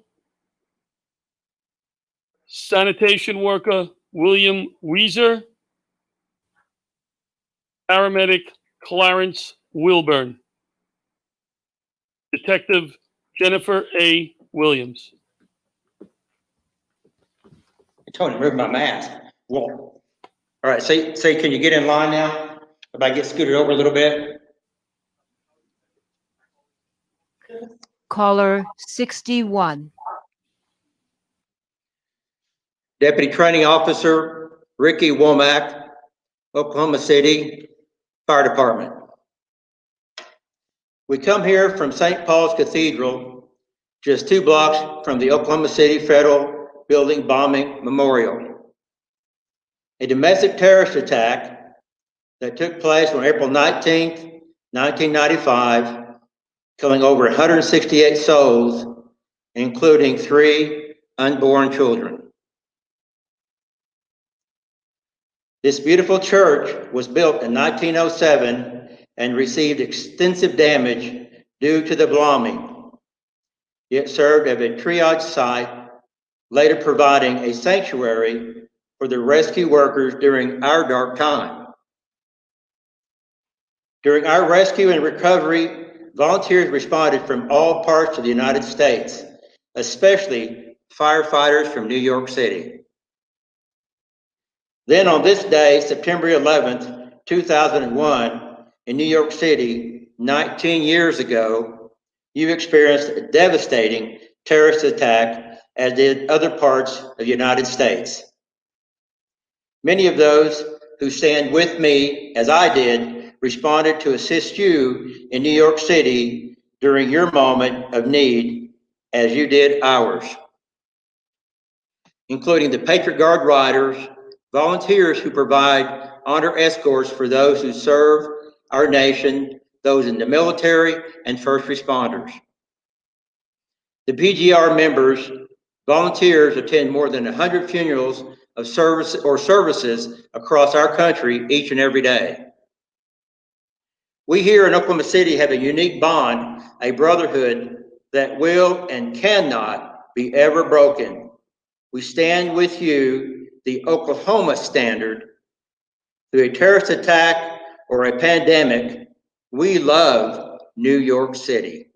S16: Sanitation worker William Weiser. Paramedic Clarence Wilburn. Detective Jennifer A. Williams.
S14: Tony, remove my mask. Whoa. All right, say, can you get in line now? If I get scooted over a little bit.
S1: Caller 61.
S14: Deputy Training Officer Ricky Womack, Oklahoma City Fire Department. We come here from St. Paul's Cathedral, just 2 blocks from the Oklahoma City Federal Building Bombing Memorial. A domestic terrorist attack that took place on April 19th, 1995, killing over 168 souls, including 3 unborn children. This beautiful church was built in 1907 and received extensive damage due to the bombing. It served as a triage site, later providing a sanctuary for the rescue workers during our dark time. During our rescue and recovery, volunteers responded from all parts of the United States, especially firefighters from New York City. Then on this day, September 11th, 2001, in New York City 19 years ago, you experienced a devastating terrorist attack, as did other parts of the United States. Many of those who stand with me, as I did, responded to assist you in New York City during your moment of need, as you did ours, including the Patriot Guard riders, volunteers who provide honor escorts for those who serve our nation, those in the military, and first responders. The PGR members, volunteers attend more than 100 funerals of services across our country each and every day. We here in Oklahoma City have a unique bond, a brotherhood that will and cannot be ever broken. We stand with you, the Oklahoma standard. Through a terrorist attack or a pandemic, we love New York City.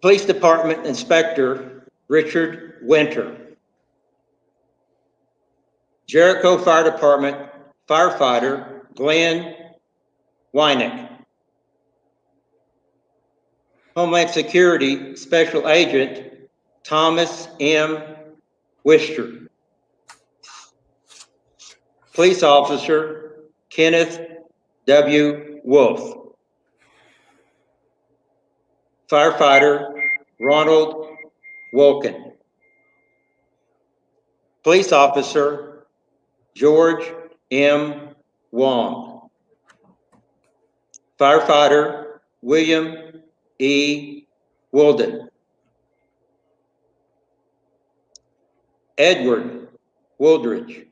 S14: Police Department Inspector Richard Winter. Jericho Fire Department Firefighter Glenn Wynick. Homeland Security Special Agent Thomas M. Wister. Police Officer Kenneth W. Wolf. Firefighter Ronald Wolkin. Police Officer George M. Wong. Firefighter William E. Wilden. Edward Wooldridge.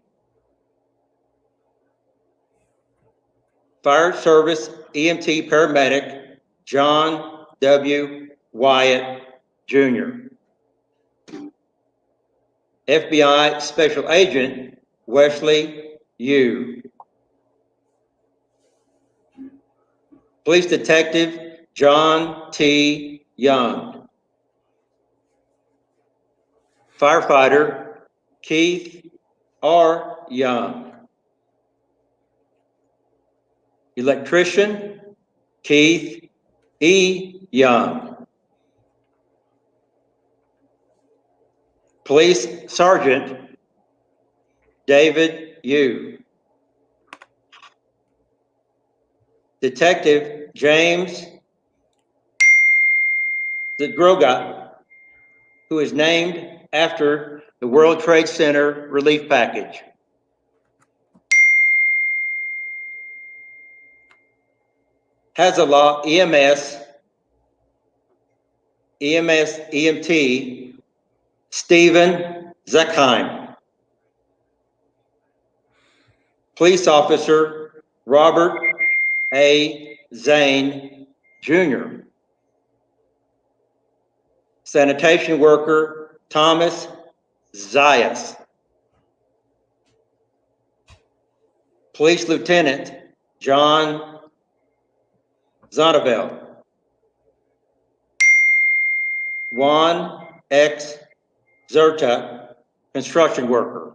S14: Fire Service EMT Paramedic John W. Wyatt, Jr. FBI Special Agent Wesley Yu. Police Detective John T. Young. Firefighter Keith R. Young. Electrician Keith E. Young. Police Sergeant David Yu. Detective James Zadroga, who is named after the World Trade Center relief package. Hazala EMT Stephen Zeckheim. Police Officer Robert A. Zane, Jr. Sanitation Worker Thomas Zayas. Police Lieutenant John Zonabel. Juan X. Zerta, construction worker.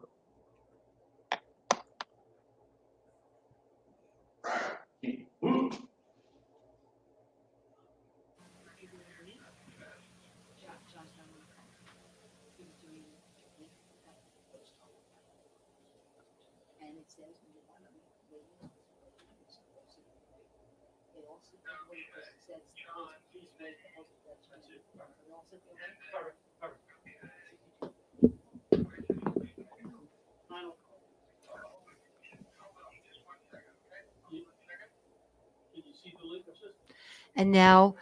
S1: And now,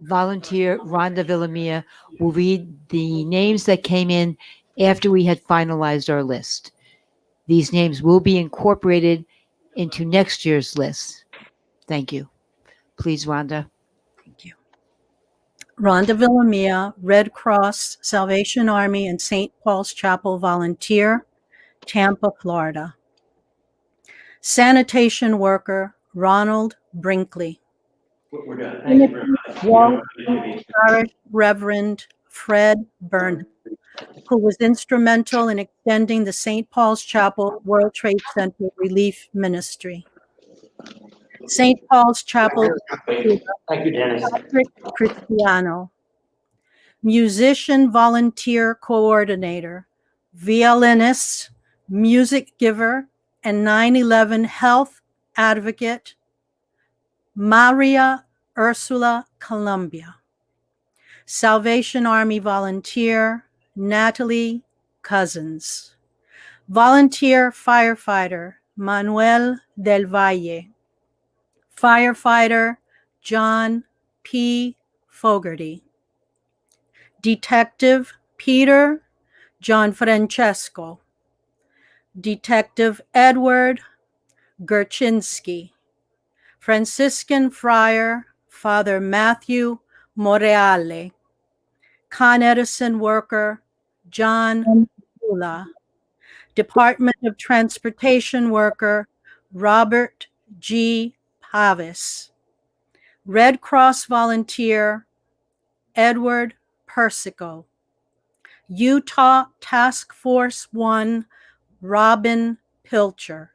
S1: volunteer Rhonda Villamia will read the names that came in after we had finalized our list. These names will be incorporated into next year's list. Thank you. Please, Rhonda.
S17: Rhonda Villamia, Red Cross Salvation Army and St. Paul's Chapel volunteer, Tampa, Florida. Sanitation worker, Ronald Brinkley.
S14: We're done. Thank you very much.
S17: Walton Parish Reverend Fred Burnham, who was instrumental in extending the St. Paul's Chapel World Trade Center Relief Ministry. St. Paul's Chapel,
S14: Thank you, Dennis.
S17: Patrick Cristiano. Musician volunteer coordinator, violinist, music giver, and 9/11 health advocate, Maria Ursula Columbia. Salvation Army volunteer, Natalie Cousins. Volunteer firefighter, Manuel del Valle. Firefighter, John P. Fogarty. Detective Peter Gianfrancesco. Detective Edward Gerchinsky. Franciscan Friar Father Matthew Moreale. Con Edison worker John Hula. Department of Transportation worker Robert G. Pavis. Red Cross volunteer Edward Persico. Utah Task Force 1 Robin Pilcher.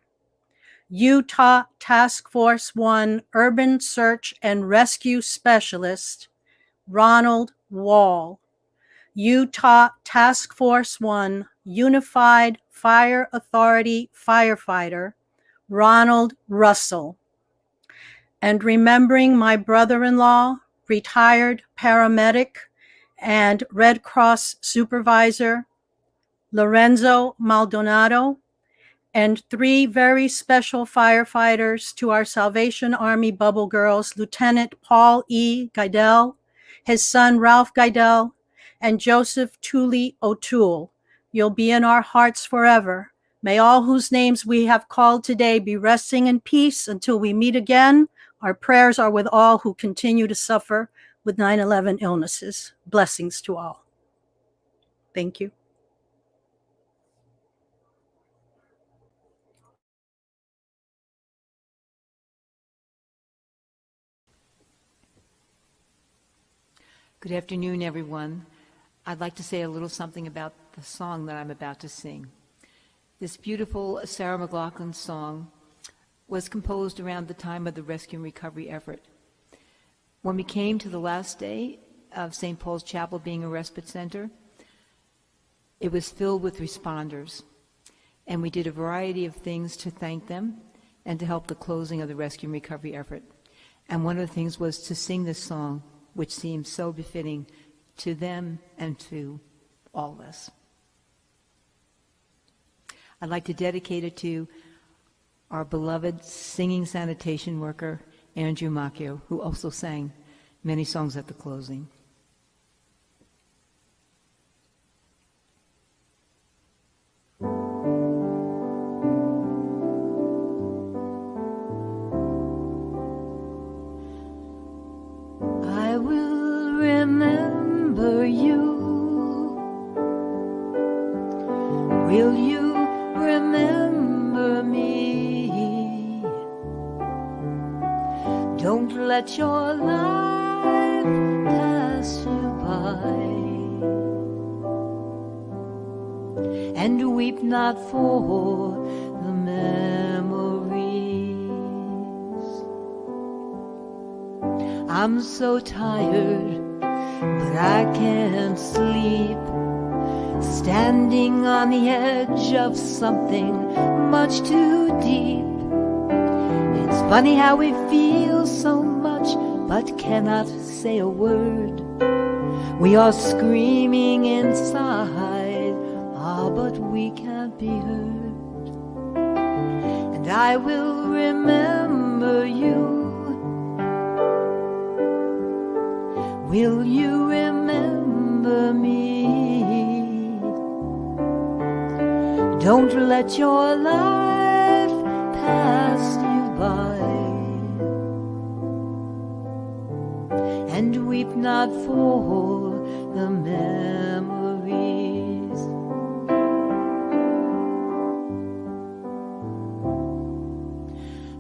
S17: Utah Task Force 1 Urban Search and Rescue Specialist Ronald Wall. Utah Task Force 1 Unified Fire Authority firefighter Ronald Russell. And remembering my brother-in-law, retired paramedic and Red Cross supervisor Lorenzo Maldonado, and 3 very special firefighters to our Salvation Army Bubble Girls, Lieutenant Paul E. Guidel, his son Ralph Guidel, and Joseph Tooley O'Toole. You'll be in our hearts forever. May all whose names we have called today be resting in peace until we meet again. Our prayers are with all who continue to suffer with 9/11 illnesses. Blessings to all. Thank you.
S1: Good afternoon, everyone. I'd like to say a little something about the song that I'm about to sing. This beautiful Sarah McLachlan song was composed around the time of the rescue and recovery effort. When we came to the last day of St. Paul's Chapel being a respite center, it was filled with responders, and we did a variety of things to thank them and to help the closing of the rescue and recovery effort. And one of the things was to sing this song, which seems so befitting to them and to all of us. I'd like to dedicate it to our beloved singing sanitation worker, Andrew Macchio, who also sang many songs at the closing. I will remember you. Will you remember me? Don't let your life pass you by, and weep not for the memories. I'm so tired, but I can't sleep, standing on the edge of something much too deep. It's funny how we feel so much, but cannot say a word. We are screaming inside, but we can't be heard. And I will remember you. Will you remember me? Don't let your life pass you by, and weep not for the memories.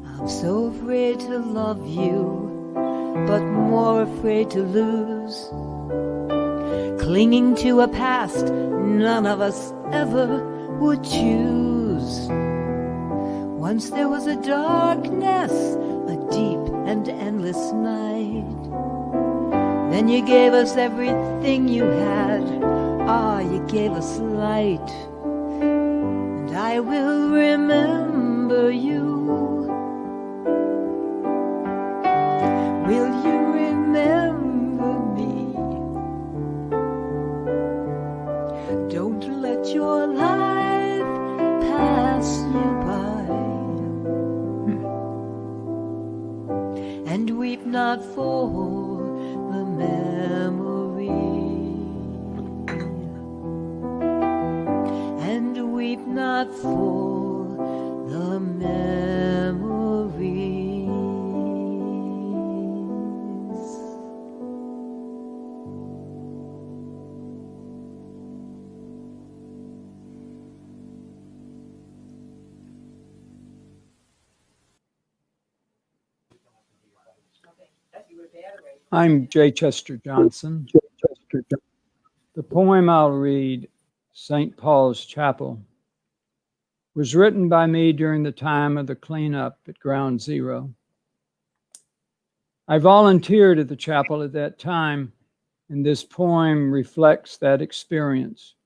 S1: I'm so afraid to love you,
S4: but more afraid to lose. Clinging to a past none of us ever would choose. Once there was a darkness, a deep and endless night. Then you gave us everything you had. Ah, you gave us light. And I will remember you. Will you remember me? Don't let your life pass you by. And weep not for the memory. And weep not for the memories.
S19: I'm J. Chester Johnson. The poem I'll read, St. Paul's Chapel, was written by me during the time of the cleanup at Ground Zero. I volunteered at the chapel at that time, and this poem reflects that experience.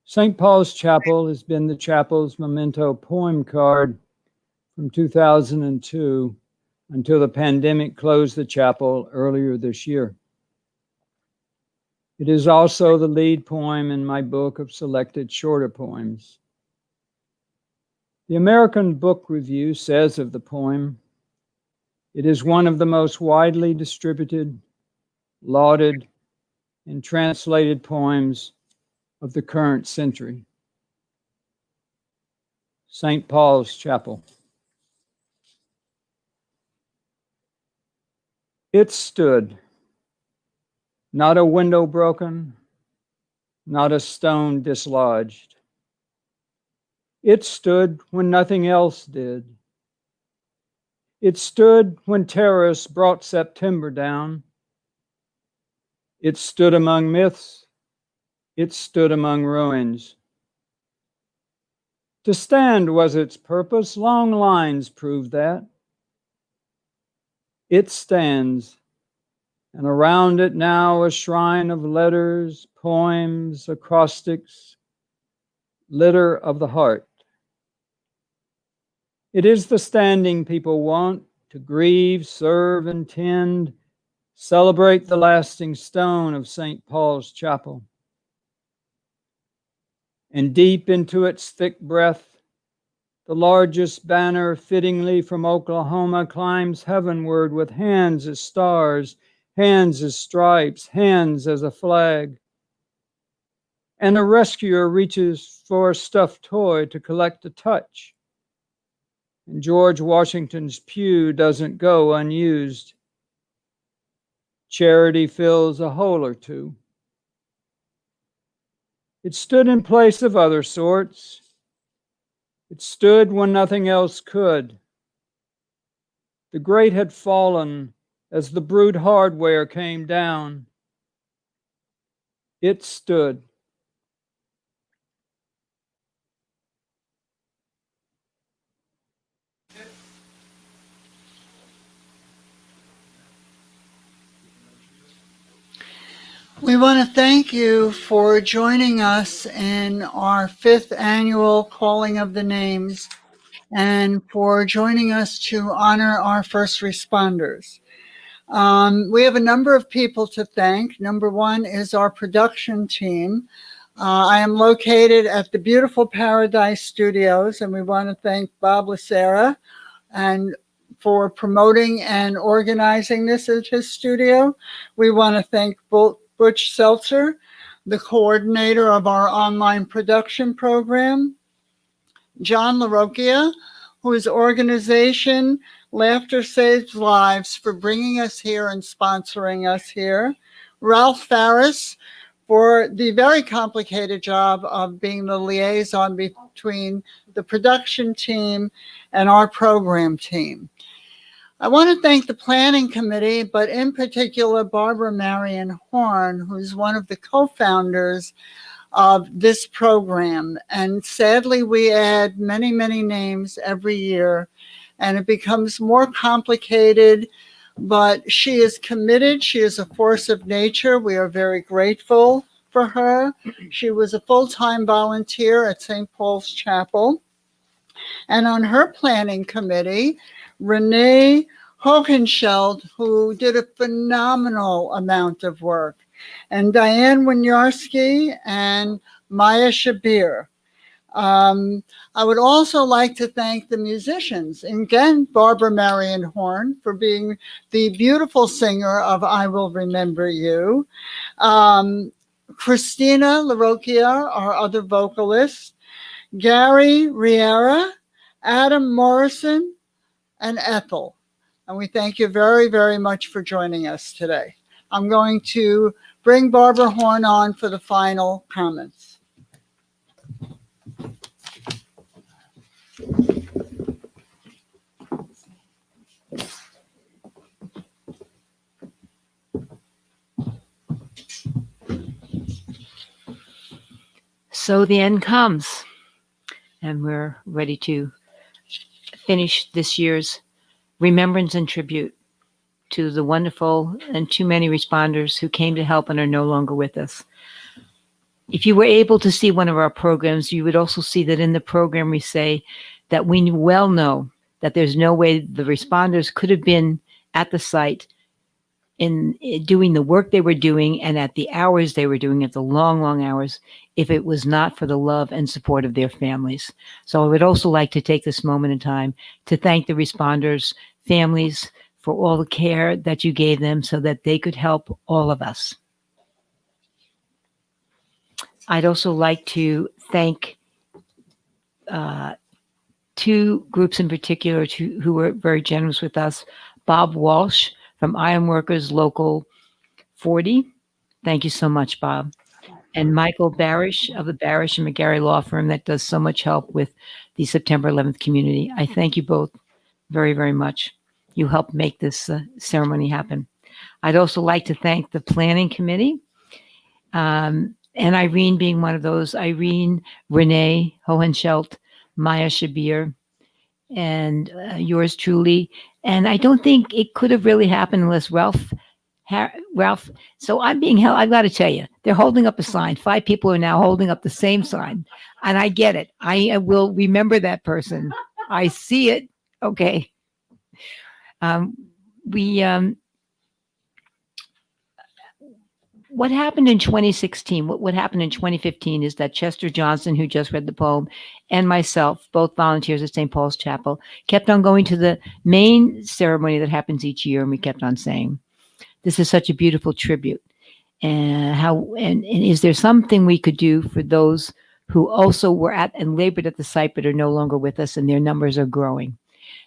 S19: St. Paul's Chapel has been the chapel's memento poem card from 2002 until the pandemic closed the chapel earlier this year. It is also the lead poem in my book of selected shorter poems. The American Book Review says of the poem, it is one of the most widely distributed, lauded, and translated poems of the current century. St. Paul's Chapel. It stood, not a window broken, not a stone dislodged. It stood when nothing else did. It stood when terrorists brought September down. It stood among myths. It stood among ruins. To stand was its purpose. Long lines prove that. It stands, and around it now a shrine of letters, poems, acrostics, litter of the heart. It is the standing people want to grieve, serve, and tend, celebrate the lasting stone of St. Paul's Chapel. And deep into its thick breath, the largest banner fittingly from Oklahoma climbs heavenward with hands as stars, hands as stripes, hands as a flag. And a rescuer reaches for a stuffed toy to collect a touch. And George Washington's pew doesn't go unused. Charity fills a hole or two. It stood in place of other sorts. It stood when nothing else could. The great had fallen as the brute hardware came down. It stood.
S20: We want to thank you for joining us in our 5th annual Calling of the Names and for joining us to honor our first responders. We have a number of people to thank. Number one is our production team. I am located at the beautiful Paradise Studios, and we want to thank Bob Lucera and for promoting and organizing this at his studio. We want to thank Butch Seltzer, the coordinator of our online production program, John LaRocchia, whose organization Laughter Saves Lives, for bringing us here and sponsoring us here, Ralph Farris for the very complicated job of being the liaison between the production team and our program team. I want to thank the planning committee, but in particular, Barbara Marion Horn, who's one of the co-founders of this program. And sadly, we add many, many names every year, and it becomes more complicated, but she is committed. She is a force of nature. We are very grateful for her. She was a full-time volunteer at St. Paul's Chapel. And on her planning committee, Renee Hohenscheld, who did a phenomenal amount of work, and Diane Winiarski and Maya Shabir. I would also like to thank the musicians. And again, Barbara Marion Horn for being the beautiful singer of I Will Remember You. Christina LaRocchia, our other vocalist. Gary Riera, Adam Morrison, and Ethel. And we thank you very, very much for joining us today. I'm going to bring Barbara Horn on for the final comments.
S1: So the end comes, and we're ready to finish this year's remembrance and tribute to the wonderful and too many responders who came to help and are no longer with us. If you were able to see one of our programs, you would also see that in the program we say that we well know that there's no way the responders could have been at the site in doing the work they were doing and at the hours they were doing it, the long, long hours, if it was not for the love and support of their families. So I would also like to take this moment in time to thank the responders' families for all the care that you gave them so that they could help all of us. I'd also like to thank two groups in particular who were very generous with us. Bob Walsh from Iron Workers Local 40. Thank you so much, Bob. And Michael Barish of the Barish and McGarry Law Firm that does so much help with the September 11th community. I thank you both very, very much. You helped make this ceremony happen. I'd also like to thank the planning committee, and Irene being one of those. Irene, Renee Hohenschelt, Maya Shabir, and yours truly. And I don't think it could have really happened unless Ralph. So I'm being held. I've got to tell you, they're holding up a sign. 5 people are now holding up the same sign, and I get it. I will remember that person. I see it. Okay. What happened in 2016, what happened in 2015 is that Chester Johnson, who just read the poem, and myself, both volunteers at St. Paul's Chapel, kept on going to the main ceremony that happens each year, and we kept on saying, this is such a beautiful tribute. And is there something we could do for those who also were at and labored at the site but are no longer with us, and their numbers are growing?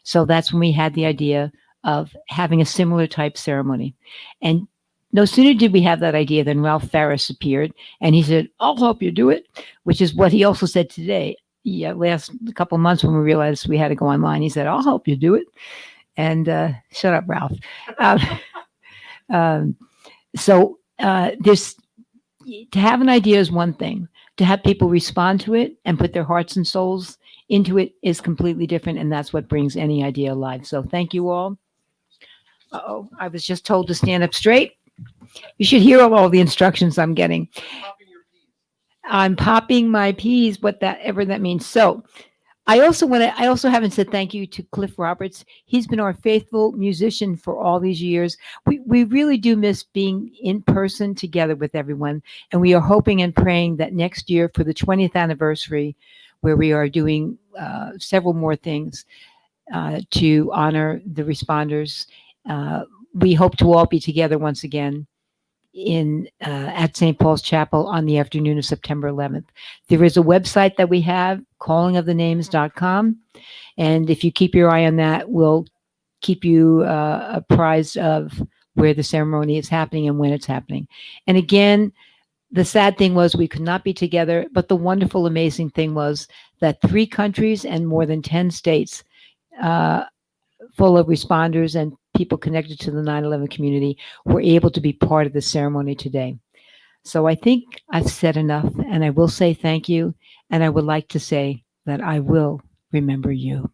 S1: So that's when we had the idea of having a similar type ceremony. And no sooner did we have that idea than Ralph Farris appeared, and he said, I'll help you do it, which is what he also said today. Yeah, last couple of months when we realized we had to go online, he said, I'll help you do it. And shut up, Ralph. This, to have an idea is one thing. To have people respond to it and put their hearts and souls into it is completely different, and that's what brings any idea alive. So thank you all. Uh-oh, I was just told to stand up straight. You should hear all the instructions I'm getting. I'm popping my peas, whatever that means. So I also haven't said thank you to Cliff Roberts. He's been our faithful musician for all these years. We really do miss being in person together with everyone. And we are hoping and praying that next year for the 20th anniversary, where we are doing several more things to honor the responders, we hope to all be together once again at St. Paul's Chapel on the afternoon of September 11th. There is a website that we have, callingofthenames.com. And if you keep your eye on that, we'll keep you apprised of where the ceremony is happening and when it's happening. And again, the sad thing was we could not be together, but the wonderful, amazing thing was that 3 countries and more than 10 states full of responders and people connected to the 9/11 community were able to be part of the ceremony today. So I think I've said enough, and I will say thank you, and I would like to say that I will remember you.